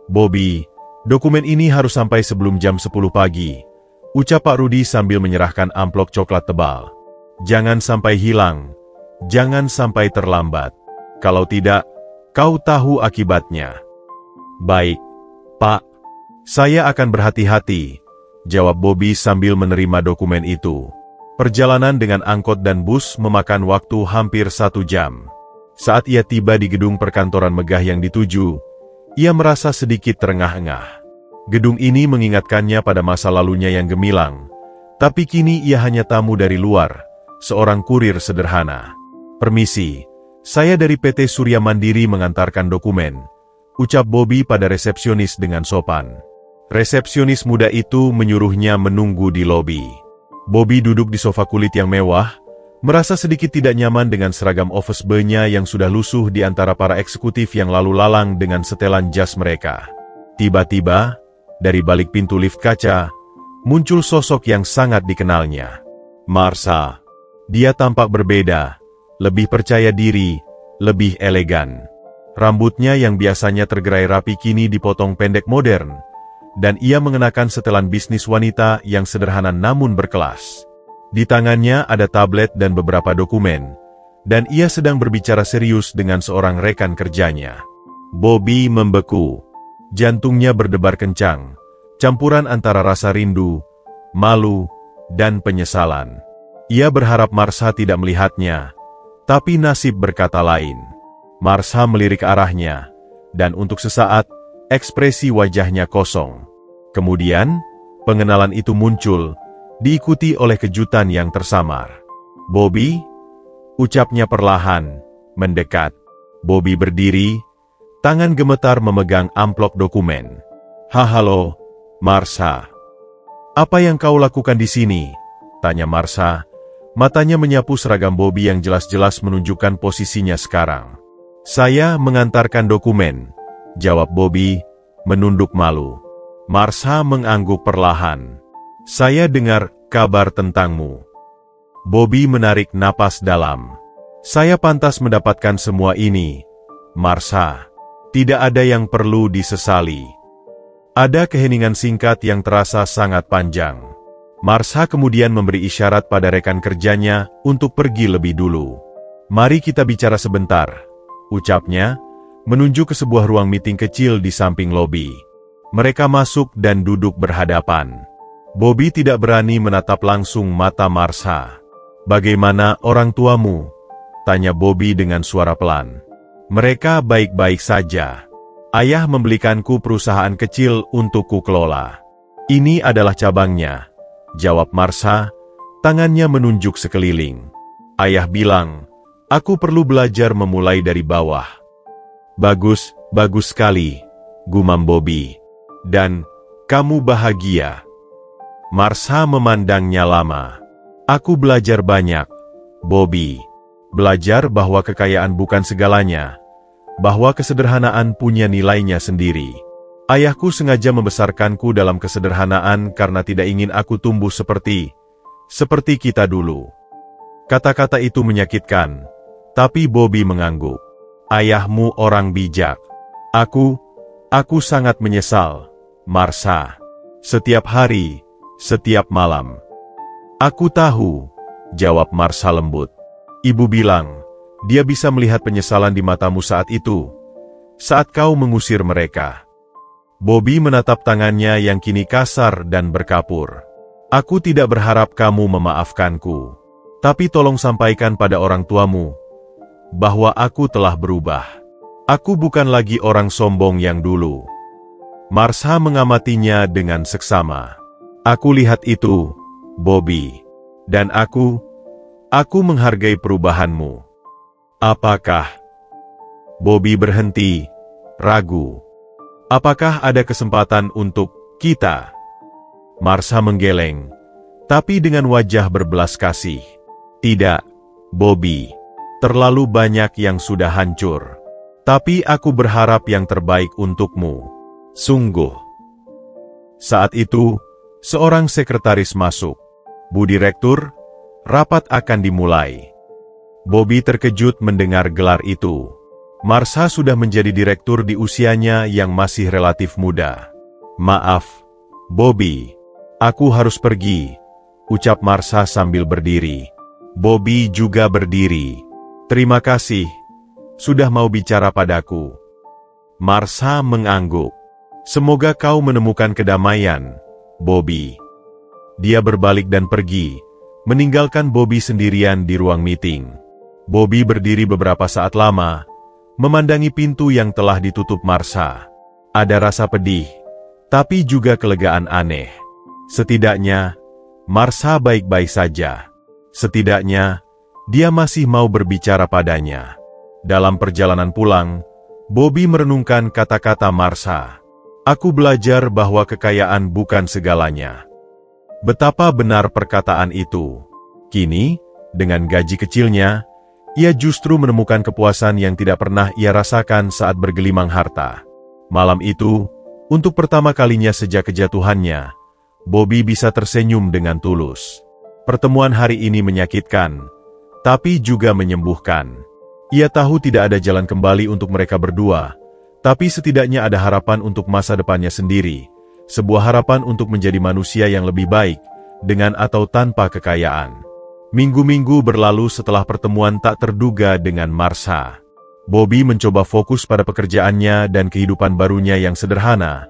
"Bobby, dokumen ini harus sampai sebelum jam 10 pagi, ucap Pak Rudi sambil menyerahkan amplop coklat tebal. "Jangan sampai hilang, jangan sampai terlambat. Kalau tidak, kau tahu akibatnya." "Baik, Pak. Saya akan berhati-hati," jawab Bobby sambil menerima dokumen itu. Perjalanan dengan angkot dan bus memakan waktu hampir 1 jam. Saat ia tiba di gedung perkantoran megah yang dituju, ia merasa sedikit terengah-engah. Gedung ini mengingatkannya pada masa lalunya yang gemilang, tapi kini ia hanya tamu dari luar, seorang kurir sederhana. "Permisi, saya dari PT Surya Mandiri mengantarkan dokumen," ucap Bobby pada resepsionis dengan sopan. Resepsionis muda itu menyuruhnya menunggu di lobi. Bobby duduk di sofa kulit yang mewah, merasa sedikit tidak nyaman dengan seragam office boy-nya yang sudah lusuh di antara para eksekutif yang lalu lalang dengan setelan jas mereka. Tiba-tiba, dari balik pintu lift kaca, muncul sosok yang sangat dikenalnya. Marsha. Dia tampak berbeda, lebih percaya diri, lebih elegan. Rambutnya yang biasanya tergerai rapi kini dipotong pendek modern, dan ia mengenakan setelan bisnis wanita yang sederhana namun berkelas. Di tangannya ada tablet dan beberapa dokumen, dan ia sedang berbicara serius dengan seorang rekan kerjanya. Bobby membeku. Jantungnya berdebar kencang, campuran antara rasa rindu, malu, dan penyesalan. Ia berharap Marsha tidak melihatnya, tapi nasib berkata lain. Marsha melirik ke arahnya, dan untuk sesaat, ekspresi wajahnya kosong. Kemudian, pengenalan itu muncul, diikuti oleh kejutan yang tersamar. "Bobby?" ucapnya perlahan, mendekat. Bobby berdiri, tangan gemetar memegang amplop dokumen. Halo, Marsha. Apa yang kau lakukan di sini?" tanya Marsha, matanya menyapu seragam Bobby yang jelas-jelas menunjukkan posisinya sekarang. "Saya mengantarkan dokumen," jawab Bobby, menunduk malu. Marsha mengangguk perlahan. "Saya dengar kabar tentangmu." Bobby menarik napas dalam. "Saya pantas mendapatkan semua ini, Marsha. Tidak ada yang perlu disesali." Ada keheningan singkat yang terasa sangat panjang. Marsha kemudian memberi isyarat pada rekan kerjanya untuk pergi lebih dulu. "Mari kita bicara sebentar," ucapnya, menunjuk ke sebuah ruang meeting kecil di samping lobi. Mereka masuk dan duduk berhadapan. Bobby tidak berani menatap langsung mata Marsha. "Bagaimana orang tuamu?" tanya Bobby dengan suara pelan. "Mereka baik-baik saja. Ayah membelikanku perusahaan kecil untuk kukelola. Ini adalah cabangnya," jawab Marsha, tangannya menunjuk sekeliling. "Ayah bilang, aku perlu belajar memulai dari bawah." "Bagus, bagus sekali," gumam Bobby. "Dan, kamu bahagia?" Marsha memandangnya lama. "Aku belajar banyak, Bobby. Belajar bahwa kekayaan bukan segalanya, bahwa kesederhanaan punya nilainya sendiri. Ayahku sengaja membesarkanku dalam kesederhanaan karena tidak ingin aku tumbuh seperti kita dulu." Kata-kata itu menyakitkan, tapi Bobby mengangguk. "Ayahmu orang bijak. Aku sangat menyesal, Marsha. Setiap hari, setiap malam." "Aku tahu," jawab Marsha lembut. "Ibu bilang, dia bisa melihat penyesalan di matamu saat itu, saat kau mengusir mereka." Bobby menatap tangannya yang kini kasar dan berkapur. "Aku tidak berharap kamu memaafkanku. Tapi tolong sampaikan pada orang tuamu bahwa aku telah berubah. Aku bukan lagi orang sombong yang dulu." Marsha mengamatinya dengan seksama. "Aku lihat itu, Bobby. Dan aku menghargai perubahanmu." "Apakah?" Bobby berhenti, ragu. "Apakah ada kesempatan untuk kita?" Marsha menggeleng, tapi dengan wajah berbelas kasih. "Tidak, Bobby. Terlalu banyak yang sudah hancur. Tapi aku berharap yang terbaik untukmu. Sungguh." Saat itu, seorang sekretaris masuk. "Bu Direktur, rapat akan dimulai." Bobby terkejut mendengar gelar itu. Marsha sudah menjadi direktur di usianya yang masih relatif muda. "Maaf, Bobby, aku harus pergi," ucap Marsha sambil berdiri. Bobby juga berdiri. "Terima kasih, sudah mau bicara padaku." Marsha mengangguk. "Semoga kau menemukan kedamaian, Bobby." Dia berbalik dan pergi, meninggalkan Bobby sendirian di ruang meeting. Bobby berdiri beberapa saat lama, memandangi pintu yang telah ditutup Marsha. Ada rasa pedih, tapi juga kelegaan aneh. Setidaknya, Marsha baik-baik saja. Setidaknya, dia masih mau berbicara padanya. Dalam perjalanan pulang, Bobby merenungkan kata-kata Marsha. "Aku belajar bahwa kekayaan bukan segalanya." Betapa benar perkataan itu. Kini, dengan gaji kecilnya, ia justru menemukan kepuasan yang tidak pernah ia rasakan saat bergelimang harta. Malam itu, untuk pertama kalinya sejak kejatuhannya, Bobby bisa tersenyum dengan tulus. Pertemuan hari ini menyakitkan, tapi juga menyembuhkan. Ia tahu tidak ada jalan kembali untuk mereka berdua, tapi setidaknya ada harapan untuk masa depannya sendiri, sebuah harapan untuk menjadi manusia yang lebih baik, dengan atau tanpa kekayaan. Minggu-minggu berlalu setelah pertemuan tak terduga dengan Marsha. Bobby mencoba fokus pada pekerjaannya dan kehidupan barunya yang sederhana,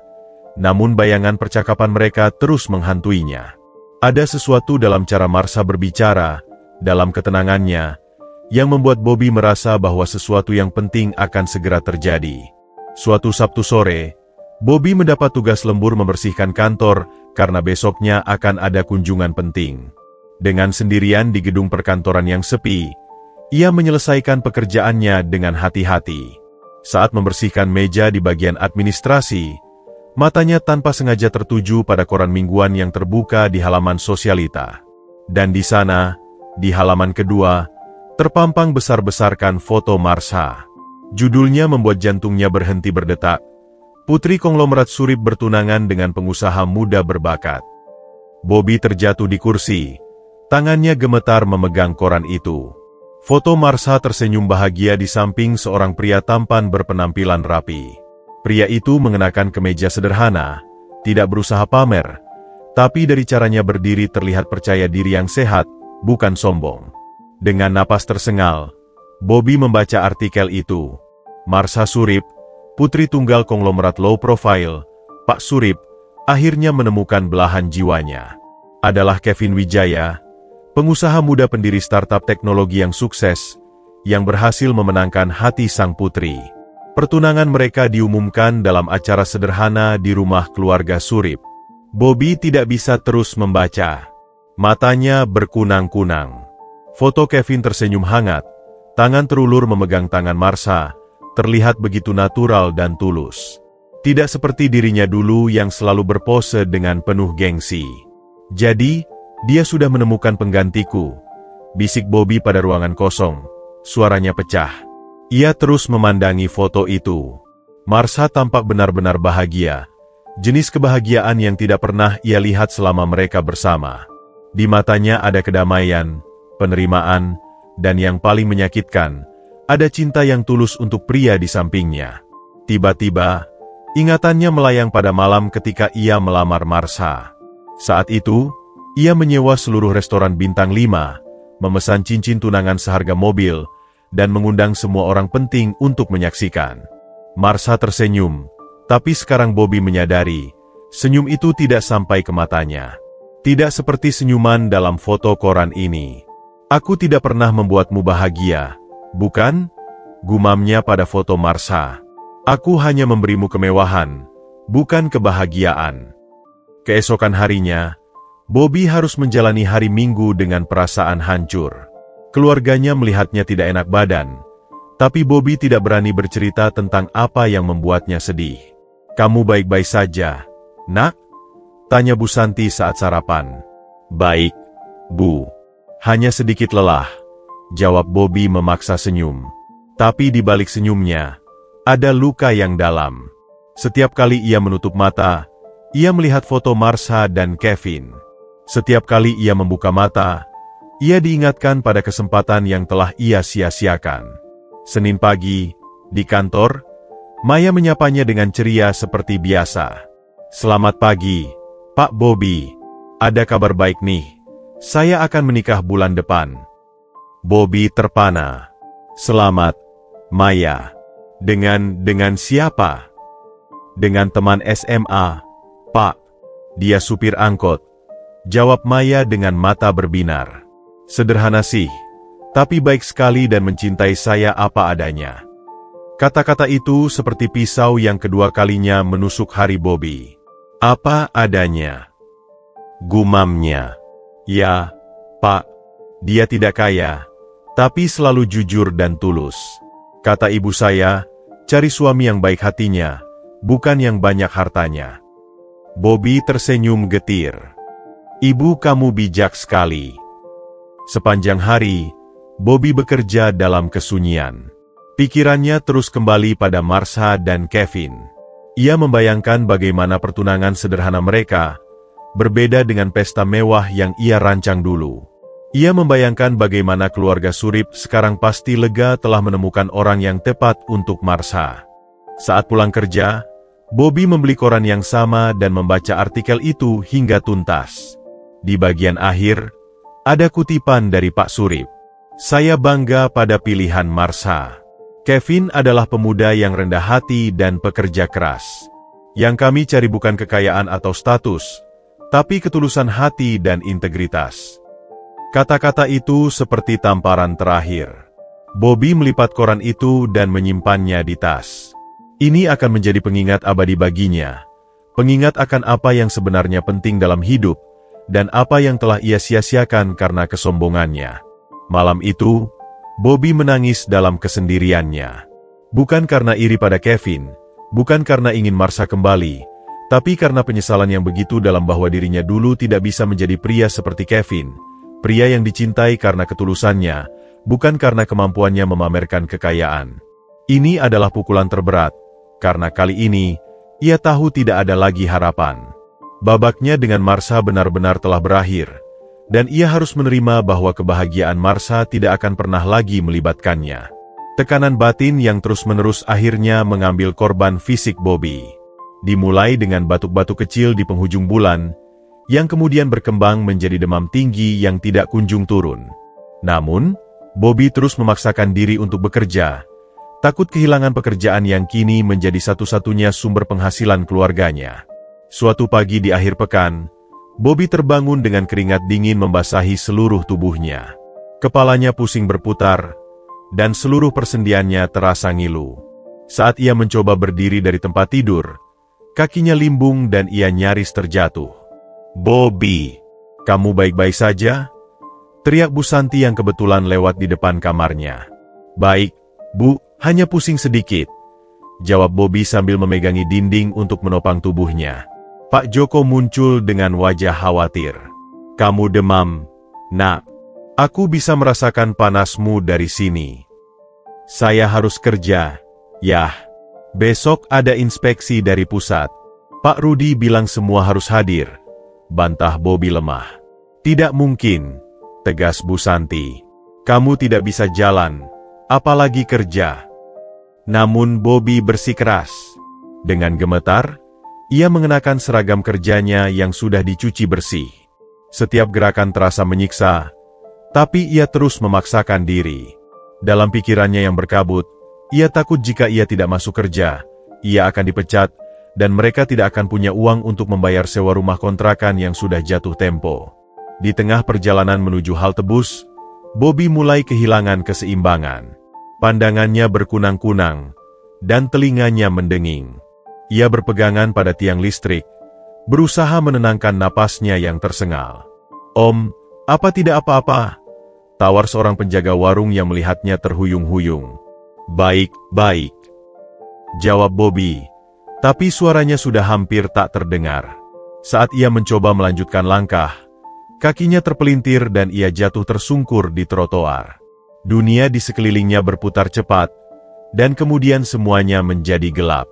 namun bayangan percakapan mereka terus menghantuinya. Ada sesuatu dalam cara Marsha berbicara, dalam ketenangannya, yang membuat Bobby merasa bahwa sesuatu yang penting akan segera terjadi. Suatu Sabtu sore, Bobby mendapat tugas lembur membersihkan kantor karena besoknya akan ada kunjungan penting. Dengan sendirian di gedung perkantoran yang sepi, ia menyelesaikan pekerjaannya dengan hati-hati. Saat membersihkan meja di bagian administrasi, matanya tanpa sengaja tertuju pada koran mingguan yang terbuka di halaman sosialita. Dan di sana, di halaman kedua, terpampang besar-besarkan foto Marsha. Judulnya membuat jantungnya berhenti berdetak. Putri konglomerat Surip bertunangan dengan pengusaha muda berbakat. Bobby terjatuh di kursi. Tangannya gemetar memegang koran itu. Foto Marsha tersenyum bahagia di samping seorang pria tampan berpenampilan rapi. Pria itu mengenakan kemeja sederhana, tidak berusaha pamer, Tapi dari caranya berdiri terlihat percaya diri yang sehat, bukan sombong. Dengan napas tersengal, Bobby membaca artikel itu. Marsha Surip, putri tunggal konglomerat low profile, Pak Surip, akhirnya menemukan belahan jiwanya. Adalah Kevin Wijaya, pengusaha muda pendiri startup teknologi yang sukses, yang berhasil memenangkan hati sang putri. Pertunangan mereka diumumkan dalam acara sederhana di rumah keluarga Surip. Bobby tidak bisa terus membaca. Matanya berkunang-kunang. Foto Kevin tersenyum hangat, tangan terulur memegang tangan Marsha, terlihat begitu natural dan tulus. Tidak seperti dirinya dulu yang selalu berpose dengan penuh gengsi. Jadi, dia sudah menemukan penggantiku, bisik Bobby pada ruangan kosong. Suaranya pecah. Ia terus memandangi foto itu. Marsha tampak benar-benar bahagia. Jenis kebahagiaan yang tidak pernah ia lihat selama mereka bersama. Di matanya ada kedamaian, penerimaan, dan yang paling menyakitkan, ada cinta yang tulus untuk pria di sampingnya. Tiba-tiba, ingatannya melayang pada malam ketika ia melamar Marsha. Saat itu, ia menyewa seluruh restoran bintang 5, memesan cincin tunangan seharga mobil, dan mengundang semua orang penting untuk menyaksikan. Marsha tersenyum, tapi sekarang Bobby menyadari, senyum itu tidak sampai ke matanya. Tidak seperti senyuman dalam foto koran ini. Aku tidak pernah membuatmu bahagia, bukan? Gumamnya pada foto Marsha. Aku hanya memberimu kemewahan, bukan kebahagiaan. Keesokan harinya, Bobby harus menjalani hari Minggu dengan perasaan hancur. Keluarganya melihatnya tidak enak badan, tapi Bobby tidak berani bercerita tentang apa yang membuatnya sedih. Kamu baik-baik saja, nak? Tanya Bu Santi saat sarapan. Baik, Bu. Hanya sedikit lelah, jawab Bobby memaksa senyum. Tapi di balik senyumnya, ada luka yang dalam. Setiap kali ia menutup mata, ia melihat foto Marsha dan Kevin. Setiap kali ia membuka mata, ia diingatkan pada kesempatan yang telah ia sia-siakan. Senin pagi, di kantor, Maya menyapanya dengan ceria seperti biasa. Selamat pagi, Pak Bobby. Ada kabar baik nih. Saya akan menikah bulan depan. Bobby terpana. Selamat, Maya. Dengan siapa? Dengan teman SMA, Pak. Dia supir angkot. Jawab Maya dengan mata berbinar. Sederhana sih, tapi baik sekali dan mencintai saya apa adanya. Kata-kata itu seperti pisau yang kedua kalinya menusuk hari Bobby. Apa adanya? Gumamnya. Ya, Pak. Dia tidak kaya, tapi selalu jujur dan tulus. Kata ibu saya, cari suami yang baik hatinya, bukan yang banyak hartanya. Bobby tersenyum getir. Ibu kamu bijak sekali. Sepanjang hari, Bobby bekerja dalam kesunyian. Pikirannya terus kembali pada Marsha dan Kevin. Ia membayangkan bagaimana pertunangan sederhana mereka, berbeda dengan pesta mewah yang ia rancang dulu. Ia membayangkan bagaimana keluarga Surip sekarang pasti lega telah menemukan orang yang tepat untuk Marsha. Saat pulang kerja, Bobby membeli koran yang sama dan membaca artikel itu hingga tuntas. Di bagian akhir, ada kutipan dari Pak Surip. Saya bangga pada pilihan Marsha. Kevin adalah pemuda yang rendah hati dan pekerja keras. Yang kami cari bukan kekayaan atau status, tapi ketulusan hati dan integritas. Kata-kata itu seperti tamparan terakhir. Bobby melipat koran itu dan menyimpannya di tas. Ini akan menjadi pengingat abadi baginya. Pengingat akan apa yang sebenarnya penting dalam hidup, dan apa yang telah ia sia-siakan karena kesombongannya. Malam itu, Bobby menangis dalam kesendiriannya. Bukan karena iri pada Kevin, bukan karena ingin Marsha kembali, tapi karena penyesalan yang begitu dalam bahwa dirinya dulu tidak bisa menjadi pria seperti Kevin, pria yang dicintai karena ketulusannya, bukan karena kemampuannya memamerkan kekayaan. Ini adalah pukulan terberat, karena kali ini, ia tahu tidak ada lagi harapan. Babaknya dengan Marsha benar-benar telah berakhir, dan ia harus menerima bahwa kebahagiaan Marsha tidak akan pernah lagi melibatkannya. Tekanan batin yang terus-menerus akhirnya mengambil korban fisik Bobby. Dimulai dengan batuk-batuk kecil di penghujung bulan, yang kemudian berkembang menjadi demam tinggi yang tidak kunjung turun. Namun, Bobby terus memaksakan diri untuk bekerja, takut kehilangan pekerjaan yang kini menjadi satu-satunya sumber penghasilan keluarganya. Suatu pagi di akhir pekan, Bobby terbangun dengan keringat dingin membasahi seluruh tubuhnya. Kepalanya pusing berputar, dan seluruh persendiannya terasa ngilu. Saat ia mencoba berdiri dari tempat tidur, kakinya limbung dan ia nyaris terjatuh. "Bobby, kamu baik-baik saja?" teriak Bu Santi yang kebetulan lewat di depan kamarnya. "Baik, Bu, hanya pusing sedikit," jawab Bobby sambil memegangi dinding untuk menopang tubuhnya. Pak Joko muncul dengan wajah khawatir. "Kamu demam, Nak. Aku bisa merasakan panasmu dari sini. Saya harus kerja. Yah, besok ada inspeksi dari pusat. Pak Rudi bilang semua harus hadir," bantah Bobby lemah. "Tidak mungkin," tegas Bu Santi. "Kamu tidak bisa jalan, apalagi kerja." Namun Bobby bersikeras. Dengan gemetar, ia mengenakan seragam kerjanya yang sudah dicuci bersih. Setiap gerakan terasa menyiksa, tapi ia terus memaksakan diri. Dalam pikirannya yang berkabut, ia takut jika ia tidak masuk kerja, ia akan dipecat, dan mereka tidak akan punya uang untuk membayar sewa rumah kontrakan yang sudah jatuh tempo. Di tengah perjalanan menuju halte bus, Bobby mulai kehilangan keseimbangan. Pandangannya berkunang-kunang, dan telinganya mendenging. Ia berpegangan pada tiang listrik, berusaha menenangkan napasnya yang tersengal. "Om, apa tidak apa-apa?" tawar seorang penjaga warung yang melihatnya terhuyung-huyung. "Baik, baik," jawab Bobby, tapi suaranya sudah hampir tak terdengar. Saat ia mencoba melanjutkan langkah, kakinya terpelintir dan ia jatuh tersungkur di trotoar. Dunia di sekelilingnya berputar cepat, dan kemudian semuanya menjadi gelap.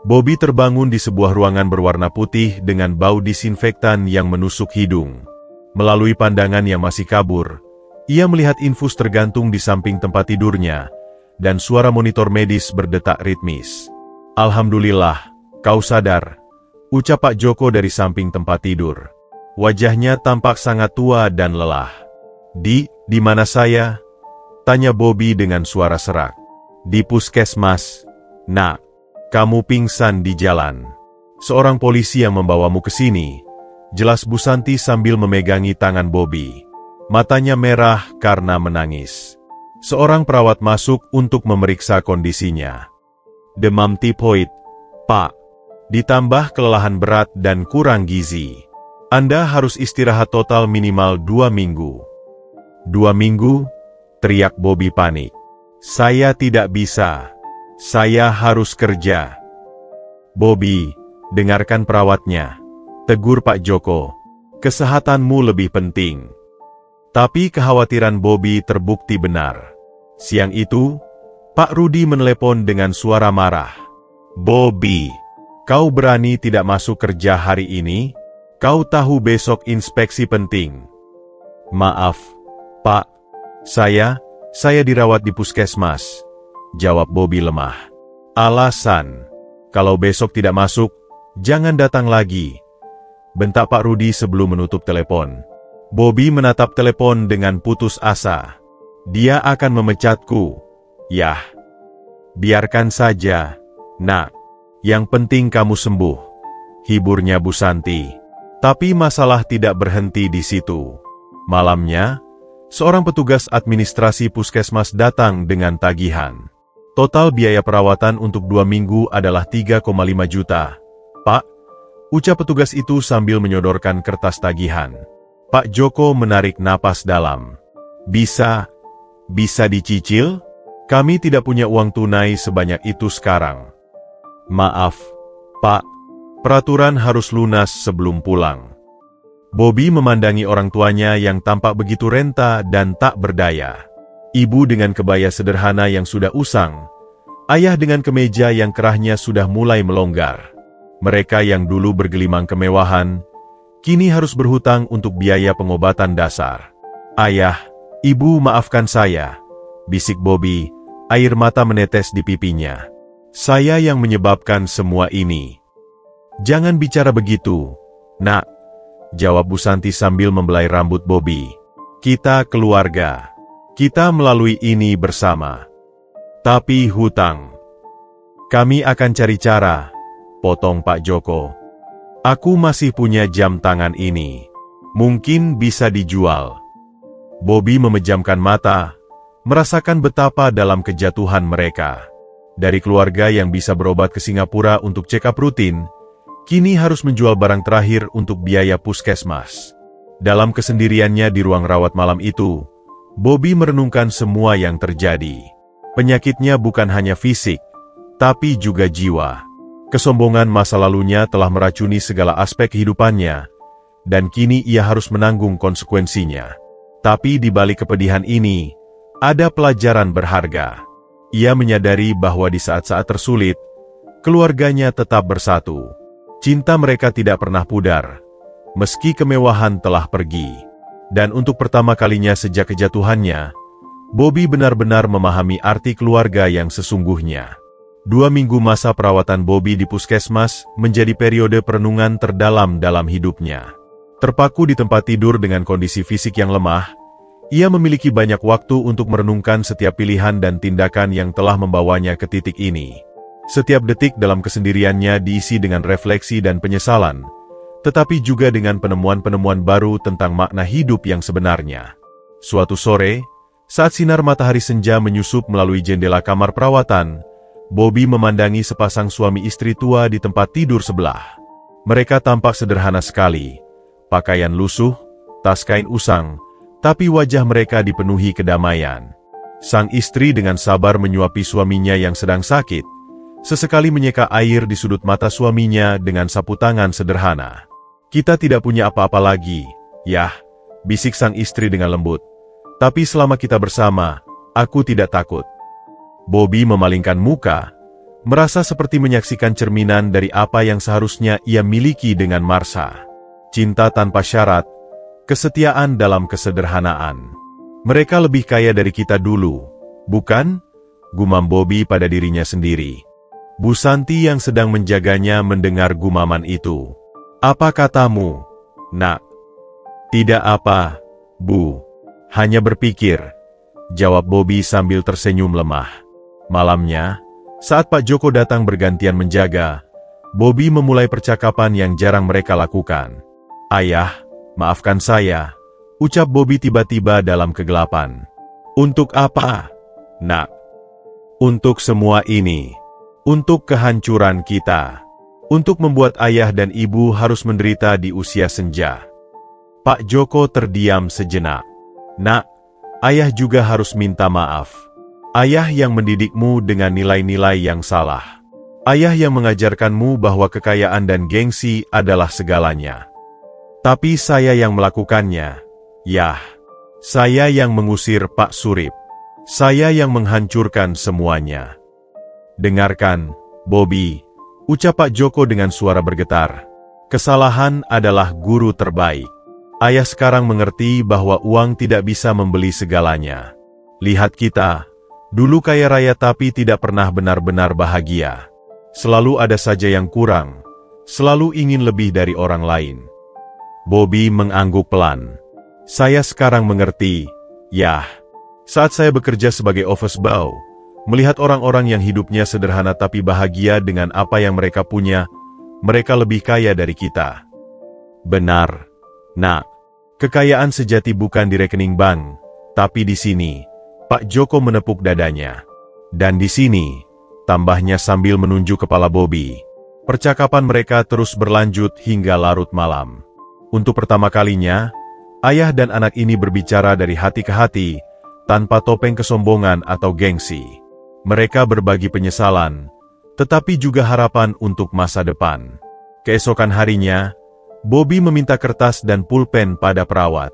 Bobby terbangun di sebuah ruangan berwarna putih dengan bau disinfektan yang menusuk hidung. Melalui pandangan yang masih kabur, ia melihat infus tergantung di samping tempat tidurnya, dan suara monitor medis berdetak ritmis. "Alhamdulillah, kau sadar," ucap Pak Joko dari samping tempat tidur. Wajahnya tampak sangat tua dan lelah. Di mana saya?" tanya Bobby dengan suara serak. "Di puskesmas, Nak. Kamu pingsan di jalan. Seorang polisi yang membawamu ke sini," jelas Bu Santi sambil memegangi tangan Bobby. Matanya merah karena menangis. Seorang perawat masuk untuk memeriksa kondisinya. "Demam tipoid, Pak. Ditambah kelelahan berat dan kurang gizi. Anda harus istirahat total minimal 2 minggu. 2 minggu? Teriak Bobby panik. "Saya tidak bisa. Saya harus kerja." "Bobby, dengarkan perawatnya," tegur Pak Joko. "Kesehatanmu lebih penting." Tapi kekhawatiran Bobby terbukti benar. Siang itu, Pak Rudi menelepon dengan suara marah. "Bobby, kau berani tidak masuk kerja hari ini? Kau tahu besok inspeksi penting." "Maaf, Pak. Saya dirawat di puskesmas," jawab Bobby lemah. "Alasan? Kalau besok tidak masuk, jangan datang lagi," bentak Pak Rudi sebelum menutup telepon. Bobby menatap telepon dengan putus asa. "Dia akan memecatku. Yah, biarkan saja, Nak. Yang penting kamu sembuh," hiburnya Bu Santi. Tapi masalah tidak berhenti di situ. Malamnya, seorang petugas administrasi puskesmas datang dengan tagihan. Total biaya perawatan untuk 2 minggu adalah 3,5 juta. "Pak," ucap petugas itu sambil menyodorkan kertas tagihan. Pak Joko menarik napas dalam. Bisa dicicil? Kami tidak punya uang tunai sebanyak itu sekarang." "Maaf, Pak. Peraturan harus lunas sebelum pulang." Bobby memandangi orang tuanya yang tampak begitu renta dan tak berdaya. Ibu dengan kebaya sederhana yang sudah usang, ayah dengan kemeja yang kerahnya sudah mulai melonggar. Mereka yang dulu bergelimang kemewahan, kini harus berhutang untuk biaya pengobatan dasar. "Ayah, Ibu maafkan saya," bisik Bobby, air mata menetes di pipinya. "Saya yang menyebabkan semua ini." "Jangan bicara begitu, Nak. jawab Bu Santi sambil membelai rambut Bobby. Kita keluarga. Kita melalui ini bersama. Tapi hutang. Kami akan cari cara, potong Pak Joko. Aku masih punya jam tangan ini. Mungkin bisa dijual. Bobby memejamkan mata, merasakan betapa dalam kejatuhan mereka. Dari keluarga yang bisa berobat ke Singapura untuk check-up rutin, kini harus menjual barang terakhir untuk biaya puskesmas. Dalam kesendiriannya di ruang rawat malam itu, Bobby merenungkan semua yang terjadi. Penyakitnya bukan hanya fisik, tapi juga jiwa. Kesombongan masa lalunya telah meracuni segala aspek kehidupannya, dan kini ia harus menanggung konsekuensinya. Tapi di balik kepedihan ini, ada pelajaran berharga. Ia menyadari bahwa di saat-saat tersulit, keluarganya tetap bersatu. Cinta mereka tidak pernah pudar, meski kemewahan telah pergi. Dan untuk pertama kalinya sejak kejatuhannya, Bobby benar-benar memahami arti keluarga yang sesungguhnya. 2 minggu masa perawatan Bobby di puskesmas menjadi periode perenungan terdalam dalam hidupnya. Terpaku di tempat tidur dengan kondisi fisik yang lemah, ia memiliki banyak waktu untuk merenungkan setiap pilihan dan tindakan yang telah membawanya ke titik ini. Setiap detik dalam kesendiriannya diisi dengan refleksi dan penyesalan, tetapi juga dengan penemuan-penemuan baru tentang makna hidup yang sebenarnya. Suatu sore, saat sinar matahari senja menyusup melalui jendela kamar perawatan, Bobby memandangi sepasang suami istri tua di tempat tidur sebelah. Mereka tampak sederhana sekali, pakaian lusuh, tas kain usang, tapi wajah mereka dipenuhi kedamaian. Sang istri dengan sabar menyuapi suaminya yang sedang sakit, sesekali menyeka air di sudut mata suaminya dengan sapu tangan sederhana. Kita tidak punya apa-apa lagi, Yah, bisik sang istri dengan lembut. Tapi selama kita bersama, aku tidak takut. Bobby memalingkan muka, merasa seperti menyaksikan cerminan dari apa yang seharusnya ia miliki dengan Marsha. Cinta tanpa syarat, kesetiaan dalam kesederhanaan. Mereka lebih kaya dari kita dulu, bukan? Gumam Bobby pada dirinya sendiri. Bu Santi yang sedang menjaganya mendengar gumaman itu. Apa katamu, Nak? Tidak apa, Bu. Hanya berpikir, jawab Bobby sambil tersenyum lemah. Malamnya, saat Pak Joko datang bergantian menjaga, Bobby memulai percakapan yang jarang mereka lakukan. Ayah, maafkan saya, ucap Bobby tiba-tiba dalam kegelapan. Untuk apa, Nak? Untuk semua ini. Untuk kehancuran kita. Untuk membuat ayah dan ibu harus menderita di usia senja. Pak Joko terdiam sejenak. Nak, ayah juga harus minta maaf. Ayah yang mendidikmu dengan nilai-nilai yang salah. Ayah yang mengajarkanmu bahwa kekayaan dan gengsi adalah segalanya. Tapi saya yang melakukannya. Yah, saya yang mengusir Pak Surip. Saya yang menghancurkan semuanya. Dengarkan, Bobby, ucap Pak Joko dengan suara bergetar. Kesalahan adalah guru terbaik. Ayah sekarang mengerti bahwa uang tidak bisa membeli segalanya. Lihat kita, dulu kaya raya tapi tidak pernah benar-benar bahagia. Selalu ada saja yang kurang, selalu ingin lebih dari orang lain. Bobby mengangguk pelan. Saya sekarang mengerti, Yah. Saat saya bekerja sebagai office boy, melihat orang-orang yang hidupnya sederhana tapi bahagia dengan apa yang mereka punya, mereka lebih kaya dari kita. Benar, Nak. Kekayaan sejati bukan di rekening bank, tapi di sini. Pak Joko menepuk dadanya. Dan di sini, tambahnya sambil menunjuk kepala Bobby. Percakapan mereka terus berlanjut hingga larut malam. Untuk pertama kalinya, ayah dan anak ini berbicara dari hati ke hati, tanpa topeng kesombongan atau gengsi. Mereka berbagi penyesalan, tetapi juga harapan untuk masa depan. Keesokan harinya, Bobby meminta kertas dan pulpen pada perawat.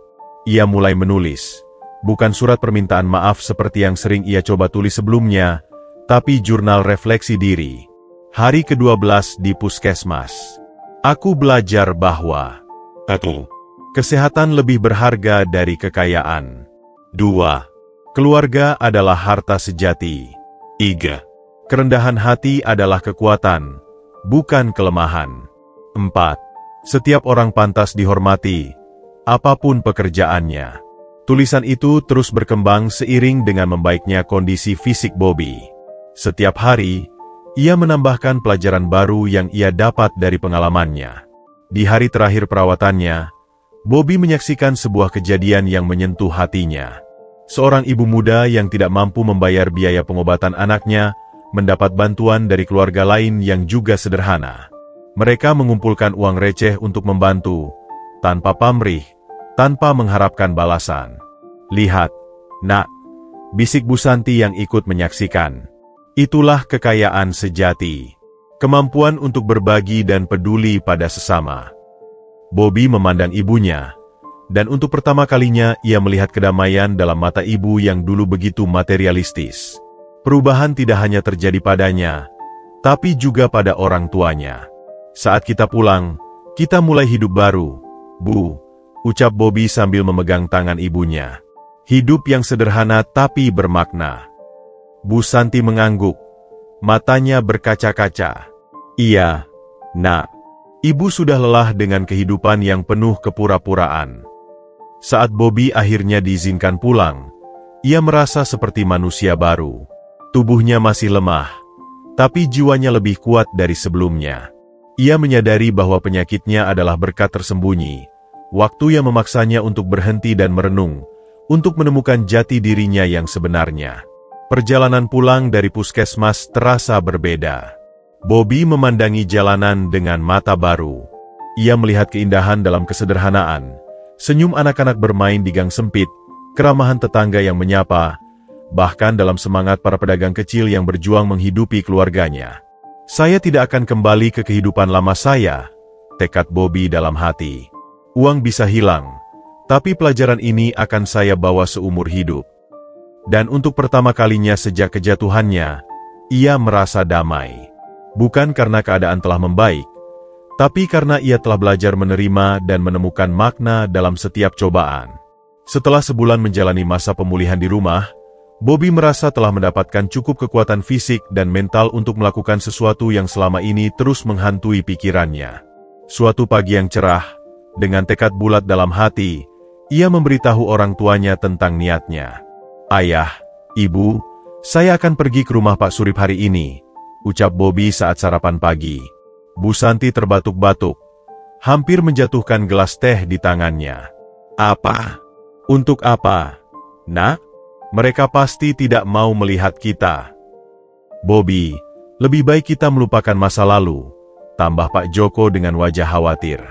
Ia mulai menulis, bukan surat permintaan maaf seperti yang sering ia coba tulis sebelumnya, tapi jurnal refleksi diri. Hari ke-12 di puskesmas. Aku belajar bahwa 1. Kesehatan lebih berharga dari kekayaan. 2. Keluarga adalah harta sejati. 3. Kerendahan hati adalah kekuatan, bukan kelemahan. 4. Setiap orang pantas dihormati, apapun pekerjaannya. Tulisan itu terus berkembang seiring dengan membaiknya kondisi fisik Bobby. Setiap hari, ia menambahkan pelajaran baru yang ia dapat dari pengalamannya. Di hari terakhir perawatannya, Bobby menyaksikan sebuah kejadian yang menyentuh hatinya. Seorang ibu muda yang tidak mampu membayar biaya pengobatan anaknya, mendapat bantuan dari keluarga lain yang juga sederhana. Mereka mengumpulkan uang receh untuk membantu, tanpa pamrih, tanpa mengharapkan balasan. "Lihat, Nak," bisik Bu Santi yang ikut menyaksikan. Itulah kekayaan sejati. Kemampuan untuk berbagi dan peduli pada sesama. Bobby memandang ibunya, dan untuk pertama kalinya ia melihat kedamaian dalam mata ibu yang dulu begitu materialistis. Perubahan tidak hanya terjadi padanya, tapi juga pada orang tuanya. "Saat kita pulang, kita mulai hidup baru, Bu," ucap Bobby sambil memegang tangan ibunya. "Hidup yang sederhana tapi bermakna." Bu Santi mengangguk, matanya berkaca-kaca. "Iya, Nak. Ibu sudah lelah dengan kehidupan yang penuh kepura-puraan." Saat Bobby akhirnya diizinkan pulang, ia merasa seperti manusia baru. Tubuhnya masih lemah, tapi jiwanya lebih kuat dari sebelumnya. Ia menyadari bahwa penyakitnya adalah berkat tersembunyi, waktu yang memaksanya untuk berhenti dan merenung, untuk menemukan jati dirinya yang sebenarnya. Perjalanan pulang dari puskesmas terasa berbeda. Bobby memandangi jalanan dengan mata baru. Ia melihat keindahan dalam kesederhanaan, senyum anak-anak bermain di gang sempit, keramahan tetangga yang menyapa, bahkan dalam semangat para pedagang kecil yang berjuang menghidupi keluarganya. "Saya tidak akan kembali ke kehidupan lama saya," tekad Bobby dalam hati. "Uang bisa hilang, tapi pelajaran ini akan saya bawa seumur hidup." Dan untuk pertama kalinya sejak kejatuhannya, ia merasa damai. Bukan karena keadaan telah membaik, tapi karena ia telah belajar menerima dan menemukan makna dalam setiap cobaan. Setelah sebulan menjalani masa pemulihan di rumah, Bobby merasa telah mendapatkan cukup kekuatan fisik dan mental untuk melakukan sesuatu yang selama ini terus menghantui pikirannya. Suatu pagi yang cerah, dengan tekad bulat dalam hati, ia memberitahu orang tuanya tentang niatnya. "Ayah, Ibu, saya akan pergi ke rumah Pak Surip hari ini," ucap Bobby saat sarapan pagi. Bu Santi terbatuk-batuk, hampir menjatuhkan gelas teh di tangannya. "Apa? Untuk apa, Nak? Mereka pasti tidak mau melihat kita." "Bobby, lebih baik kita melupakan masa lalu," tambah Pak Joko dengan wajah khawatir.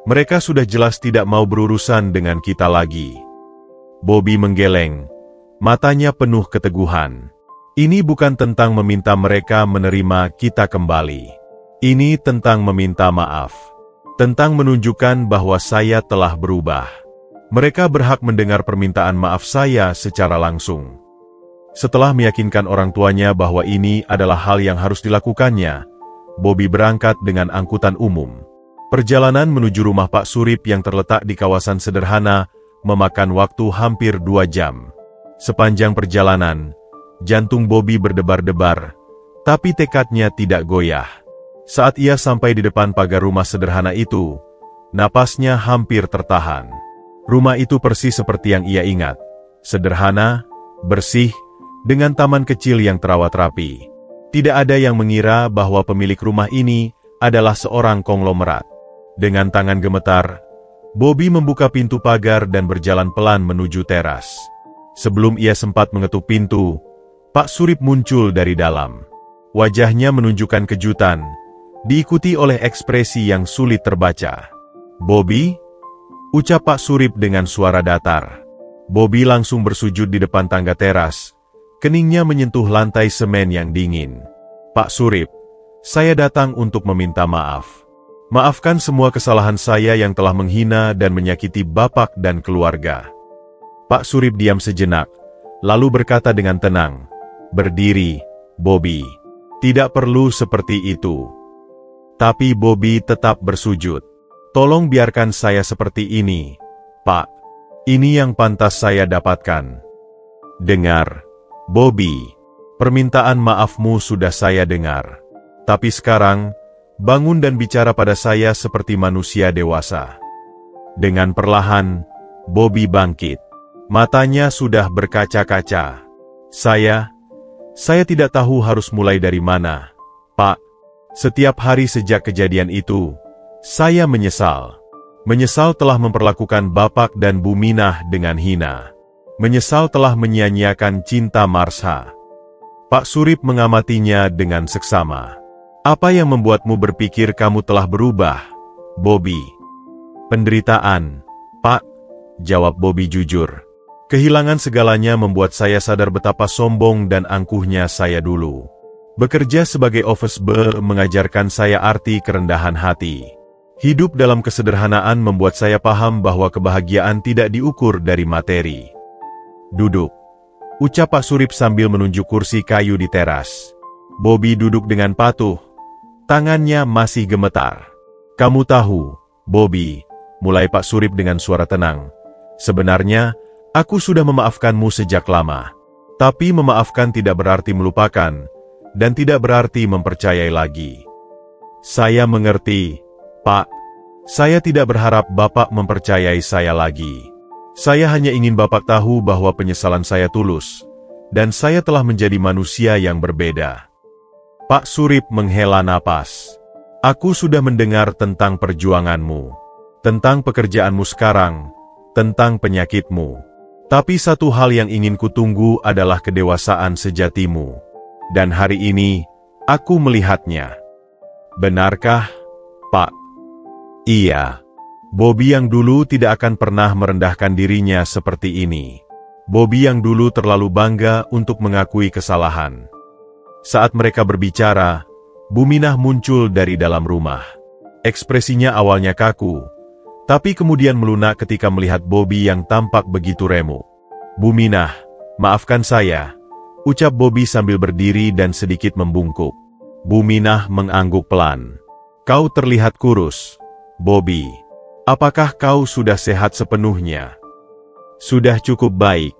"Mereka sudah jelas tidak mau berurusan dengan kita lagi." Bobby menggeleng, matanya penuh keteguhan. "Ini bukan tentang meminta mereka menerima kita kembali. Ini tentang meminta maaf. Tentang menunjukkan bahwa saya telah berubah. Mereka berhak mendengar permintaan maaf saya secara langsung." Setelah meyakinkan orang tuanya bahwa ini adalah hal yang harus dilakukannya, Bobby berangkat dengan angkutan umum. Perjalanan menuju rumah Pak Surip yang terletak di kawasan sederhana memakan waktu hampir 2 jam. Sepanjang perjalanan, jantung Bobby berdebar-debar, tapi tekadnya tidak goyah. Saat ia sampai di depan pagar rumah sederhana itu, napasnya hampir tertahan. Rumah itu persis seperti yang ia ingat. Sederhana, bersih, dengan taman kecil yang terawat rapi. Tidak ada yang mengira bahwa pemilik rumah ini adalah seorang konglomerat. Dengan tangan gemetar, Bobby membuka pintu pagar dan berjalan pelan menuju teras. Sebelum ia sempat mengetuk pintu, Pak Surip muncul dari dalam. Wajahnya menunjukkan kejutan, diikuti oleh ekspresi yang sulit terbaca. "Bobby?" ucap Pak Surip dengan suara datar. Bobby langsung bersujud di depan tangga teras, keningnya menyentuh lantai semen yang dingin. "Pak Surip, saya datang untuk meminta maaf. Maafkan semua kesalahan saya yang telah menghina dan menyakiti Bapak dan keluarga." Pak Surip diam sejenak, lalu berkata dengan tenang, "Berdiri, Bobby. Tidak perlu seperti itu." Tapi Bobby tetap bersujud. "Tolong biarkan saya seperti ini, Pak. Ini yang pantas saya dapatkan." "Dengar, Bobby. Permintaan maafmu sudah saya dengar. Tapi sekarang, Bangun dan bicara pada saya seperti manusia dewasa. Dengan perlahan, Bobby bangkit. Matanya sudah berkaca-kaca. Saya tidak tahu harus mulai dari mana, Pak. Setiap hari sejak kejadian itu, saya menyesal. Menyesal telah memperlakukan Bapak dan Bu Minah dengan hina. Menyesal telah menyia-nyiakan cinta Marsha. Pak Surip mengamatinya dengan seksama. Apa yang membuatmu berpikir kamu telah berubah, Bobby? Penderitaan, Pak, jawab Bobby jujur. Kehilangan segalanya membuat saya sadar betapa sombong dan angkuhnya saya dulu. Bekerja sebagai office boy mengajarkan saya arti kerendahan hati. Hidup dalam kesederhanaan membuat saya paham bahwa kebahagiaan tidak diukur dari materi. Duduk, ucap Pak Surip sambil menunjuk kursi kayu di teras. Bobby duduk dengan patuh. Tangannya masih gemetar. Kamu tahu, Bobby, mulai Pak Surip dengan suara tenang. Sebenarnya, aku sudah memaafkanmu sejak lama. Tapi memaafkan tidak berarti melupakan, dan tidak berarti mempercayai lagi. Saya mengerti, Pak. Saya tidak berharap Bapak mempercayai saya lagi. Saya hanya ingin Bapak tahu bahwa penyesalan saya tulus, dan saya telah menjadi manusia yang berbeda. Pak Surip menghela napas. Aku sudah mendengar tentang perjuanganmu, tentang pekerjaanmu sekarang, tentang penyakitmu. Tapi satu hal yang ingin kutunggu adalah kedewasaan sejatimu. Dan hari ini, aku melihatnya. Benarkah, Pak? Iya. Bobby yang dulu tidak akan pernah merendahkan dirinya seperti ini. Bobby yang dulu terlalu bangga untuk mengakui kesalahan. Saat mereka berbicara, Bu Minah muncul dari dalam rumah. Ekspresinya awalnya kaku, tapi kemudian melunak ketika melihat Bobby yang tampak begitu remuk. Bu Minah, maafkan saya, ucap Bobby sambil berdiri dan sedikit membungkuk. Bu Minah mengangguk pelan. Kau terlihat kurus, Bobby. Apakah kau sudah sehat sepenuhnya? Sudah cukup baik,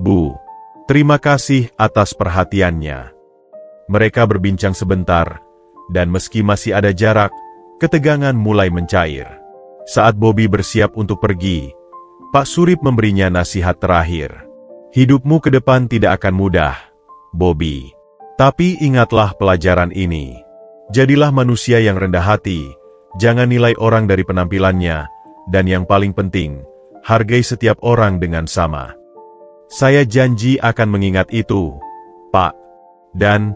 Bu. Terima kasih atas perhatiannya. Mereka berbincang sebentar, dan meski masih ada jarak, ketegangan mulai mencair. Saat Bobby bersiap untuk pergi, Pak Surip memberinya nasihat terakhir. Hidupmu ke depan tidak akan mudah, Bobby. Tapi ingatlah pelajaran ini. Jadilah manusia yang rendah hati, jangan nilai orang dari penampilannya, dan yang paling penting, hargai setiap orang dengan sama. Saya janji akan mengingat itu, Pak. Dan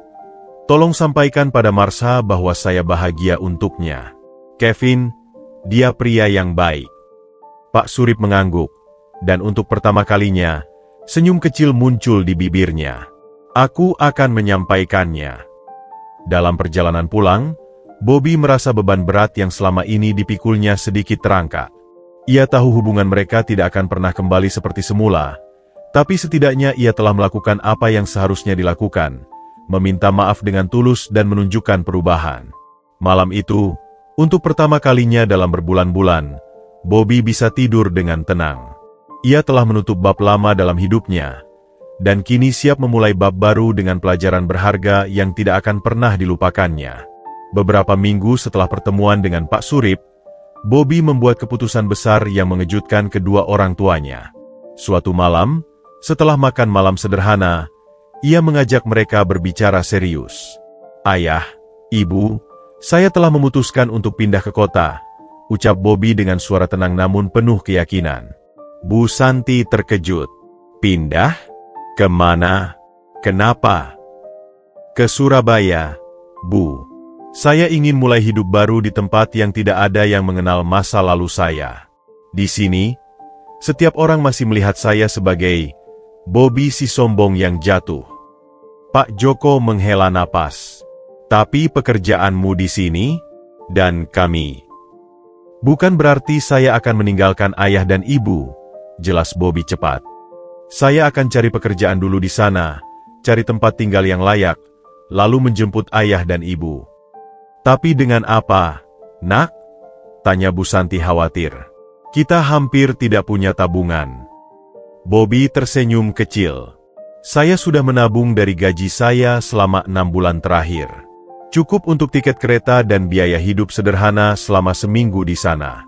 tolong sampaikan pada Marsha bahwa saya bahagia untuknya. Kevin, dia pria yang baik. Pak Surip mengangguk, dan untuk pertama kalinya, senyum kecil muncul di bibirnya. Aku akan menyampaikannya. Dalam perjalanan pulang, Bobby merasa beban berat yang selama ini dipikulnya sedikit terangkat. Ia tahu hubungan mereka tidak akan pernah kembali seperti semula, tapi setidaknya ia telah melakukan apa yang seharusnya dilakukan. Meminta maaf dengan tulus dan menunjukkan perubahan. Malam itu, untuk pertama kalinya dalam berbulan-bulan, Bobby bisa tidur dengan tenang. Ia telah menutup bab lama dalam hidupnya, dan kini siap memulai bab baru dengan pelajaran berharga yang tidak akan pernah dilupakannya. Beberapa minggu setelah pertemuan dengan Pak Surip, Bobby membuat keputusan besar yang mengejutkan kedua orang tuanya. Suatu malam, setelah makan malam sederhana, ia mengajak mereka berbicara serius. Ayah, Ibu, saya telah memutuskan untuk pindah ke kota, ucap Bobby dengan suara tenang namun penuh keyakinan. Bu Santi terkejut. Pindah? Kemana? Kenapa? Ke Surabaya, Bu. Saya ingin mulai hidup baru di tempat yang tidak ada yang mengenal masa lalu saya. Di sini, setiap orang masih melihat saya sebagai Bobby si sombong yang jatuh. Pak Joko menghela napas. Tapi pekerjaanmu di sini, dan kami. Bukan berarti saya akan meninggalkan ayah dan ibu, jelas Bobby cepat. Saya akan cari pekerjaan dulu di sana, cari tempat tinggal yang layak, lalu menjemput ayah dan ibu. Tapi dengan apa, Nak? Tanya Bu Santi khawatir. Kita hampir tidak punya tabungan. Bobby tersenyum kecil. Saya sudah menabung dari gaji saya selama 6 bulan terakhir. Cukup untuk tiket kereta dan biaya hidup sederhana selama seminggu di sana.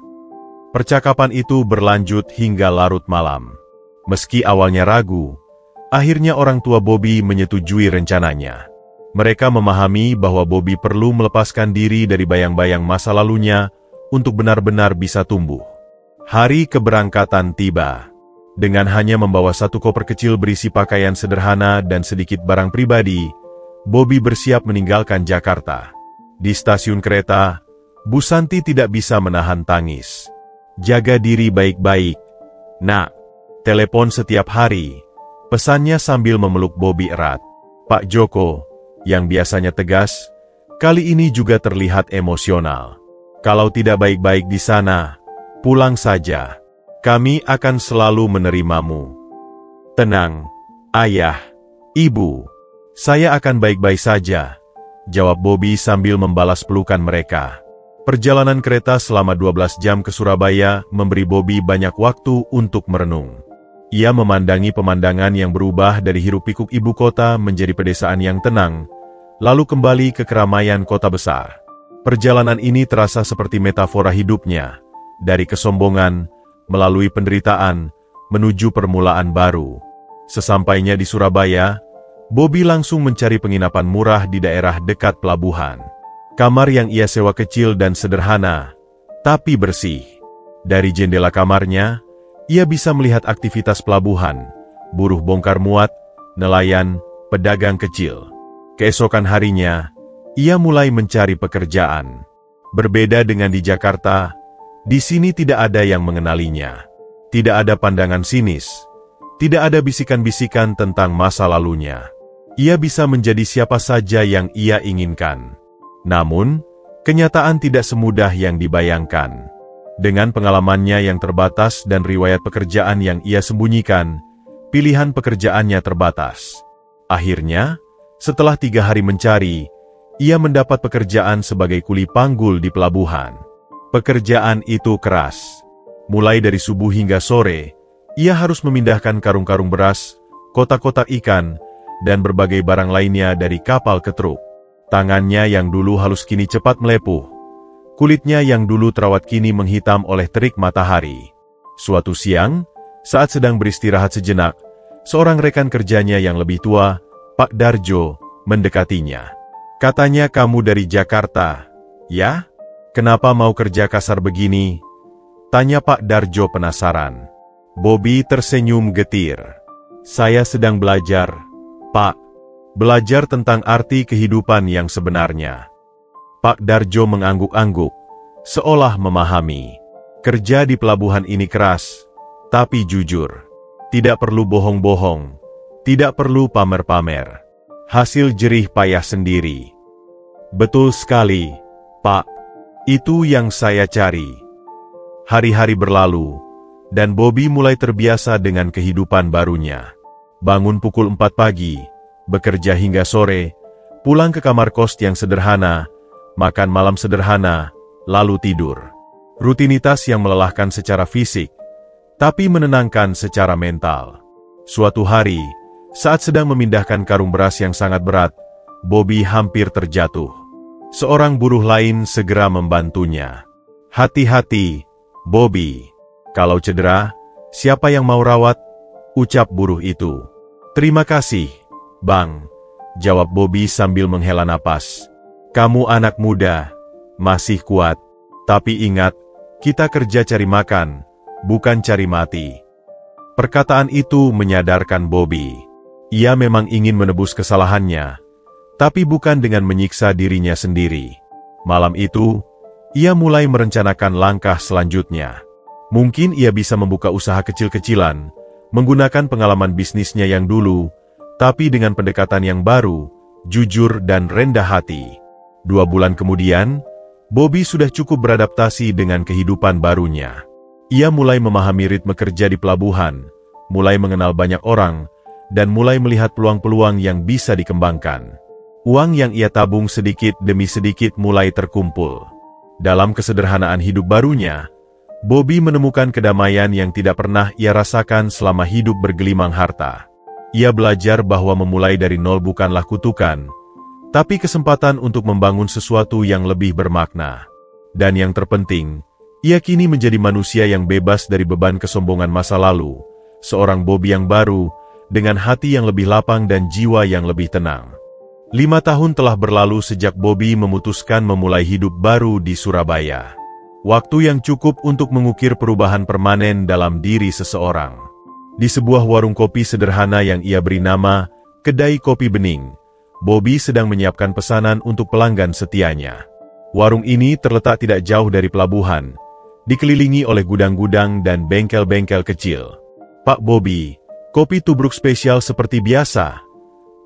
Percakapan itu berlanjut hingga larut malam. Meski awalnya ragu, akhirnya orang tua Bobby menyetujui rencananya. Mereka memahami bahwa Bobby perlu melepaskan diri dari bayang-bayang masa lalunya untuk benar-benar bisa tumbuh. Hari keberangkatan tiba. Dengan hanya membawa satu koper kecil berisi pakaian sederhana dan sedikit barang pribadi, Bobby bersiap meninggalkan Jakarta. Di stasiun kereta, Bu Santi tidak bisa menahan tangis. "Jaga diri baik-baik, Nak." Telepon setiap hari, pesannya sambil memeluk Bobby erat. Pak Joko, yang biasanya tegas, kali ini juga terlihat emosional. "Kalau tidak baik-baik di sana, pulang saja. Kami akan selalu menerimamu." "Tenang, Ayah, Ibu. Saya akan baik-baik saja," jawab Bobby sambil membalas pelukan mereka. Perjalanan kereta selama 12 jam ke Surabaya memberi Bobby banyak waktu untuk merenung. Ia memandangi pemandangan yang berubah dari hiruk-pikuk ibu kota menjadi pedesaan yang tenang, lalu kembali ke keramaian kota besar. Perjalanan ini terasa seperti metafora hidupnya, dari kesombongan, melalui penderitaan, menuju permulaan baru. Sesampainya di Surabaya, Bobby langsung mencari penginapan murah di daerah dekat pelabuhan. Kamar yang ia sewa kecil dan sederhana, tapi bersih. Dari jendela kamarnya, ia bisa melihat aktivitas pelabuhan, buruh bongkar muat, nelayan, pedagang kecil. Keesokan harinya, ia mulai mencari pekerjaan. Berbeda dengan di Jakarta, di sini tidak ada yang mengenalinya. Tidak ada pandangan sinis. Tidak ada bisikan-bisikan tentang masa lalunya. Ia bisa menjadi siapa saja yang ia inginkan. Namun, kenyataan tidak semudah yang dibayangkan. Dengan pengalamannya yang terbatas dan riwayat pekerjaan yang ia sembunyikan, pilihan pekerjaannya terbatas. Akhirnya, setelah 3 hari mencari, ia mendapat pekerjaan sebagai kuli panggul di pelabuhan. Pekerjaan itu keras. Mulai dari subuh hingga sore, ia harus memindahkan karung-karung beras, kotak-kotak ikan, dan berbagai barang lainnya dari kapal ke truk. Tangannya yang dulu halus kini cepat melepuh. Kulitnya yang dulu terawat kini menghitam oleh terik matahari. Suatu siang, saat sedang beristirahat sejenak, seorang rekan kerjanya yang lebih tua, Pak Darjo, mendekatinya. "Katanya kamu dari Jakarta, ya? Kenapa mau kerja kasar begini?" tanya Pak Darjo penasaran. Bobby tersenyum getir. "Saya sedang belajar, Pak. Belajar tentang arti kehidupan yang sebenarnya." Pak Darjo mengangguk-angguk, seolah memahami. Kerja di pelabuhan ini keras, tapi jujur. Tidak perlu bohong-bohong, tidak perlu pamer-pamer. Hasil jerih payah sendiri. "Betul sekali, Pak. Itu yang saya cari." Hari-hari berlalu, dan Bobby mulai terbiasa dengan kehidupan barunya. Bangun pukul 4 pagi, bekerja hingga sore, pulang ke kamar kos yang sederhana, makan malam sederhana, lalu tidur. Rutinitas yang melelahkan secara fisik, tapi menenangkan secara mental. Suatu hari, saat sedang memindahkan karung beras yang sangat berat, Bobby hampir terjatuh. Seorang buruh lain segera membantunya. "Hati-hati, Bobby. Kalau cedera, siapa yang mau rawat?" ucap buruh itu. "Terima kasih, Bang," jawab Bobby sambil menghela napas. "Kamu anak muda, masih kuat. Tapi ingat, kita kerja cari makan, bukan cari mati." Perkataan itu menyadarkan Bobby. Ia memang ingin menebus kesalahannya, tapi bukan dengan menyiksa dirinya sendiri. Malam itu, ia mulai merencanakan langkah selanjutnya. Mungkin ia bisa membuka usaha kecil-kecilan, menggunakan pengalaman bisnisnya yang dulu, tapi dengan pendekatan yang baru, jujur dan rendah hati. 2 bulan kemudian, Bobby sudah cukup beradaptasi dengan kehidupan barunya. Ia mulai memahami ritme kerja di pelabuhan, mulai mengenal banyak orang, dan mulai melihat peluang-peluang yang bisa dikembangkan. Uang yang ia tabung sedikit demi sedikit mulai terkumpul. Dalam kesederhanaan hidup barunya, Bobby menemukan kedamaian yang tidak pernah ia rasakan selama hidup bergelimang harta. Ia belajar bahwa memulai dari nol bukanlah kutukan, tapi kesempatan untuk membangun sesuatu yang lebih bermakna. Dan yang terpenting, ia kini menjadi manusia yang bebas dari beban kesombongan masa lalu, seorang Bobby yang baru, dengan hati yang lebih lapang dan jiwa yang lebih tenang. 5 tahun telah berlalu sejak Bobby memutuskan memulai hidup baru di Surabaya. Waktu yang cukup untuk mengukir perubahan permanen dalam diri seseorang. Di sebuah warung kopi sederhana yang ia beri nama Kedai Kopi Bening, Bobby sedang menyiapkan pesanan untuk pelanggan setianya. Warung ini terletak tidak jauh dari pelabuhan, dikelilingi oleh gudang-gudang dan bengkel-bengkel kecil. "Pak Bobby, kopi tubruk spesial seperti biasa,"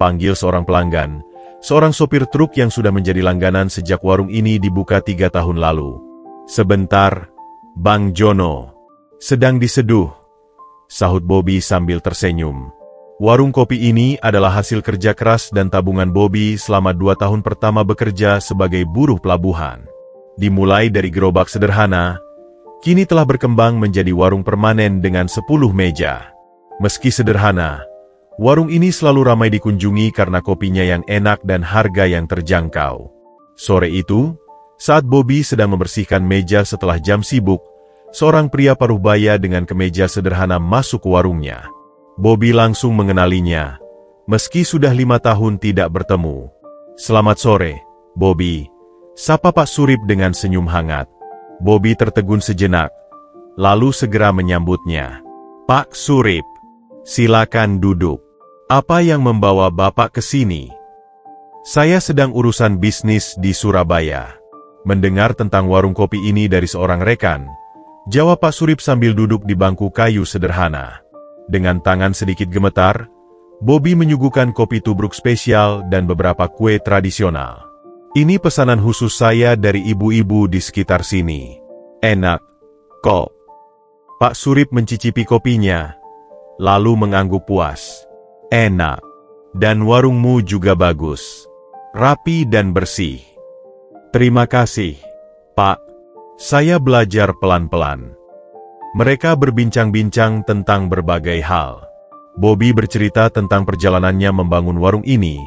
panggil seorang pelanggan, seorang sopir truk yang sudah menjadi langganan sejak warung ini dibuka 3 tahun lalu. "Sebentar, Bang Jono. Sedang diseduh," sahut Bobby sambil tersenyum. Warung kopi ini adalah hasil kerja keras dan tabungan Bobby selama 2 tahun pertama bekerja sebagai buruh pelabuhan. Dimulai dari gerobak sederhana, kini telah berkembang menjadi warung permanen dengan 10 meja. Meski sederhana, warung ini selalu ramai dikunjungi karena kopinya yang enak dan harga yang terjangkau. Sore itu, saat Bobby sedang membersihkan meja setelah jam sibuk, seorang pria paruh baya dengan kemeja sederhana masuk ke warungnya. Bobby langsung mengenalinya, meski sudah 5 tahun tidak bertemu. "Selamat sore, Bobby," sapa Pak Surip dengan senyum hangat. Bobby tertegun sejenak, lalu segera menyambutnya. "Pak Surip, silakan duduk. Apa yang membawa Bapak ke sini?" "Saya sedang urusan bisnis di Surabaya." Mendengar tentang warung kopi ini dari seorang rekan, jawab Pak Surip sambil duduk di bangku kayu sederhana. Dengan tangan sedikit gemetar, Bobby menyuguhkan kopi tubruk spesial dan beberapa kue tradisional. "Ini pesanan khusus saya dari ibu-ibu di sekitar sini. Enak, kok." Pak Surip mencicipi kopinya, lalu mengangguk puas. "Enak. Dan warungmu juga bagus. Rapi dan bersih." "Terima kasih, Pak. Saya belajar pelan-pelan." Mereka berbincang-bincang tentang berbagai hal. Bobby bercerita tentang perjalanannya membangun warung ini,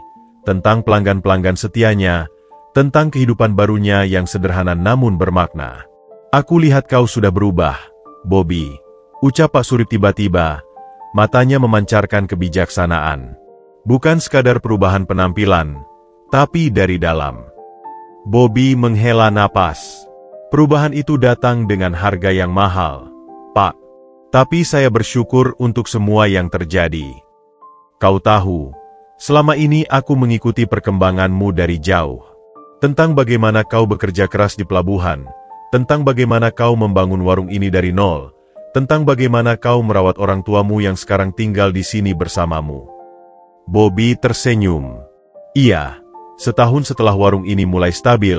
tentang pelanggan-pelanggan setianya, tentang kehidupan barunya yang sederhana namun bermakna. "Aku lihat kau sudah berubah, Bobby," ucap Pak Surip tiba-tiba, matanya memancarkan kebijaksanaan. "Bukan sekadar perubahan penampilan, tapi dari dalam." Bobby menghela napas. "Perubahan itu datang dengan harga yang mahal, Pak. Tapi saya bersyukur untuk semua yang terjadi. Kau tahu, selama ini aku mengikuti perkembanganmu dari jauh. Tentang bagaimana kau bekerja keras di pelabuhan, tentang bagaimana kau membangun warung ini dari nol, tentang bagaimana kau merawat orang tuamu yang sekarang tinggal di sini bersamamu." Bobby tersenyum. "Iya, setahun setelah warung ini mulai stabil,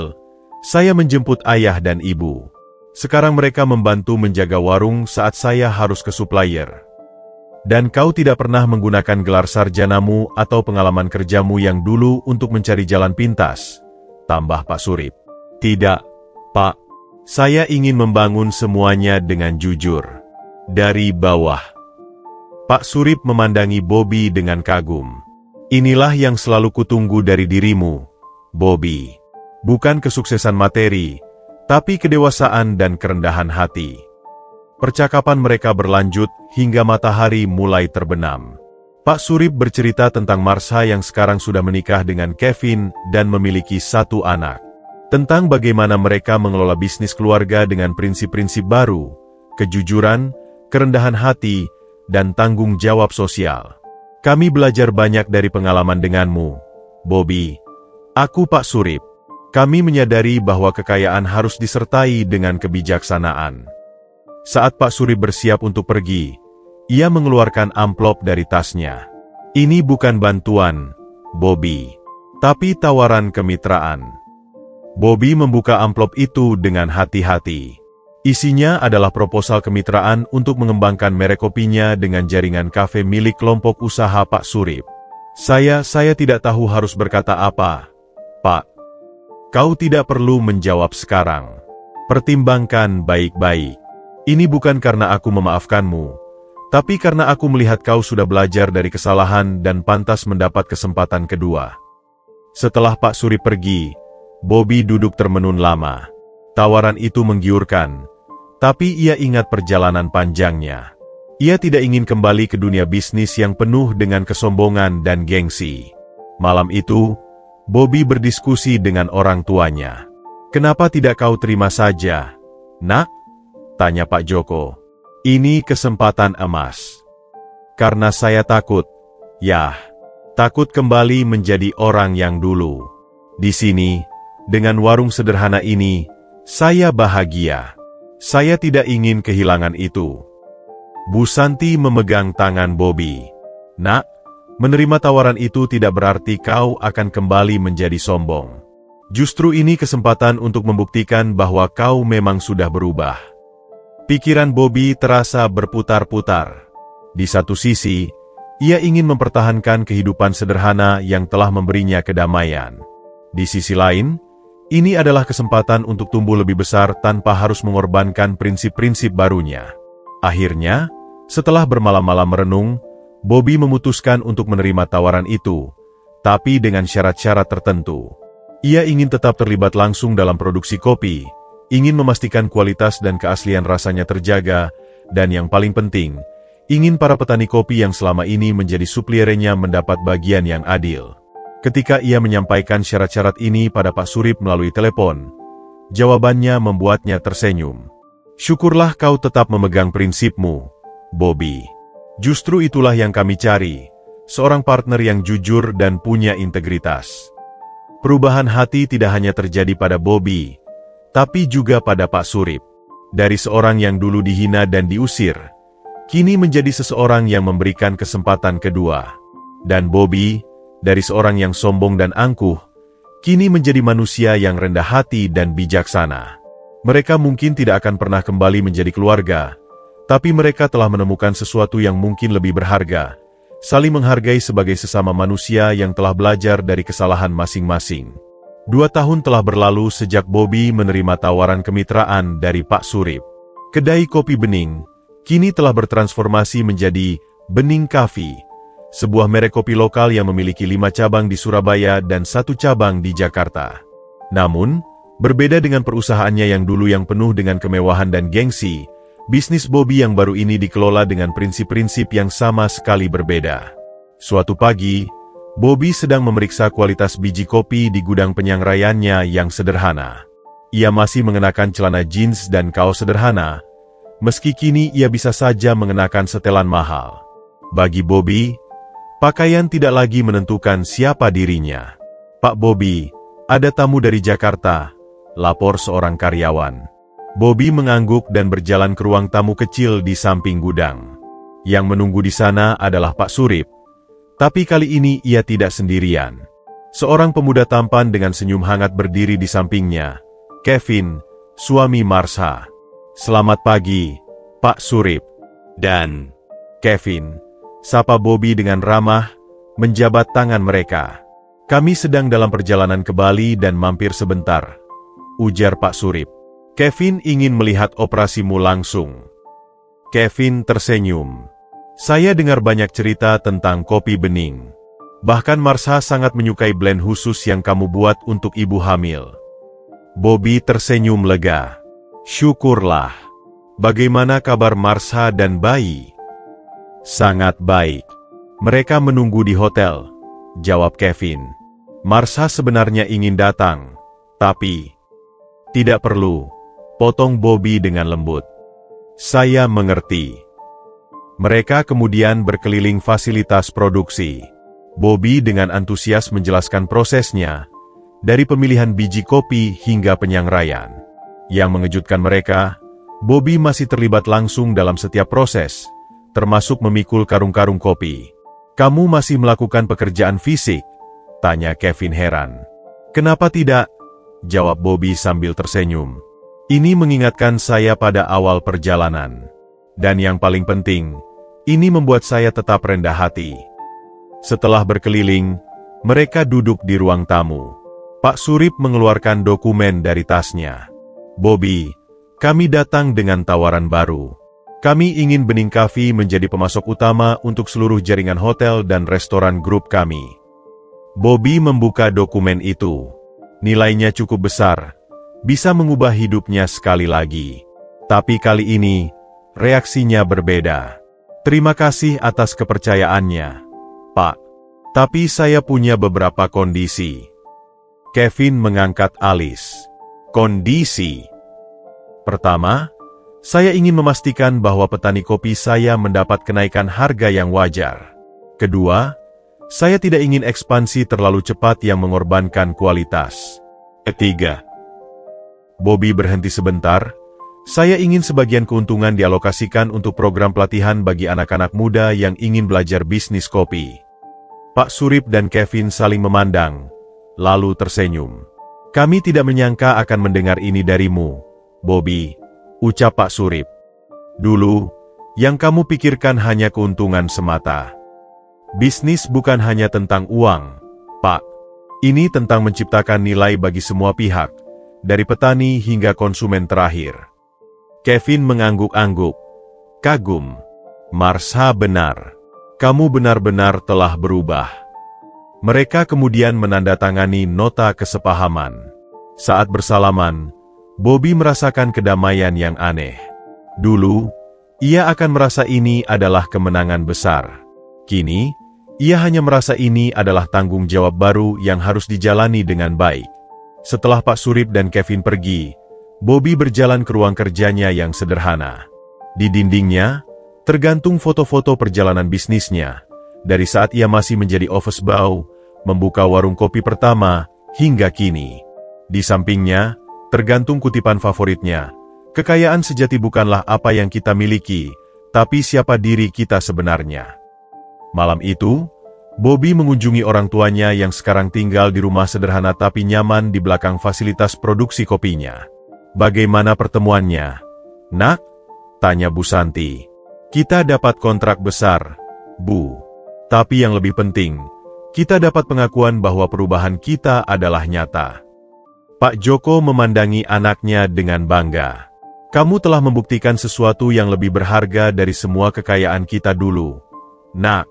saya menjemput ayah dan ibu. Sekarang mereka membantu menjaga warung saat saya harus ke supplier. Dan kau tidak pernah menggunakan gelar sarjanamu atau pengalaman kerjamu yang dulu untuk mencari jalan pintas," tambah Pak Surip. "Tidak, Pak. Saya ingin membangun semuanya dengan jujur. Dari bawah." Pak Surip memandangi Bobby dengan kagum. "Inilah yang selalu kutunggu dari dirimu, Bobby. Bukan kesuksesan materi, tapi kedewasaan dan kerendahan hati." Percakapan mereka berlanjut hingga matahari mulai terbenam. Pak Surip bercerita tentang Marsha yang sekarang sudah menikah dengan Kevin dan memiliki 1 anak. Tentang bagaimana mereka mengelola bisnis keluarga dengan prinsip-prinsip baru, kejujuran, kerendahan hati, dan tanggung jawab sosial. "Kami belajar banyak dari pengalaman denganmu, Bobby. Aku Pak Surip. Kami menyadari bahwa kekayaan harus disertai dengan kebijaksanaan." Saat Pak Surip bersiap untuk pergi, ia mengeluarkan amplop dari tasnya. "Ini bukan bantuan, Bobby, tapi tawaran kemitraan." Bobby membuka amplop itu dengan hati-hati. Isinya adalah proposal kemitraan untuk mengembangkan merek kopinya dengan jaringan kafe milik kelompok usaha Pak Surip. Saya tidak tahu harus berkata apa, Pak." "Kau tidak perlu menjawab sekarang. Pertimbangkan baik-baik. Ini bukan karena aku memaafkanmu, tapi karena aku melihat kau sudah belajar dari kesalahan dan pantas mendapat kesempatan kedua." Setelah Pak Surip pergi, Bobby duduk termenung lama. Tawaran itu menggiurkan, tapi ia ingat perjalanan panjangnya. Ia tidak ingin kembali ke dunia bisnis yang penuh dengan kesombongan dan gengsi. Malam itu, Bobby berdiskusi dengan orang tuanya. "Kenapa tidak kau terima saja, Nak?" tanya Pak Joko. "Ini kesempatan emas." "Karena saya takut, takut kembali menjadi orang yang dulu. Di sini, dengan warung sederhana ini, saya bahagia. Saya tidak ingin kehilangan itu." Bu Santi memegang tangan Bobby. "Nak, menerima tawaran itu tidak berarti kau akan kembali menjadi sombong. Justru ini kesempatan untuk membuktikan bahwa kau memang sudah berubah." Pikiran Bobby terasa berputar-putar. Di satu sisi, ia ingin mempertahankan kehidupan sederhana yang telah memberinya kedamaian. Di sisi lain, ini adalah kesempatan untuk tumbuh lebih besar tanpa harus mengorbankan prinsip-prinsip barunya. Akhirnya, setelah bermalam-malam merenung, Bobby memutuskan untuk menerima tawaran itu, tapi dengan syarat-syarat tertentu. Ia ingin tetap terlibat langsung dalam produksi kopi, ingin memastikan kualitas dan keaslian rasanya terjaga, dan yang paling penting, ingin para petani kopi yang selama ini menjadi supliernya mendapat bagian yang adil. Ketika ia menyampaikan syarat-syarat ini pada Pak Surip melalui telepon, jawabannya membuatnya tersenyum. "Syukurlah kau tetap memegang prinsipmu, Bobby. Justru itulah yang kami cari, seorang partner yang jujur dan punya integritas." Perubahan hati tidak hanya terjadi pada Bobby, tapi juga pada Pak Surip. Dari seorang yang dulu dihina dan diusir, kini menjadi seseorang yang memberikan kesempatan kedua. Dan Bobby, dari seorang yang sombong dan angkuh, kini menjadi manusia yang rendah hati dan bijaksana. Mereka mungkin tidak akan pernah kembali menjadi keluarga, tapi mereka telah menemukan sesuatu yang mungkin lebih berharga, saling menghargai sebagai sesama manusia yang telah belajar dari kesalahan masing-masing. 2 tahun telah berlalu sejak Bobby menerima tawaran kemitraan dari Pak Surip. Kedai Kopi Bening kini telah bertransformasi menjadi Bening Coffee, sebuah merek kopi lokal yang memiliki 5 cabang di Surabaya dan 1 cabang di Jakarta. Namun, berbeda dengan perusahaannya yang dulu yang penuh dengan kemewahan dan gengsi, bisnis Bobby yang baru ini dikelola dengan prinsip-prinsip yang sama sekali berbeda. Suatu pagi, Bobby sedang memeriksa kualitas biji kopi di gudang penyangraiannya yang sederhana. Ia masih mengenakan celana jeans dan kaos sederhana, meski kini ia bisa saja mengenakan setelan mahal. Bagi Bobby, pakaian tidak lagi menentukan siapa dirinya. "Pak Bobby, ada tamu dari Jakarta," lapor seorang karyawan. Bobby mengangguk dan berjalan ke ruang tamu kecil di samping gudang. Yang menunggu di sana adalah Pak Surip, tapi kali ini ia tidak sendirian. Seorang pemuda tampan dengan senyum hangat berdiri di sampingnya, Kevin, suami Marsha. "Selamat pagi, Pak Surip." "Dan Kevin," sapa Bobby dengan ramah, menjabat tangan mereka. "Kami sedang dalam perjalanan ke Bali dan mampir sebentar," ujar Pak Surip. "Kevin ingin melihat operasimu langsung." Kevin tersenyum. "Saya dengar banyak cerita tentang Kopi Bening. Bahkan Marsha sangat menyukai blend khusus yang kamu buat untuk ibu hamil." Bobby tersenyum lega. "Syukurlah. Bagaimana kabar Marsha dan bayi?" "Sangat baik. Mereka menunggu di hotel," jawab Kevin. "Marsha sebenarnya ingin datang, tapi..." "Tidak perlu," potong Bobby dengan lembut. "Saya mengerti." Mereka kemudian berkeliling fasilitas produksi. Bobby dengan antusias menjelaskan prosesnya, dari pemilihan biji kopi hingga penyangraian. Yang mengejutkan mereka, Bobby masih terlibat langsung dalam setiap proses, termasuk memikul karung-karung kopi. "Kamu masih melakukan pekerjaan fisik?" tanya Kevin heran. "Kenapa tidak?" jawab Bobby sambil tersenyum. "Ini mengingatkan saya pada awal perjalanan. Dan yang paling penting, ini membuat saya tetap rendah hati." Setelah berkeliling, mereka duduk di ruang tamu. Pak Surip mengeluarkan dokumen dari tasnya. "Bobby, kami datang dengan tawaran baru. Kami ingin Bening Coffee menjadi pemasok utama untuk seluruh jaringan hotel dan restoran grup kami." Bobby membuka dokumen itu. Nilainya cukup besar, bisa mengubah hidupnya sekali lagi. Tapi kali ini, reaksinya berbeda. Terima kasih atas kepercayaannya, Pak. Tapi saya punya beberapa kondisi. Kevin mengangkat alis. Kondisi. Pertama, saya ingin memastikan bahwa petani kopi saya mendapat kenaikan harga yang wajar. Kedua, saya tidak ingin ekspansi terlalu cepat yang mengorbankan kualitas. Ketiga, Bobby berhenti sebentar. Saya ingin sebagian keuntungan dialokasikan untuk program pelatihan bagi anak-anak muda yang ingin belajar bisnis kopi. Pak Surip dan Kevin saling memandang, lalu tersenyum. Kami tidak menyangka akan mendengar ini darimu, Bobby, ucap Pak Surip. Dulu, yang kamu pikirkan hanya keuntungan semata. Bisnis bukan hanya tentang uang, Pak. Ini tentang menciptakan nilai bagi semua pihak, dari petani hingga konsumen terakhir. Kevin mengangguk-angguk. Kagum. Marsha benar. Kamu benar-benar telah berubah. Mereka kemudian menandatangani nota kesepahaman. Saat bersalaman, Bobby merasakan kedamaian yang aneh. Dulu, ia akan merasa ini adalah kemenangan besar. Kini, ia hanya merasa ini adalah tanggung jawab baru yang harus dijalani dengan baik. Setelah Pak Surip dan Kevin pergi, Bobby berjalan ke ruang kerjanya yang sederhana. Di dindingnya, tergantung foto-foto perjalanan bisnisnya, dari saat ia masih menjadi office boy, membuka warung kopi pertama, hingga kini. Di sampingnya, tergantung kutipan favoritnya, kekayaan sejati bukanlah apa yang kita miliki, tapi siapa diri kita sebenarnya. Malam itu, Bobby mengunjungi orang tuanya yang sekarang tinggal di rumah sederhana tapi nyaman di belakang fasilitas produksi kopinya. Bagaimana pertemuannya? Nak? Tanya Bu Santi. Kita dapat kontrak besar, Bu. Tapi yang lebih penting, kita dapat pengakuan bahwa perubahan kita adalah nyata. Pak Joko memandangi anaknya dengan bangga. Kamu telah membuktikan sesuatu yang lebih berharga dari semua kekayaan kita dulu. Nak.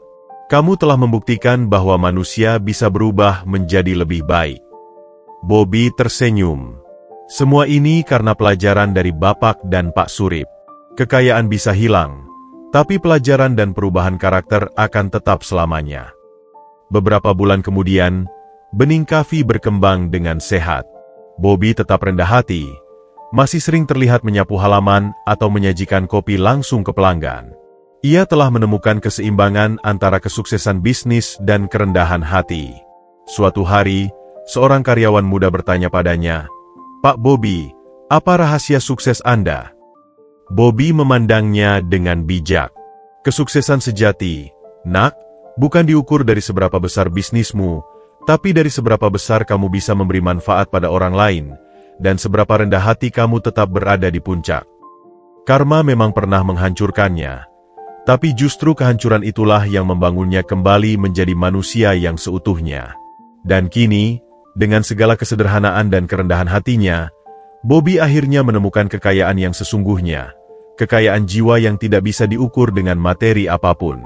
Kamu telah membuktikan bahwa manusia bisa berubah menjadi lebih baik. Bobby tersenyum. Semua ini karena pelajaran dari Bapak dan Pak Surip. Kekayaan bisa hilang, tapi pelajaran dan perubahan karakter akan tetap selamanya. Beberapa bulan kemudian, benih kafi berkembang dengan sehat. Bobby tetap rendah hati, masih sering terlihat menyapu halaman atau menyajikan kopi langsung ke pelanggan. Ia telah menemukan keseimbangan antara kesuksesan bisnis dan kerendahan hati. Suatu hari, seorang karyawan muda bertanya padanya, "Pak Bobby, apa rahasia sukses Anda?" Bobby memandangnya dengan bijak. Kesuksesan sejati, Nak, bukan diukur dari seberapa besar bisnismu, tapi dari seberapa besar kamu bisa memberi manfaat pada orang lain, dan seberapa rendah hati kamu tetap berada di puncak. Karma memang pernah menghancurkannya, tapi justru kehancuran itulah yang membangunnya kembali menjadi manusia yang seutuhnya. Dan kini, dengan segala kesederhanaan dan kerendahan hatinya, Bobby akhirnya menemukan kekayaan yang sesungguhnya, kekayaan jiwa yang tidak bisa diukur dengan materi apapun.